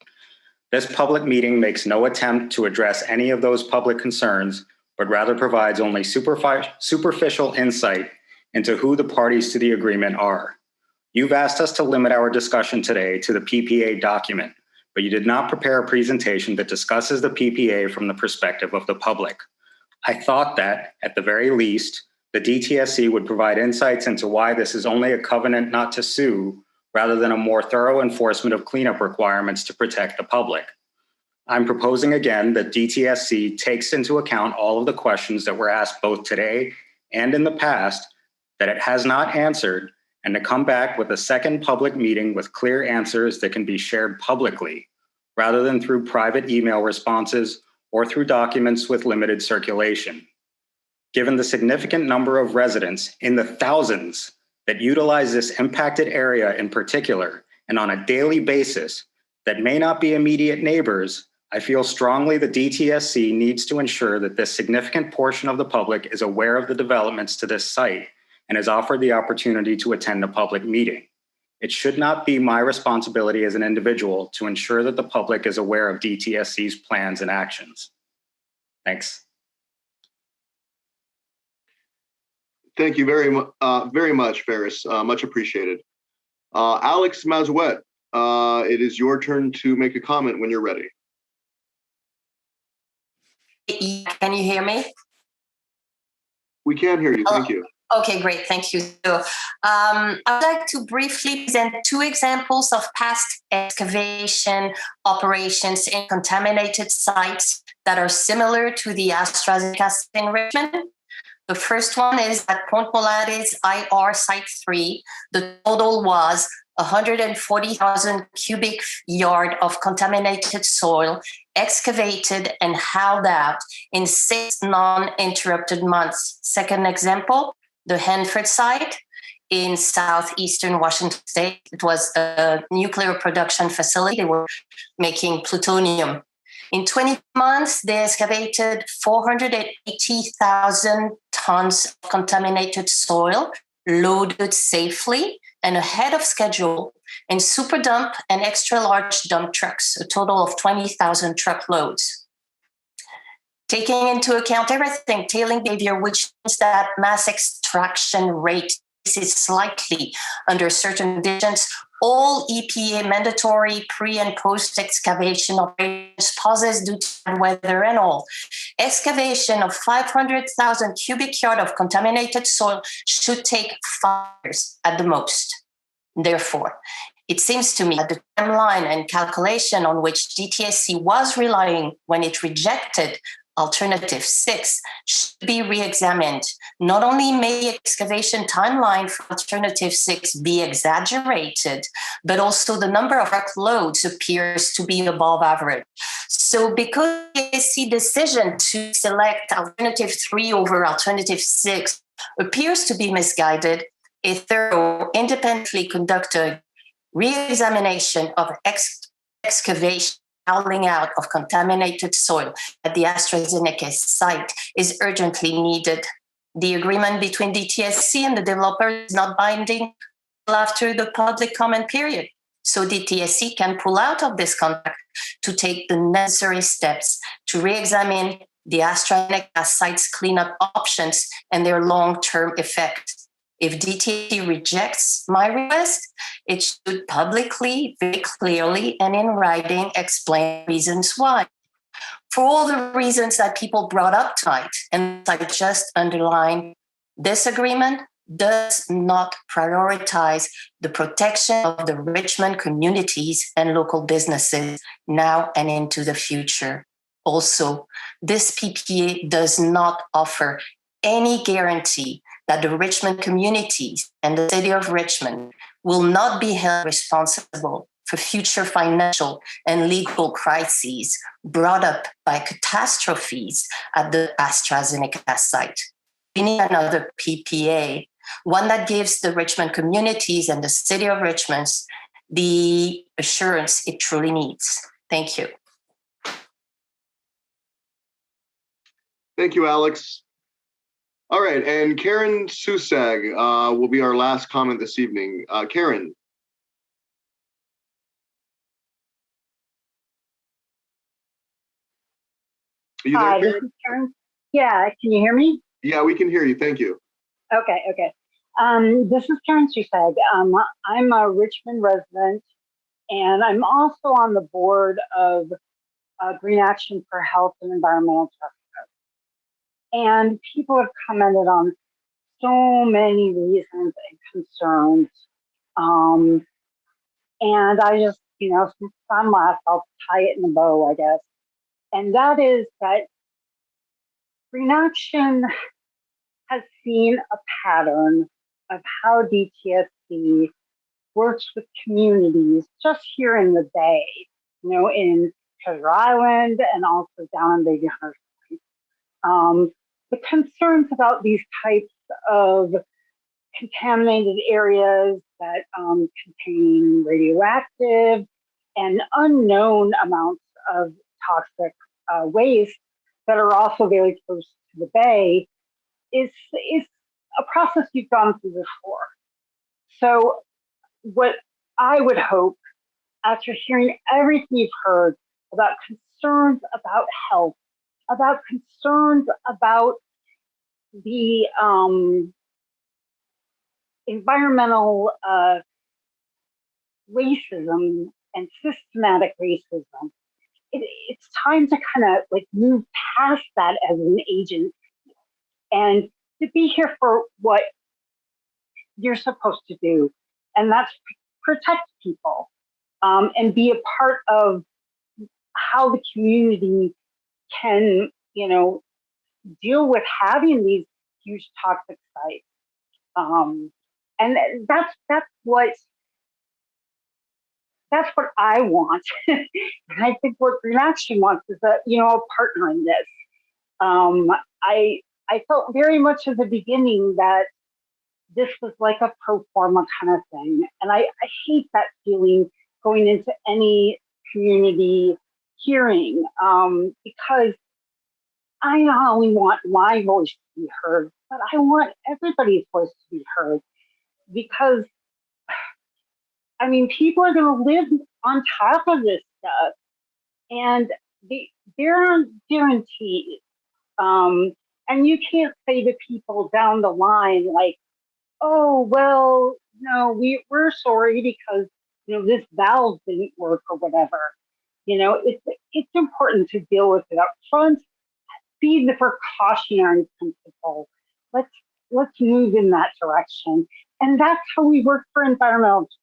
This public meeting makes no attempt to address any of those public concerns, but rather provides only superficial insight into who the parties to the agreement are. You've asked us to limit our discussion today to the PPA document, but you did not prepare a presentation that discusses the PPA from the perspective of the public. I thought that, at the very least, the DTSC would provide insights into why this is only a covenant not to sue, rather than a more thorough enforcement of cleanup requirements to protect the public. I'm proposing again that DTSC takes into account all of the questions that were asked both today and in the past that it has not answered, and to come back with a second public meeting with clear answers that can be shared publicly, rather than through private email responses or through documents with limited circulation. Given the significant number of residents in the thousands that utilize this impacted area in particular, and on a daily basis, that may not be immediate neighbors, I feel strongly the DTSC needs to ensure that this significant portion of the public is aware of the developments to this site and is offered the opportunity to attend a public meeting. It should not be my responsibility as an individual to ensure that the public is aware of DTSC's plans and actions. Thanks. Thank you very much, Ferris. Much appreciated. Alex Mazouet, it is your turn to make a comment when you're ready. Can you hear me? We can hear you. Thank you. Okay, great. Thank you. So, I'd like to briefly present two examples of past excavation operations in contaminated sites that are similar to the AstraZeneca site in Richmond. The first one is at Point Molares IR Site 3. The total was 140,000 cubic yard of contaminated soil excavated and hauled out in 6 non-interrupted months. Second example, the Hanford site in southeastern Washington state. It was a nuclear production facility. They were making plutonium. In 20 months, they excavated 480,000 tons of contaminated soil, loaded safely and ahead of schedule in super dump and extra large dump trucks, a total of 20,000 truckloads. Taking into account everything, tailing behavior, which means that mass extraction rate is slightly under certain conditions, all EPA mandatory pre and post excavation operations pauses due to weather and all. Excavation of 500,000 cubic yard of contaminated soil should take 5 years at the most. Therefore, it seems to me that the timeline and calculation on which DTSC was relying when it rejected Alternative 6 should be re-examined. Not only may the excavation timeline for Alternative 6 be exaggerated, but also the number of truckloads appears to be above average. So because the DTSC decision to select Alternative 3 over Alternative 6 appears to be misguided, a thorough, independently conducted re-examination of excavation hauling out of contaminated soil at the AstraZeneca site is urgently needed. The agreement between DTSC and the developer is not binding after the public comment period. So DTSC can pull out of this contract to take the necessary steps to re-examine the AstraZeneca site's cleanup options and their long-term effect. If DTSC rejects my request, it should publicly, very clearly, and in writing explain reasons why. For all the reasons that people brought up tonight, and I just underlined, this agreement does not prioritize the protection of the Richmond communities and local businesses now and into the future. Also, this PPA does not offer any guarantee that the Richmond communities and the city of Richmond will not be held responsible for future financial and legal crises brought up by catastrophes at the AstraZeneca site. We need another PPA, one that gives the Richmond communities and the city of Richmond the assurance it truly needs. Thank you. Thank you, Alex. All right, and Karen Susag will be our last comment this evening. Karen. Are you there, Hi, Karen? this is Karen. Yeah, can you hear me? Yeah, we can hear you. Thank you. Okay. This is Karen Susag. I'm a Richmond resident, and I'm also on the board of Green Action for Health and Environmental Justice. And people have commented on so many reasons and concerns. And I just, since I'm last, I'll tie it in a bow, I guess. And that is that Green Action has seen a pattern of how DTSC works with communities just here in the Bay, in Treasure Island and also down in Baby Hunter's Point. The concerns about these types of contaminated areas that contain radioactive and unknown amounts of toxic waste that are also very close to the Bay is a process you've gone through before. So what I would hope, after hearing everything you've heard about concerns about health, about concerns about the environmental racism and systematic racism, it's time to kind of move past that as an agency and to be here for what you're supposed to do, and that's protect people and be a part of how the community can, deal with having these huge toxic sites. And that's what I want. And I think what Green Action wants is a partner in this. I felt very much at the beginning that this was like a pro forma kind of thing. And I hate that feeling going into any community hearing because I not only want my voice to be heard, but I want everybody's voice to be heard because, people are going to live on top of this stuff and there aren't guarantees. And you can't say to people down the line, oh, well, no, we're sorry because, this valve didn't work or whatever. It's important to deal with it up front. Be the precautionary principle. Let's move in that direction. And that's how we work for environmental justice.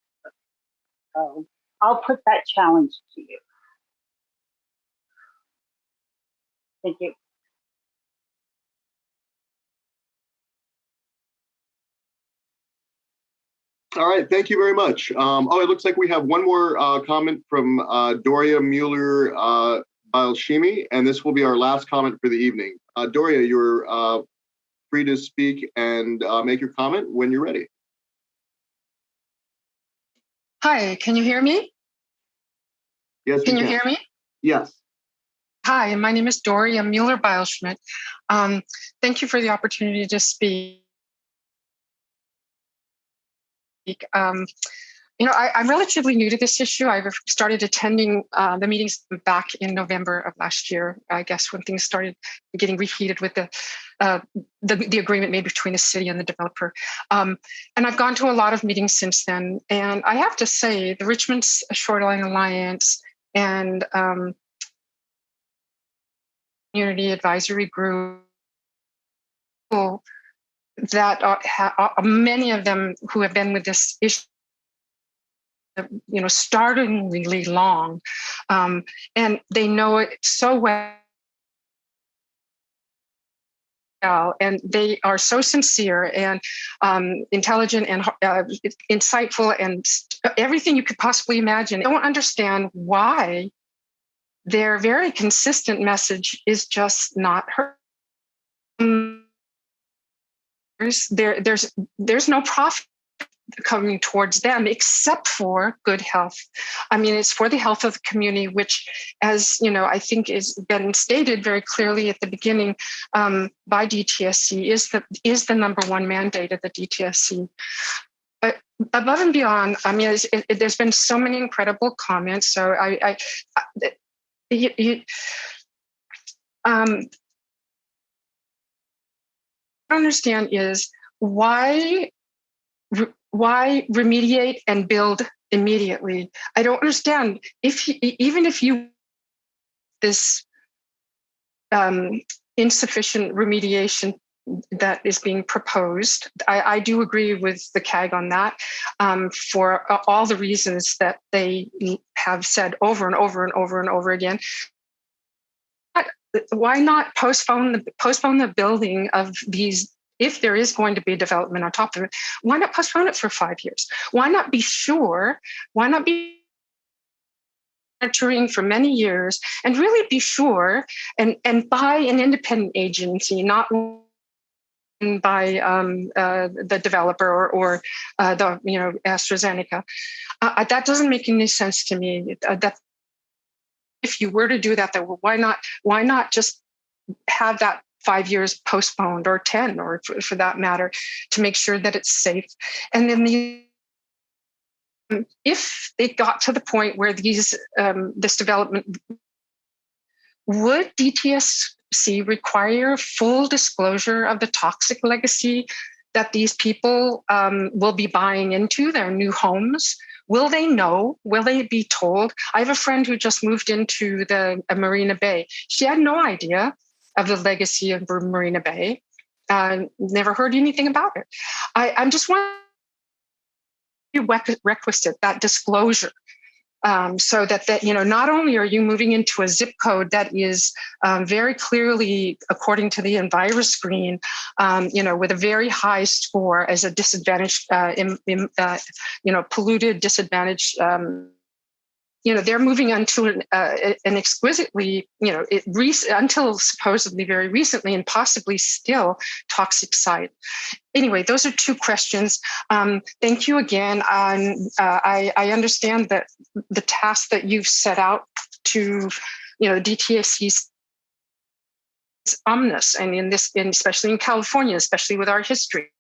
So I'll put that challenge to you. Thank you. All right, thank you very much. It looks like we have one more comment from Doria Mueller-Bialshimi, and this will be our last comment for the evening. Doria, you're free to speak and make your comment when you're ready. Hi, can you hear me? Yes, Can you hear me? Yes. Hi, my name is Doria Mueller-Bialschmidt. Thank you for the opportunity to speak. I'm relatively new to this issue. I started attending the meetings back in November of last year, I guess, when things started getting reheated with the agreement made between the city and the developer. And I've gone to a lot of meetings since then. And I have to say, the Richmond Shoreline Alliance and Community Advisory Group, that many of them who have been with this issue, startlingly long, and they know it so well and they are so sincere and intelligent and insightful and everything you could possibly imagine. I don't understand why their very consistent message is just not heard. There's no profit coming towards them except for good health. I mean, it's for the health of the community, which, as you know, I think is been stated very clearly at the beginning by DTSC is the number one mandate of the DTSC. But above and beyond, I mean, there's been so many incredible comments. So I understand is why remediate and build immediately. I don't understand even if you this insufficient remediation that is being proposed. I do agree with the CAG on that for all the reasons that they have said over and over and over and over again. Why not postpone the building of these? If there is going to be development on top of it, why not postpone it for 5 years? Why not be sure? Why not be monitoring for many years and really be sure and by an independent agency, not by the developer or the AstraZeneca? That doesn't make any sense to me. That if you were to do that, why not just have that 5 years postponed, or 10, or for that matter, to make sure that it's safe? And then if it got to the point where this development, would DTSC require full disclosure of the toxic legacy that these people will be buying into their new homes? Will they know? Will they be told? I have a friend who just moved into the Marina Bay. She had no idea of the legacy of Marina Bay. Never heard anything about it. I'm just wondering, requisite that disclosure, so that not only are you moving into a zip code that is very clearly, according to the EnviroScreen, with a very high score as a disadvantaged, polluted, disadvantaged. They're moving onto an exquisitely, until supposedly very recently and possibly still toxic site. Anyway, those are two questions. Thank you again. I understand that the task that you've set out to, DTSC's ominous, and especially in California, especially with our history,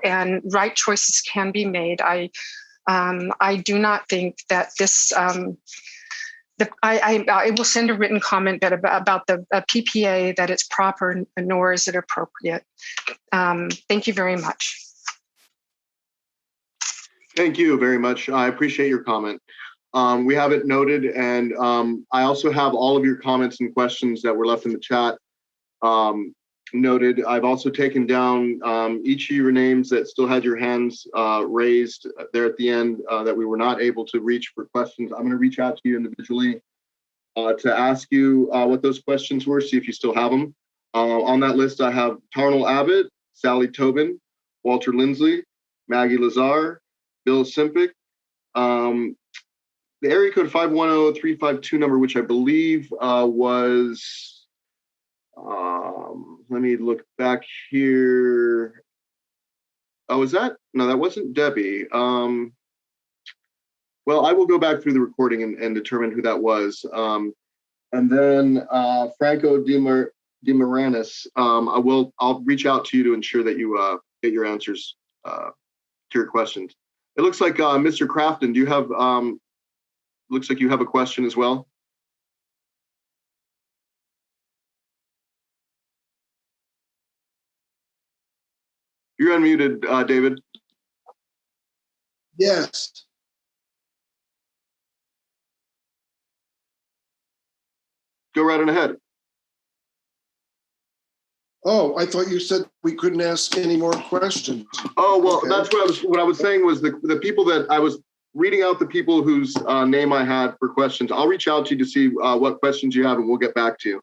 and right choices can be made. I do not think that this. I will send a written comment about the PPA, that it's proper, nor is it appropriate. Thank you very much. Thank you very much. I appreciate your comment. We have it noted, and I also have all of your comments and questions that were left in the chat noted. I've also taken down each of your names that still had your hands raised there at the end that we were not able to reach for questions. I'm going to reach out to you individually to ask you what those questions were, see if you still have them. On that list, I have Tarnal Abbott, Sally Tobin, Walter Lindsley, Maggie Lazar, Bill Simpic. The area code 510352 number, which I believe was, let me look back here. Oh, is that? No, that wasn't Debbie. Well, I will go back through the recording and determine who that was. And then Franco DeMaranis, I'll reach out to you to ensure that you get your answers to your questions. It looks like Mr. Crafton, do you have, looks like you have a question as well. You're unmuted, David. Yes. Go right on ahead. Oh, I thought you said we couldn't ask any more questions. Oh, well, Okay. that's what I was saying was the people that I was reading out, the people whose name I had for questions. I'll reach out to you to see what questions you have, and we'll get back to you.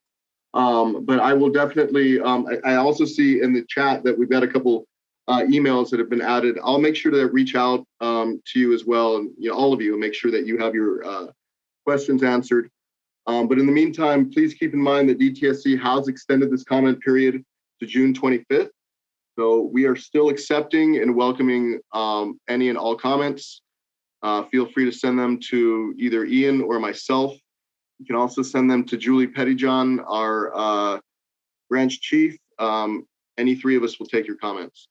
But I will definitely, I also see in the chat that we've got a couple emails that have been added. I'll make sure to reach out to you as well, and all of you, and make sure that you have your questions answered. But in the meantime, please keep in mind that DTSC has extended this comment period to June 25th. So we are still accepting and welcoming any and all comments. Feel free to send them to either Ian or myself. You can also send them to Julie Pettyjohn, our branch chief. Any three of us will take your comments.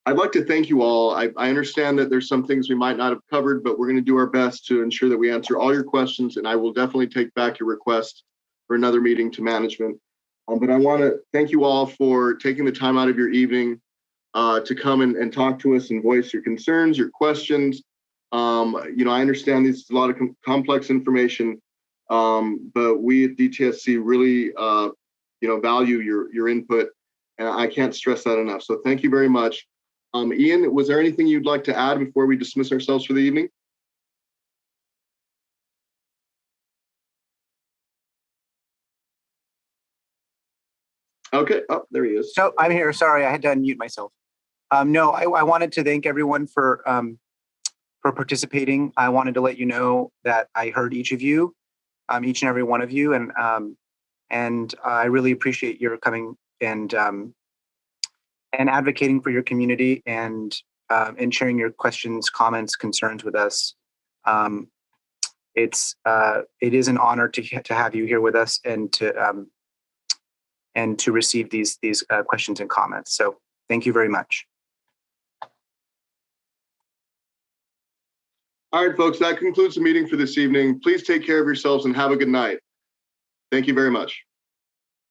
I'd like to thank you all. I understand that there's some things we might not have covered, but we're going to do our best to ensure that we answer all your questions, and I will definitely take back your request for another meeting to management. But I want to thank you all for taking the time out of your evening to come and talk to us and voice your concerns, your questions. I understand this is a lot of complex information, but we at DTSC really, value your input, and I can't stress that enough. So thank you very much. Ian, was there anything you'd like to add before we dismiss ourselves for the evening? Okay, oh, there he is. So I'm here. Sorry, I had to unmute myself. No, I wanted to thank everyone for participating. I wanted to let you know that I heard each of you, each and every one of you, and I really appreciate your coming and advocating for your community and sharing your questions, comments, concerns with us. It is an honor to have you here with us and to receive these questions and comments. So thank you very much. All right, folks, that concludes the meeting for this evening. Please take care of yourselves and have a good night. Thank you very much.